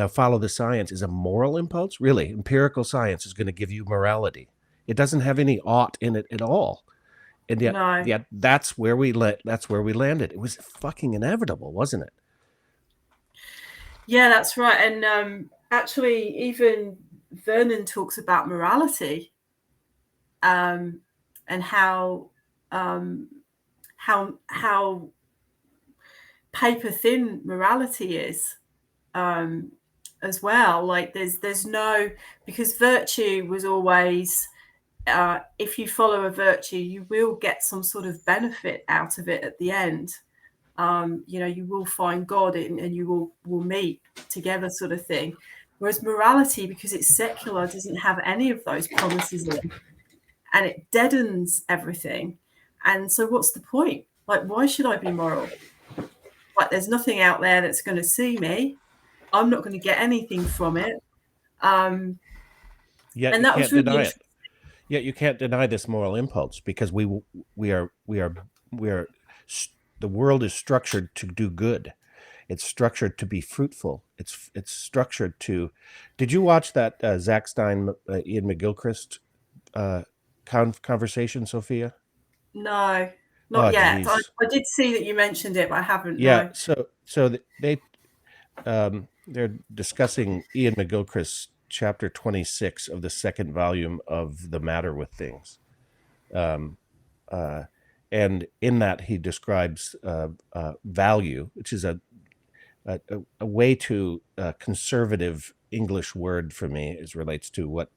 follow the science is a moral impulse. Really, empirical science is going to give you morality. It doesn't have any ought in it at all. And yet that's where we landed. It was fucking inevitable, wasn't it? Yeah, that's right. And actually, even Vernon talks about morality, and how paper thin morality is, as well. Like there's no, because virtue was always, if you follow a virtue, you will get some sort of benefit out of it at the end. You will find God and you will meet together, sort of thing. Whereas morality, because it's secular, doesn't have any of those promises in, and it deadens everything. And so what's the point? Like, why should I be moral? Like, there's nothing out there that's going to see me. I'm not going to get anything from it. And that was really interesting. Yet you can't deny this moral impulse, because we are the world is structured to do good. It's structured to be fruitful. It's structured to. Did you watch that Zach Stein, Ian McGilchrist conversation, Sophia? No, not yet. I did see that you mentioned it, but I haven't. Yeah. No. So they're discussing Ian McGilchrist's chapter 26 of the second volume of The Matter with Things. And in that he describes value, which is a way too conservative English word for me, as relates to what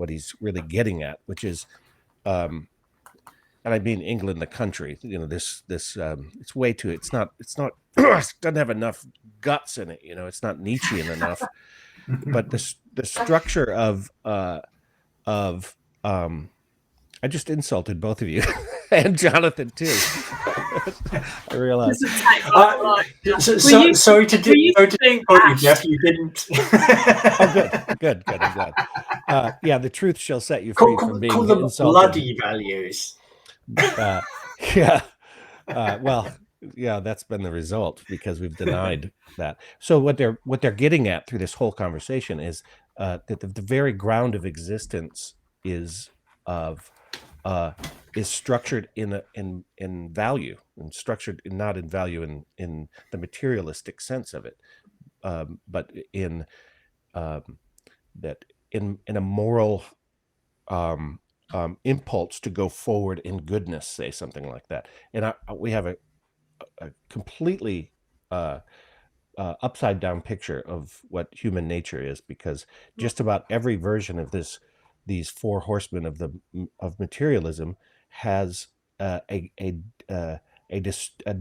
he's really getting at, which is, and I mean England, the country. This it's way too. It's not. It doesn't have enough guts in it. It's not Nietzschean enough. But the structure of I just insulted both of you and Jonathan too. I realize. Sorry to you, Jeff. You didn't. Oh, good. I'm glad. Yeah, the truth shall set you free from being insulted. Bloody values. Yeah. Well, Yeah, that's been the result because we've denied that. So what they're getting at through this whole conversation is that the very ground of existence is of is structured in value, and structured not in value in the materialistic sense of it, but in that in a moral impulse to go forward in goodness, say something like that. And we have a completely upside down picture of what human nature is, because just about every version of these four horsemen of materialism has a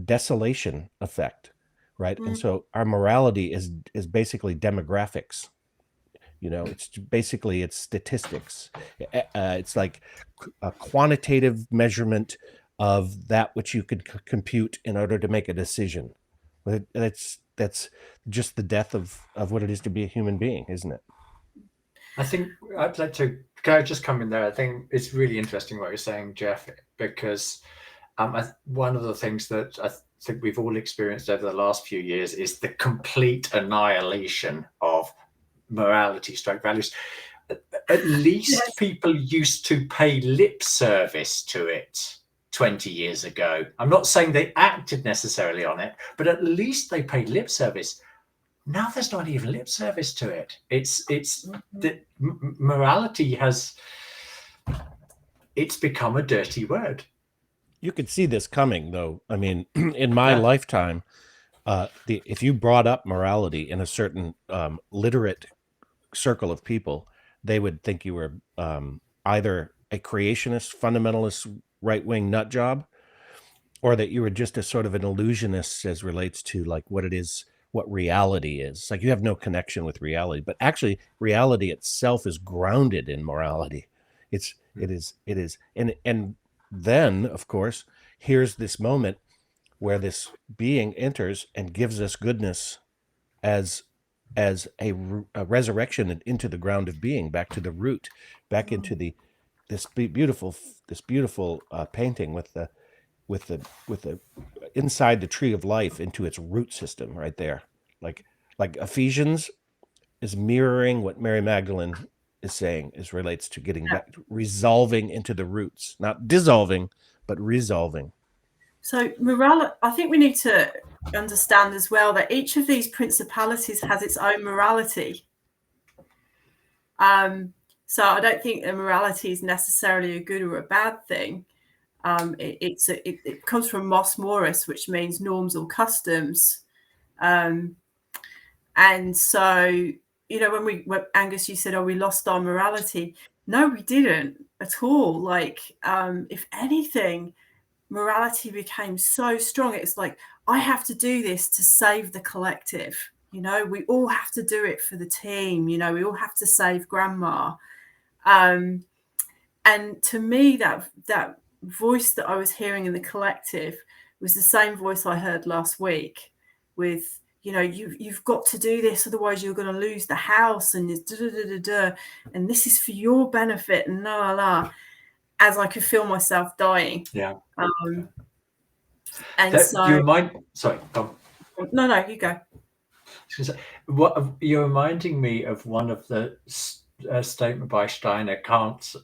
desolation effect, right? And so our morality is basically demographics. It's basically it's statistics. It's like a quantitative measurement of that which you could compute in order to make a decision. But that's just the death of what it is to be a human being, isn't it? I think I'd like to can I just come in there. I think it's really interesting what you're saying, Jeff, because one of the things that I think we've all experienced over the last few years is the complete annihilation of morality / values. At least people used to pay lip service to it 20 years ago. I'm not saying they acted necessarily on it, but at least they paid lip service. Now there's not even lip service to it. It's the morality it's become a dirty word. You could see this coming, though. I mean, in my lifetime, if you brought up morality in a certain literate circle of people, they would think you were either a creationist, fundamentalist, right-wing nut job, or that you were just a sort of an illusionist as relates to like what it is, what reality is. Like you have no connection with reality, but actually reality itself is grounded in morality. It is. And then, of course, here's this moment where this being enters and gives us goodness as a resurrection into the ground of being, back to the root, back into this beautiful painting with the inside the tree of life into its root system right there. Like Ephesians is mirroring what Mary Magdalene is saying as relates to getting back, resolving into the roots, not dissolving, but resolving. So morality, I think we need to understand as well that each of these principalities has its own morality. So I don't think that morality is necessarily a good or a bad thing. It comes from Mos Moris, which means norms or customs. And so, when Angus, you said, we lost our morality. No, we didn't at all. Like, if anything, morality became so strong. It's like, I have to do this to save the collective. We all have to do it for the team. We all have to save grandma. And to me, that voice that I was hearing in the collective was the same voice I heard last week with, you've got to do this, otherwise you're going to lose the house, and and this is for your benefit, and la la la, as I could feel myself dying. Yeah. And so you remind. Sorry, go on. No, you go. What you're reminding me of one of the statement by Steiner. Can't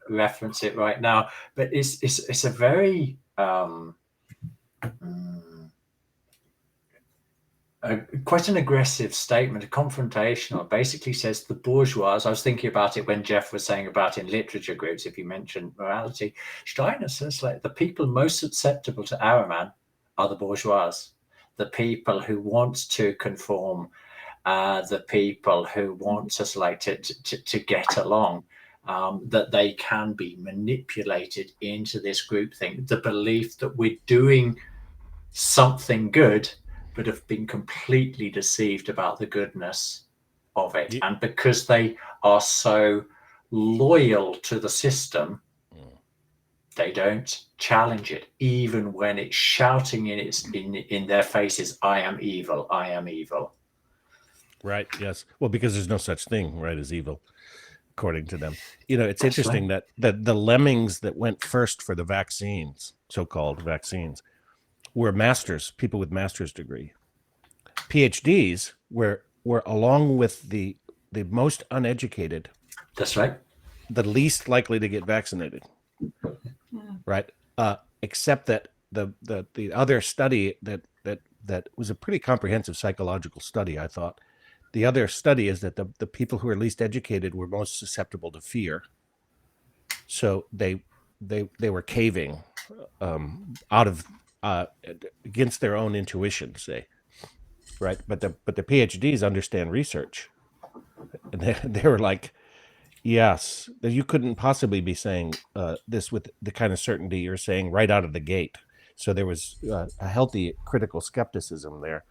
reference it right now, but it's a very quite an aggressive statement, a confrontational. It basically says the bourgeois. I was thinking about it when Jeff was saying about in literature groups, if you mentioned morality, Steiner says like the people most susceptible to Errorman are the bourgeois, the people who want to conform, the people who want us like to get along, that they can be manipulated into this group thing, the belief that we're doing something good, but have been completely deceived about the goodness of it. Yeah. And because they are so loyal to the system, they don't challenge it, even when it's shouting in their faces, I am evil, I am evil. Right, yes. Well, because there's no such thing, right, as evil, according to them. It's That's interesting right. that the lemmings that went first for the vaccines, so-called vaccines, were people with master's degree. PhDs were along with the most uneducated. That's right. The least likely to get vaccinated, right? Except that the other study that was a pretty comprehensive psychological study, I thought. The other study is that the people who are least educated were most susceptible to fear. So they were caving out of against their own intuition, say, right? But the PhDs understand research, and they were like, yes, you couldn't possibly be saying this with the kind of certainty you're saying right out of the gate. So there was a healthy critical skepticism there.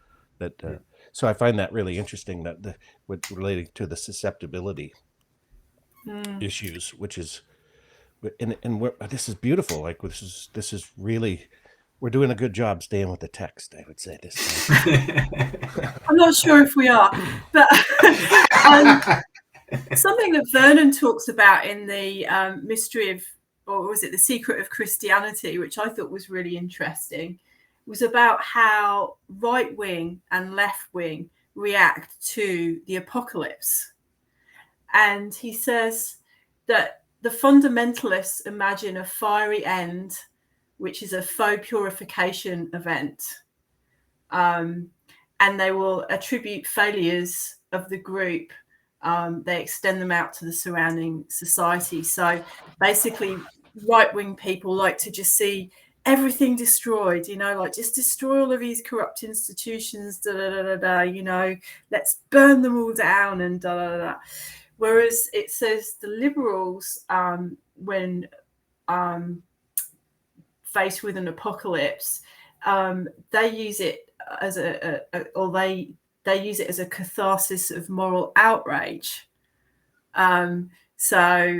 So I find that really interesting, that relating to the susceptibility issues, which is, and this is beautiful. Like this is really, we're doing a good job staying with the text, I would say this time. I'm not sure if we are, but something that Vernon talks about in the mystery of, or was it The Secret of Christianity, which I thought was really interesting, was about how right wing and left wing react to the apocalypse. And he says that the fundamentalists imagine a fiery end, which is a faux purification event. And they will attribute failures of the group. They extend them out to the surrounding society. So basically, right-wing people like to just see everything destroyed, like just destroy all of these corrupt institutions, let's burn them all down and Whereas it says the liberals, when faced with an apocalypse, they use it as they use it as a catharsis of moral outrage. So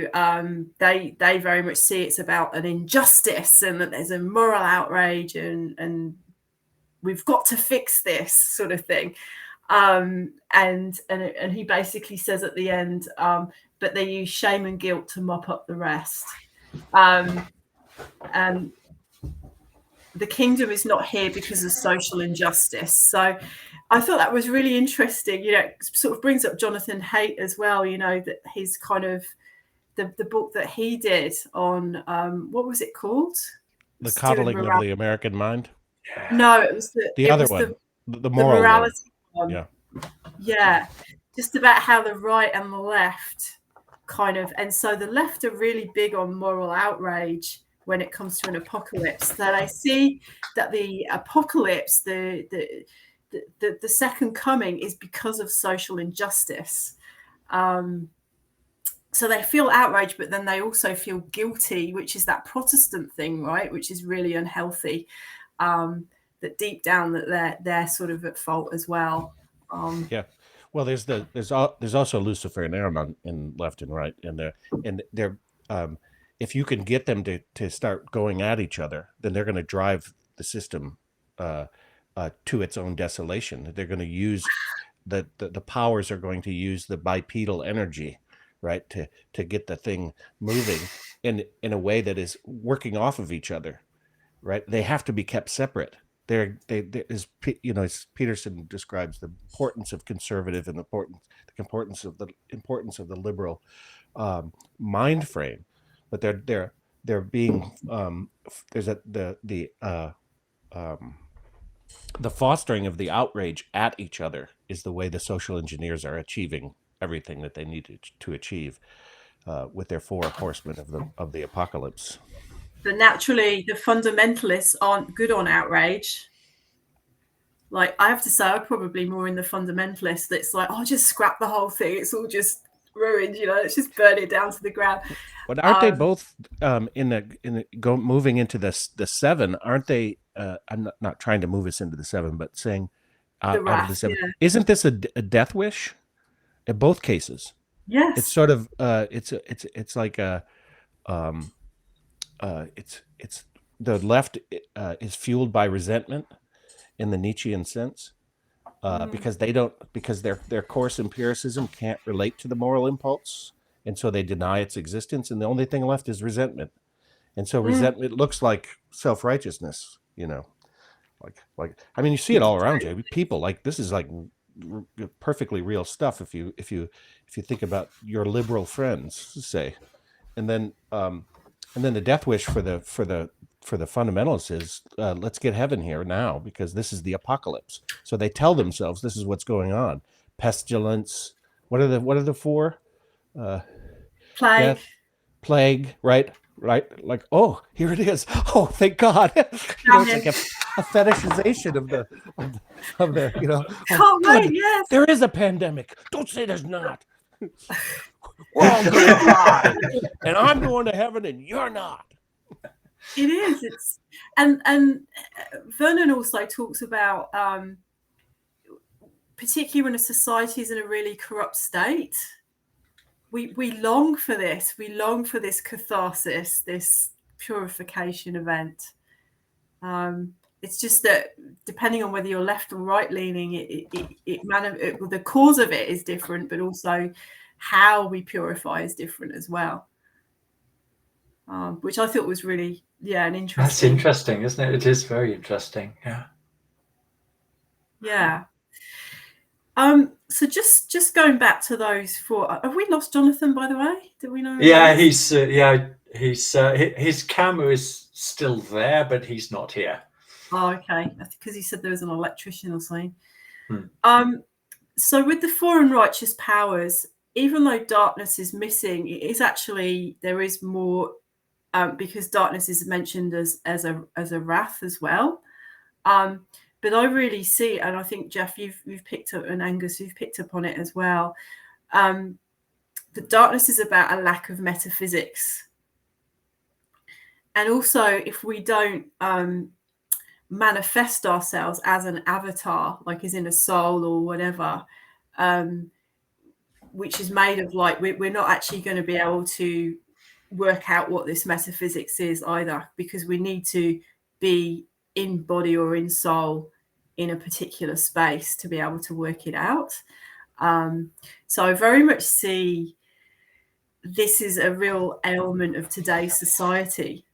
they very much see it's about an injustice and that there's a moral outrage and we've got to fix this sort of thing. And he basically says at the end, but they use shame and guilt to mop up the rest. And the kingdom is not here because of social injustice. So I thought that was really interesting. It sort of brings up Jonathan Haidt as well, that his kind of the book that he did on what was it called? The Coddling of the American Mind? No, it was the other one. The moral morality one. Yeah. Yeah. Just about how the right and the left kind of, and so the left are really big on moral outrage when it comes to an apocalypse. That I see that the apocalypse, the second coming is because of social injustice. So they feel outraged, but then they also feel guilty, which is that Protestant thing, right? Which is really unhealthy. That deep down that they're sort of at fault as well. Yeah. Well, there's also Lucifer and Errorman in left and right, and they're if you can get them to start going at each other, then they're going to drive the system to its own desolation. They're going to use the powers are going to use the bipedal energy, right, to get the thing moving in a way that is working off of each other, right? They have to be kept separate. There is, as Peterson describes, the importance of conservative and the importance of the liberal mind frame, but they're being there's the fostering of the outrage at each other is the way the social engineers are achieving everything that they need to achieve with their four horsemen of the apocalypse. But naturally, the fundamentalists aren't good on outrage. Like, I have to say, I'm probably more in the fundamentalist that's like, oh, just scrap the whole thing. It's all just ruined, let's just burn it down to the ground. But aren't they both moving into the seven? Aren't they? I'm not trying to move us into the seven, but saying out of the seven. Yeah. Isn't this a death wish? In both cases, yes. It's sort of it's like a it's the left is fueled by resentment in the Nietzschean sense, because their coarse empiricism can't relate to the moral impulse, and so they deny its existence, and the only thing left is resentment, and so resentment looks like self-righteousness, Like I mean, you see it all around you. People like this is like perfectly real stuff. If you think about your liberal friends, say, and then the death wish for the fundamentalists is let's get heaven here now because this is the apocalypse. So they tell themselves this is what's going on. Pestilence. What are the four? Plague. Death, plague. Right. Like, oh, here it is. Oh, thank God. It's like a fetishization of the Can't wait. Yes. There is a pandemic. Don't say there's not. We're all going to die, and I'm going to heaven, and you're not. It is. It's and Vernon also talks about particularly when a society is in a really corrupt state. We long for this. We long for this catharsis, this purification event. It's just that depending on whether you're left or right leaning, the cause of it is different, but also how we purify is different as well. Which I thought was really, an interesting. That's interesting, isn't it? It is very interesting. Yeah. Yeah. So just going back to those four. Have we lost Jonathan, by the way? Did we know? Yeah, he's his camera is still there, but he's not here. Oh, okay. Because he said there was an electrician or something. So with the four unrighteous powers, even though darkness is missing, it is actually there is more because darkness is mentioned as a wrath as well. But I really see, and I think Jeff, you've picked up, and Angus, you've picked up on it as well. The darkness is about a lack of metaphysics, and also if we don't manifest ourselves as an avatar, like as in a soul or whatever, which is made of light, we're not actually going to be able to work out what this metaphysics is either, because we need to be in body or in soul in a particular space to be able to work it out. So I very much see this is a real ailment of today's society,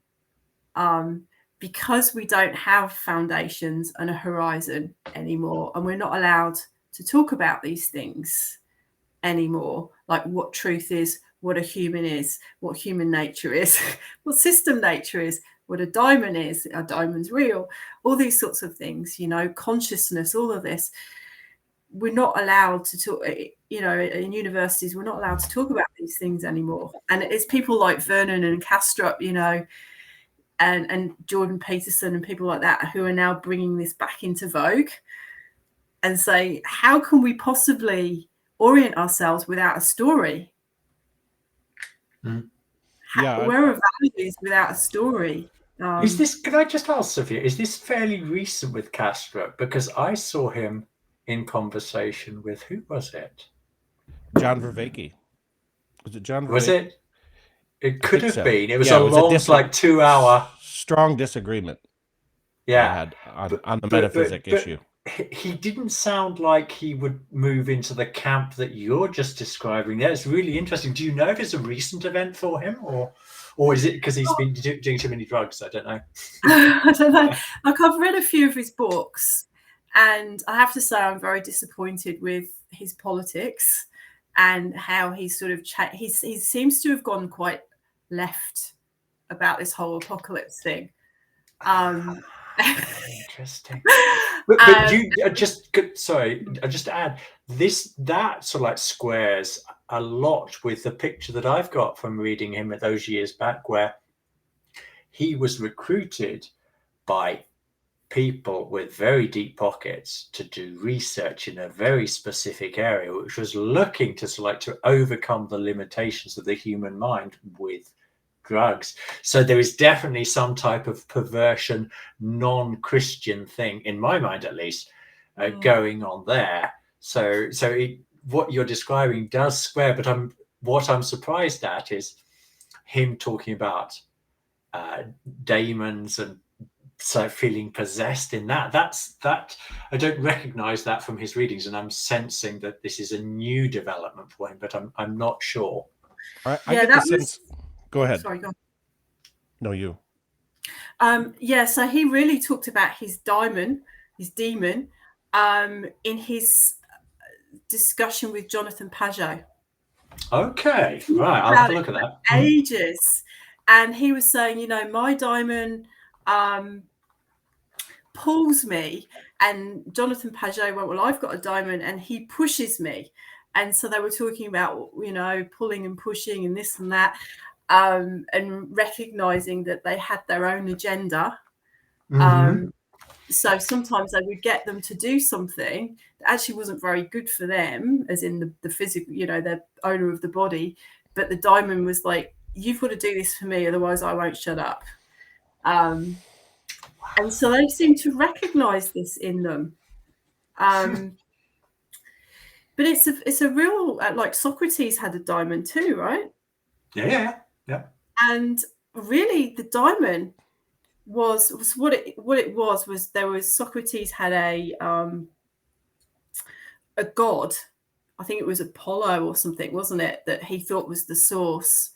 because we don't have foundations and a horizon anymore, and we're not allowed to talk about these things anymore, like what truth is, what a human is, what human nature is, what system nature is, what a daimon is, a daimon's real, all these sorts of things, consciousness, all of this. We're not allowed to talk, in universities, we're not allowed to talk about these things anymore. And it's people like Vernon and Kastrup, and Jordan Peterson and people like that who are now bringing this back into vogue and say, how can we possibly orient ourselves without a story? Where are values without a story? Is this? Can I just ask, Sophia? Is this fairly recent with Kastrup? Because I saw him in conversation with who was it? John Vervaeke. Was it John? Was it? It could have been. It was a long, 2-hour strong disagreement. Yeah, on the metaphysic issue. He didn't sound like he would move into the camp that you're just describing. That's really interesting. Do you know if it's a recent event for him, or is it because he's been doing too many drugs? I don't know. I don't know. Like, I've read a few of his books, and I have to say I'm very disappointed with his politics and how he's sort of he seems to have gone quite left about this whole apocalypse thing. Interesting. But you I just add that sort of like squares a lot with the picture that I've got from reading him at those years back, where he was recruited by people with very deep pockets to do research in a very specific area, which was looking to overcome the limitations of the human mind with drugs. So there is definitely some type of perversion, non-Christian thing, in my mind at least, going on there. So what you're describing does square, but what I'm surprised at is him talking about daemons and so feeling possessed in that. I don't recognize that from his readings, and I'm sensing that this is a new development for him, but I'm not sure. I get the sense. Go ahead. Sorry, go on. No, you. Yeah, so he really talked about his demon, in his discussion with Jonathan Pageau. Okay, right. I'll have a look at that. Ages. And he was saying, you know, my Daimon pulls me, and Jonathan Pageau went, well, I've got a Daimon and he pushes me. And so they were talking about, you know, pulling and pushing and this and that, and recognizing that they had their own agenda. So sometimes they would get them to do something that actually wasn't very good for them, as in the physical, you know, the owner of the body. But the Daimon was like, you've got to do this for me, otherwise I won't shut up. And so they seem to recognize this in them. But it's a real, like Socrates had a Daimon too, right? Yeah. And really the Daimon was what it was there was Socrates had a god, I think it was Apollo or something, wasn't it, that he thought was the source,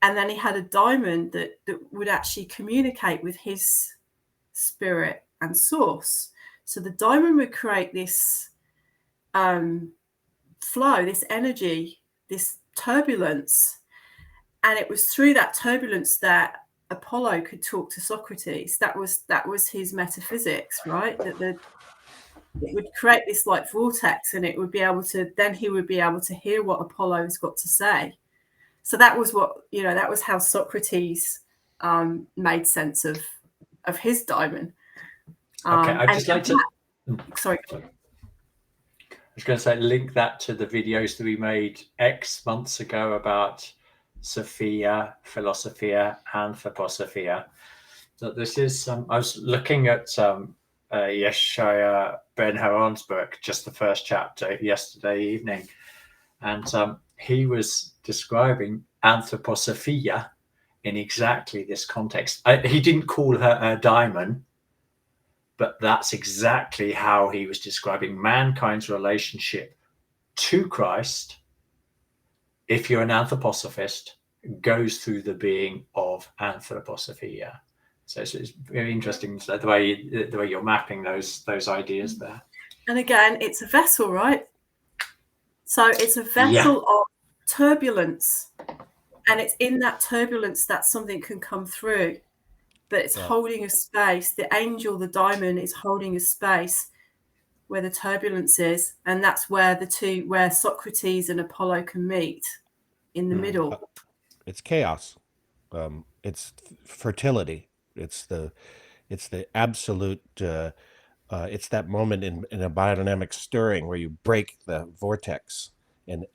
and then he had a Daimon that would actually communicate with his spirit and source. So the Daimon would create this flow, this energy, this turbulence, and it was through that turbulence that Apollo could talk to Socrates. That was his metaphysics, right? That it would create this like vortex, and it would be able to, then he would be able to hear what Apollo's got to say. So that was what, you know, that was how Socrates made sense of his Daimon. Okay, I'd just like to. Sorry. I was going to say, link that to the videos that we made X months ago about Sophia, Philosophia, Anthroposophy. So this is, I was looking at Yeshaya Ben Haron's book, just the first chapter, yesterday evening. And he was describing Anthroposophia in exactly this context. He didn't call her a Daimon, but that's exactly how he was describing mankind's relationship to Christ. If you're an anthroposophist, goes through the being of Anthroposophy. So it's very interesting the way you're mapping those ideas there. And again, it's a vessel, right? So it's a vessel of turbulence, and it's in that turbulence that something can come through, but it's holding a space. The angel, the Daimon, is holding a space where the turbulence is, and that's where where Socrates and Apollo can meet in the middle. It's chaos. It's fertility. It's the absolute. It's that moment in a biodynamic stirring where you break the vortex, and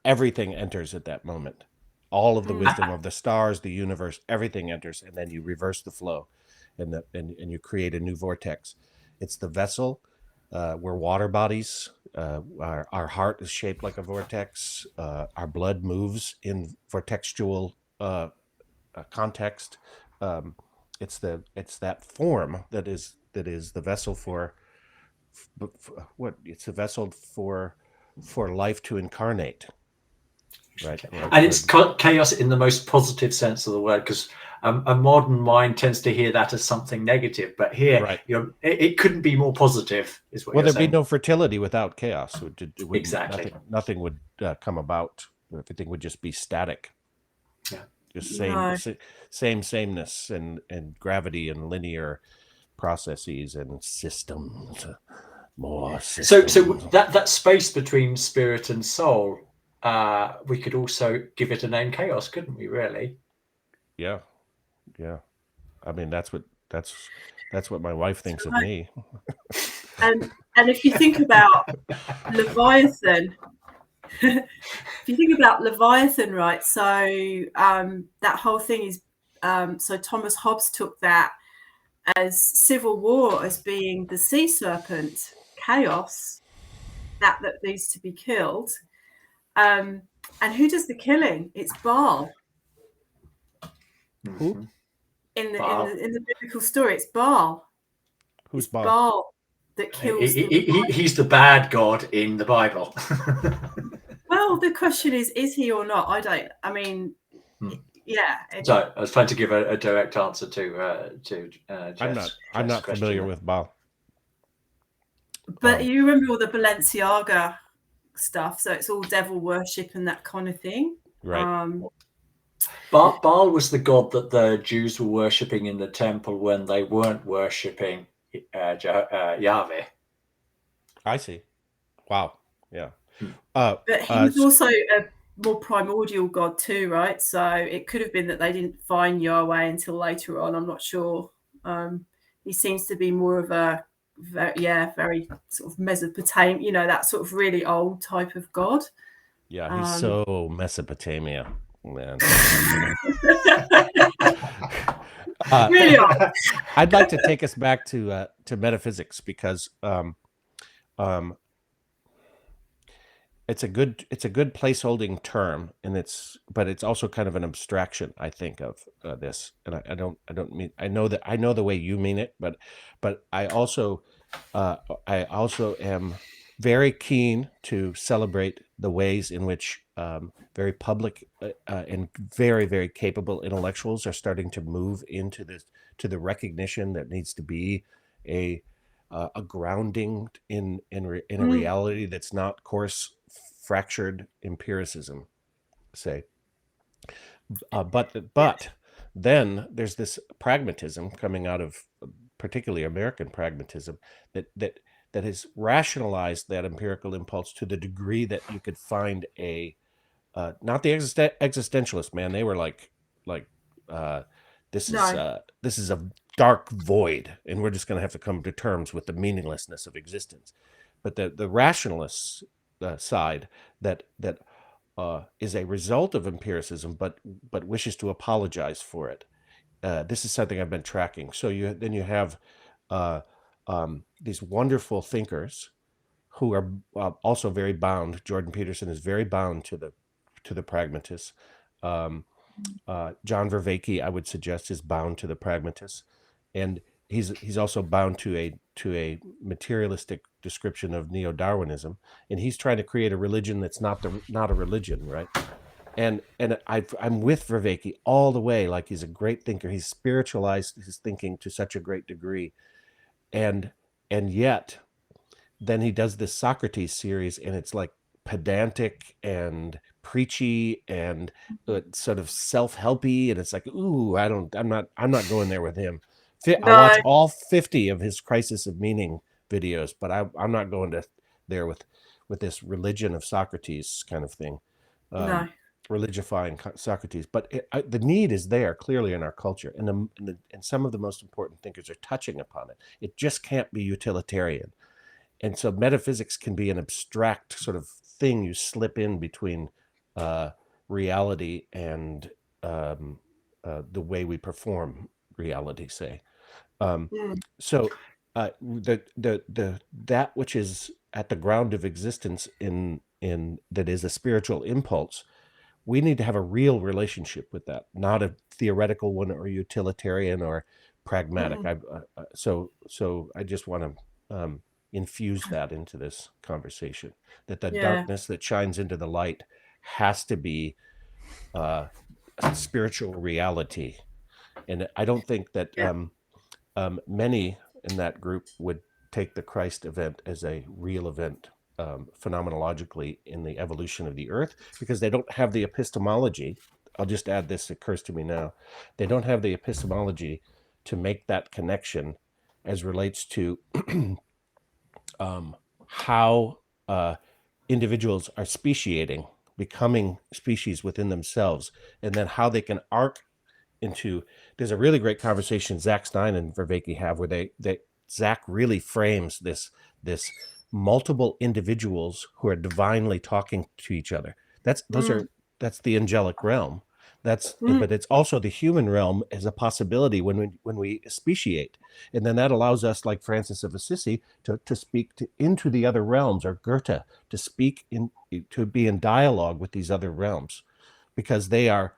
everything enters at that moment. All of the wisdom of the stars, the universe, everything enters, and then you reverse the flow, and you create a new vortex. It's the vessel. We're water bodies. Our heart is shaped like a vortex. Our blood moves in vortexual context. It's that form that is the vessel for what? It's a vessel for life to incarnate. Right. And it's chaos in the most positive sense of the word, because a modern mind tends to hear that as something negative, but here it couldn't be more positive, is what you're saying. There'd be no fertility without chaos. Exactly. Nothing would come about. Everything would just be static. Yeah. Just sameness and gravity and linear processes and systems. More systems. So that space between spirit and soul, we could also give it a name, chaos, couldn't we? Really? Yeah. I mean, that's what my wife thinks of me. And if you think about Leviathan, right? So that whole thing is, so Thomas Hobbes took that as civil war, as being the sea serpent, chaos, that needs to be killed. And who does the killing? It's Baal. Who? In the biblical story, it's Baal. Who's Baal? Baal that kills. He's the bad god in the Bible. Well, the question is he or not? I mean, Yeah. So I was trying to give a direct answer to Jeff's I'm not question familiar there. with Baal. But you remember all the Balenciaga stuff, so it's all devil worship and that kind of thing. Right. Baal was the god that the Jews were worshipping in the temple when they weren't worshipping Yahweh. I see. Wow. Yeah. But he was also a more primordial god too, right? So it could have been that they didn't find Yahweh until later on. I'm not sure. He seems to be more of a very sort of Mesopotamian, you know, that sort of really old type of god. Yeah, he's so Mesopotamia, man. Really old. I'd like to take us back to metaphysics because it's a good placeholding term, and but it's also kind of an abstraction, I think, of this. And I don't mean, I know the way you mean it, but I also am very keen to celebrate the ways in which very public and very, very capable intellectuals are starting to move into the recognition that needs to be a grounding in a reality that's not coarse, fractured empiricism, say. But then there's this pragmatism coming out of particularly American pragmatism that has rationalized that empirical impulse to the degree that you could find a not the existentialist, man. They were like this is a dark void, and we're just going to have to come to terms with the meaninglessness of existence. But the rationalist side that is a result of empiricism, but wishes to apologize for it. This is something I've been tracking. So you have these wonderful thinkers who are also very bound. Jordan Peterson is very bound to the pragmatists. John Vervaeke, I would suggest, is bound to the pragmatists, and he's also bound to a materialistic description of neo-Darwinism, and he's trying to create a religion that's not a religion, right? And I'm with Vervaeke all the way. Like, he's a great thinker. He's spiritualized his thinking to such a great degree, and yet then he does this Socrates series, and it's like pedantic and preachy and sort of self-helpy, and it's like, ooh, I'm not going there with him. I watch all 50 of his Crisis of Meaning videos, but I'm not going there with this religion of Socrates kind of thing. Religifying Socrates. But the need is there clearly in our culture, and some of the most important thinkers are touching upon it. It just can't be utilitarian. And so metaphysics can be an abstract sort of thing you slip in between reality and the way we perform reality, say. So that which is at the ground of existence in that is a spiritual impulse, we need to have a real relationship with that, not a theoretical one or utilitarian or pragmatic. So I just want to infuse that into this conversation, that the darkness that shines into the light has to be spiritual reality. And I don't think that many in that group would take the Christ event as a real event phenomenologically in the evolution of the earth, because they don't have the epistemology. I'll just add this, occurs to me now. They don't have the epistemology to make that connection as relates to how individuals are speciating, becoming species within themselves, and then how they can arc into. There's a really great conversation Zach Stein and Vervaeke have where Zach really frames this multiple individuals who are divinely talking to each other. That's the angelic realm. But it's also the human realm as a possibility when we speciate, and then that allows us, like Francis of Assisi, to speak into the other realms, or Goethe to speak to be in dialogue with these other realms, because they are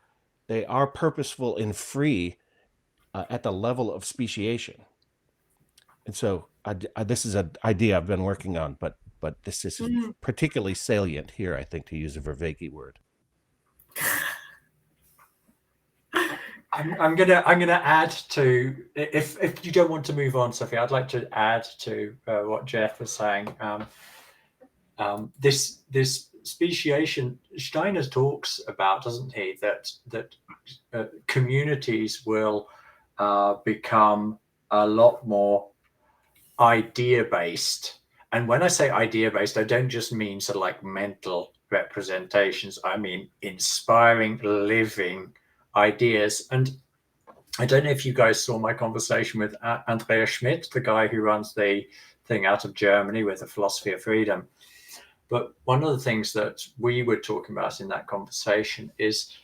purposeful and free at the level of speciation. And so this is an idea I've been working on, but this is particularly salient here, I think, to use a Vervaeke word. I'm gonna add to, if you don't want to move on, Sophia, I'd like to add to what Jeff was saying. This speciation, Steiner talks about, doesn't he, that communities will become a lot more idea based. And when I say idea based, I don't just mean sort of like mental representations. I mean inspiring, living ideas. And I don't know if you guys saw my conversation with Andreas Schmidt, the guy who runs the thing out of Germany with the philosophy of freedom. But one of the things that we were talking about in that conversation is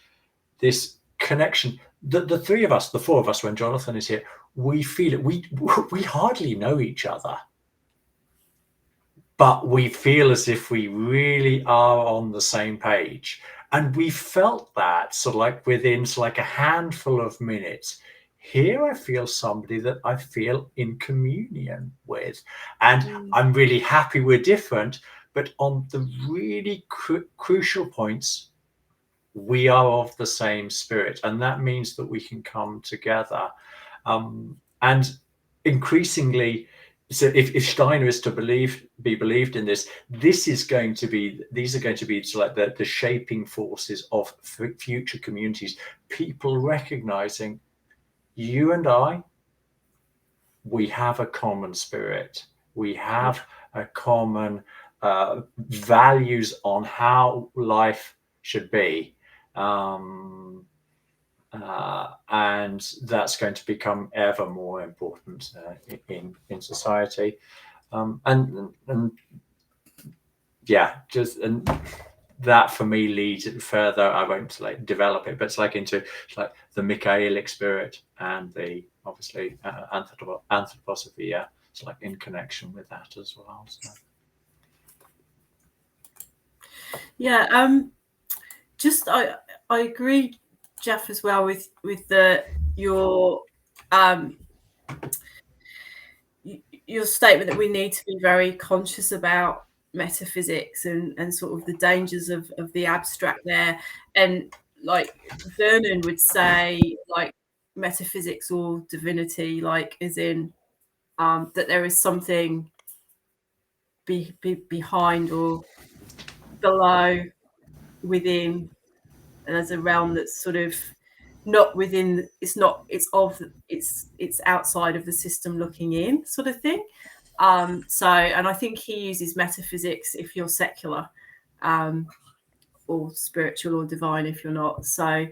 this connection. The three of us, the four of us, when Jonathan is here, we feel it. We hardly know each other, but we feel as if we really are on the same page. And we felt that sort of like within like a handful of minutes. Here I feel somebody that I feel in communion with. And I'm really happy we're different, but on the really crucial points, we are of the same spirit. And that means that we can come together. And increasingly, so if Steiner is to be believed in this, these are going to be like the shaping forces of future communities. People recognizing you and I, we have a common spirit. We have a common values on how life should be. And that's going to become ever more important in society, and that for me leads it further. I won't like develop it, but it's like into like the Michaelic spirit and the obviously anthroposophy. Yeah, it's like in connection with that as well. So. Yeah, just I agree, Jeff, as well with your statement that we need to be very conscious about metaphysics and sort of the dangers of the abstract there. And like Vernon would say, like metaphysics or divinity, like as in that there is something behind or below, within, and as a realm that's sort of not within, it's outside of the system looking in, sort of thing. So, and I think he uses metaphysics if you're secular, or spiritual or divine if you're not. So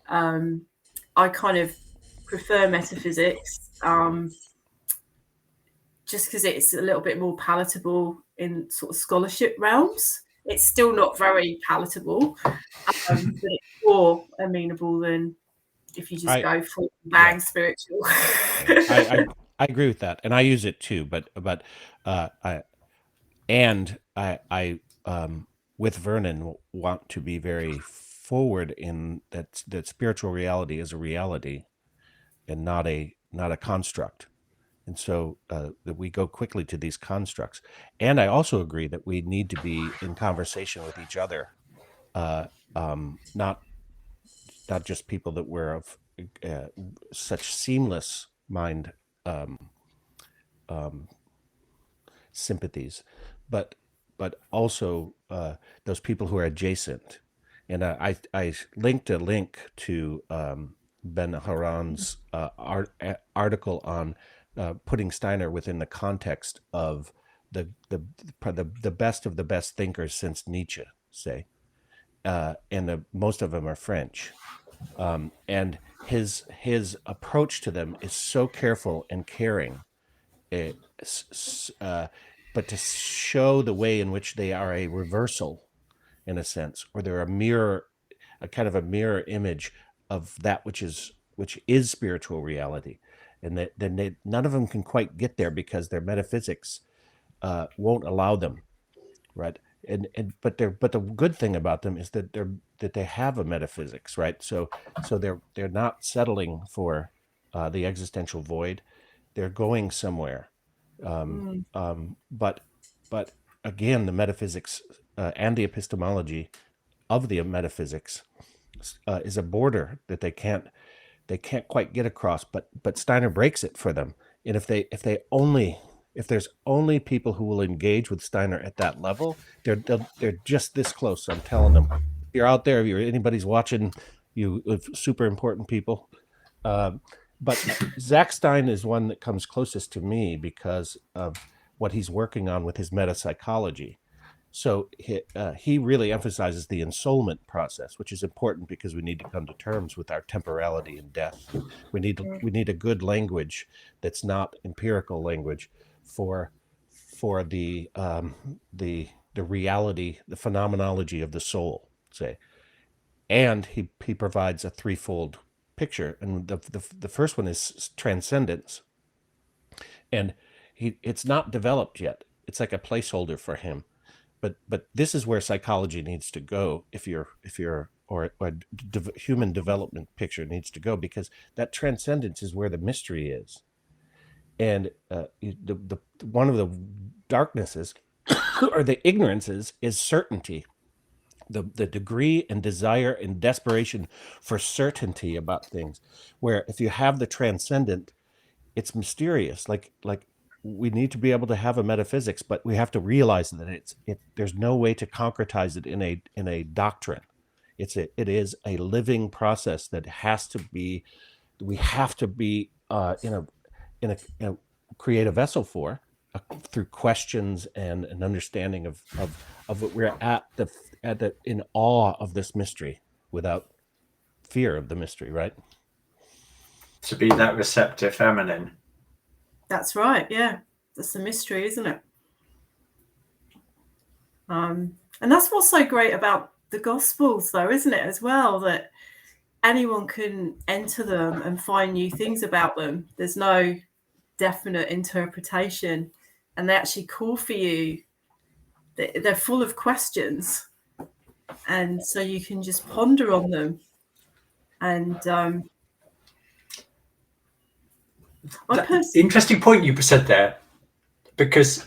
I kind of prefer metaphysics, just because it's a little bit more palatable in sort of scholarship realms. It's still not very palatable, but it's more amenable than if you just go full bang spiritual. I agree with that, and I use it too. But I with Vernon want to be very forward in that spiritual reality is a reality and not a construct. And so that we go quickly to these constructs. And I also agree that we need to be in conversation with each other, not just people that were of such seamless mind sympathies, but also those people who are adjacent. And I linked a link to Ben Haran's article on putting Steiner within the context of the best of the best thinkers since Nietzsche, say, and most of them are French, and his approach to them is so careful and caring, but to show the way in which they are a reversal, in a sense, or they're a kind of a mirror image of that which is spiritual reality. And that then none of them can quite get there because their metaphysics won't allow them, right? But the good thing about them is that they have a metaphysics, right? So they're not settling for the existential void. They're going somewhere. But again, the metaphysics and the epistemology of the metaphysics is a border that they they can't quite get across, but Steiner breaks it for them. And if there's only people who will engage with Steiner at that level, they're just this close. I'm telling them. If you're out there, if anybody's watching, you super important people. But Zach Stein is one that comes closest to me because of what he's working on with his metapsychology. So he really emphasizes the ensoulment process, which is important because we need to come to terms with our temporality and death. We need a good language that's not empirical language for the reality, the phenomenology of the soul, say. And he provides a threefold picture, and the first one is transcendence, and it's not developed yet. It's like a placeholder for him. But this is where psychology needs to go or human development picture needs to go, because that transcendence is where the mystery is. And one of the darknesses or the ignorances is certainty, the degree and desire and desperation for certainty about things, where if you have the transcendent, it's mysterious. Like we need to be able to have a metaphysics, but we have to realize that there's no way to concretize it in a doctrine. It is a living process that we have to be in a create a vessel for through questions and an understanding of what we're in awe of this mystery without fear of the mystery, right? To be that receptive feminine. That's right. Yeah, that's the mystery, isn't it? And that's what's so great about the Gospels, though, isn't it, as well, that anyone can enter them and find new things about them. There's no definite interpretation, and they actually call for you. They're full of questions, and so you can just ponder on them. And interesting point you said there, because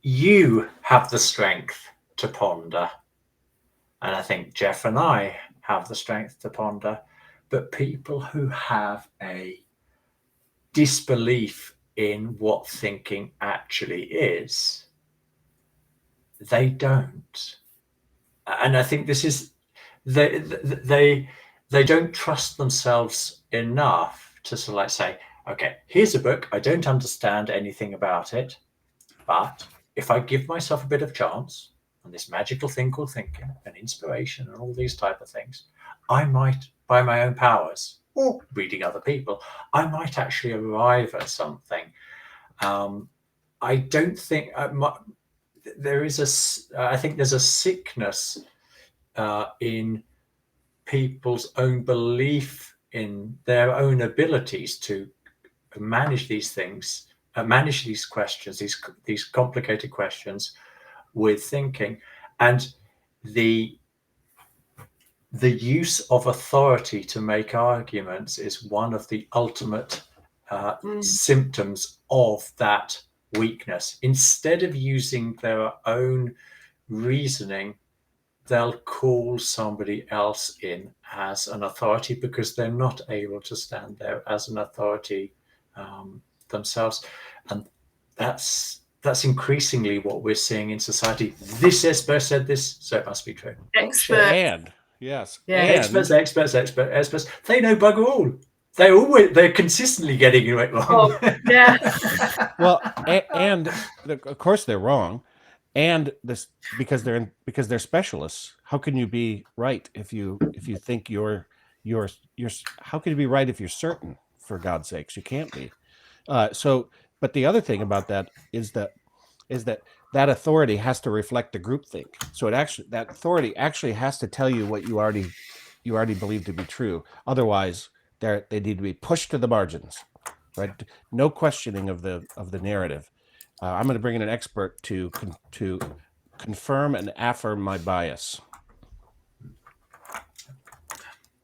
you have the strength to ponder, and I think Jeff and I have the strength to ponder, but people who have a disbelief in what thinking actually is, they don't. And I think this is they don't trust themselves enough to sort of like say, okay, here's a book, I don't understand anything about it, but if I give myself a bit of chance and this magical thing called thinking and inspiration and all these type of things, I might, by my own powers or reading other people, I might actually arrive at something. I don't think there is I think there's a sickness in people's own belief in their own abilities to manage these things, manage these questions, these complicated questions with thinking, and the use of authority to make arguments is one of the ultimate symptoms of that weakness. Instead of using their own reasoning, they'll call somebody else in as an authority because they're not able to stand there as an authority themselves. And that's increasingly what we're seeing in society. This expert said this, so it must be true. Expert. And yes, yeah. and Experts. They know bugger all. They're consistently getting it wrong. Oh, yeah. Well, and of course they're wrong, and this because they're specialists. How can you be right if you think you're how can you be right if you're certain? For God's sakes, you can't be. But the other thing about that is that authority has to reflect the groupthink. So that authority actually has to tell you what you already believe to be true. Otherwise, they need to be pushed to the margins, right? No questioning of the narrative. I'm going to bring in an expert to confirm and affirm my bias.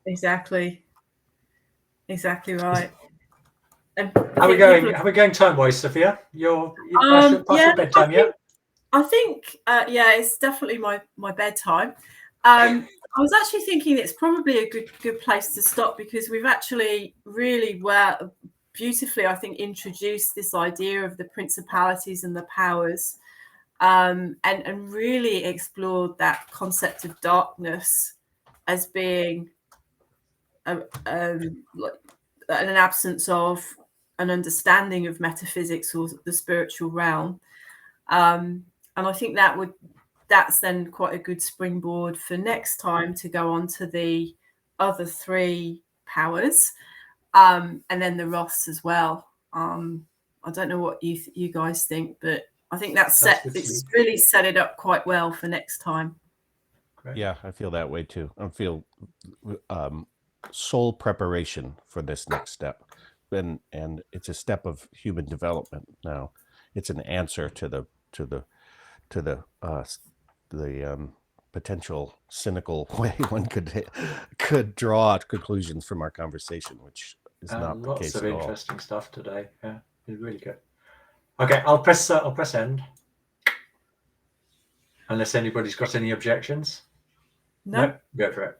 Exactly right. How are we going time-wise, Sophia? You're past your bedtime yet? I think it's definitely my bedtime. I I was actually thinking it's probably a good place to stop, because we've actually really beautifully, I think, introduced this idea of the principalities and the powers, and really explored that concept of darkness as being like an absence of an understanding of metaphysics or the spiritual realm. And I think that's then quite a good springboard for next time to go on to the other three powers, and then the Roths as well. I don't know what you guys think, but I think it's really set it up quite well for next time. Great. Yeah, I feel that way too. I feel soul preparation for this next step, and it's a step of human development now. It's an answer to the potential cynical way one could draw conclusions from our conversation, which is not the case at all. Lots of interesting stuff today. Yeah, it's really good. Okay, I'll press end. Unless anybody's got any objections. No, go for it.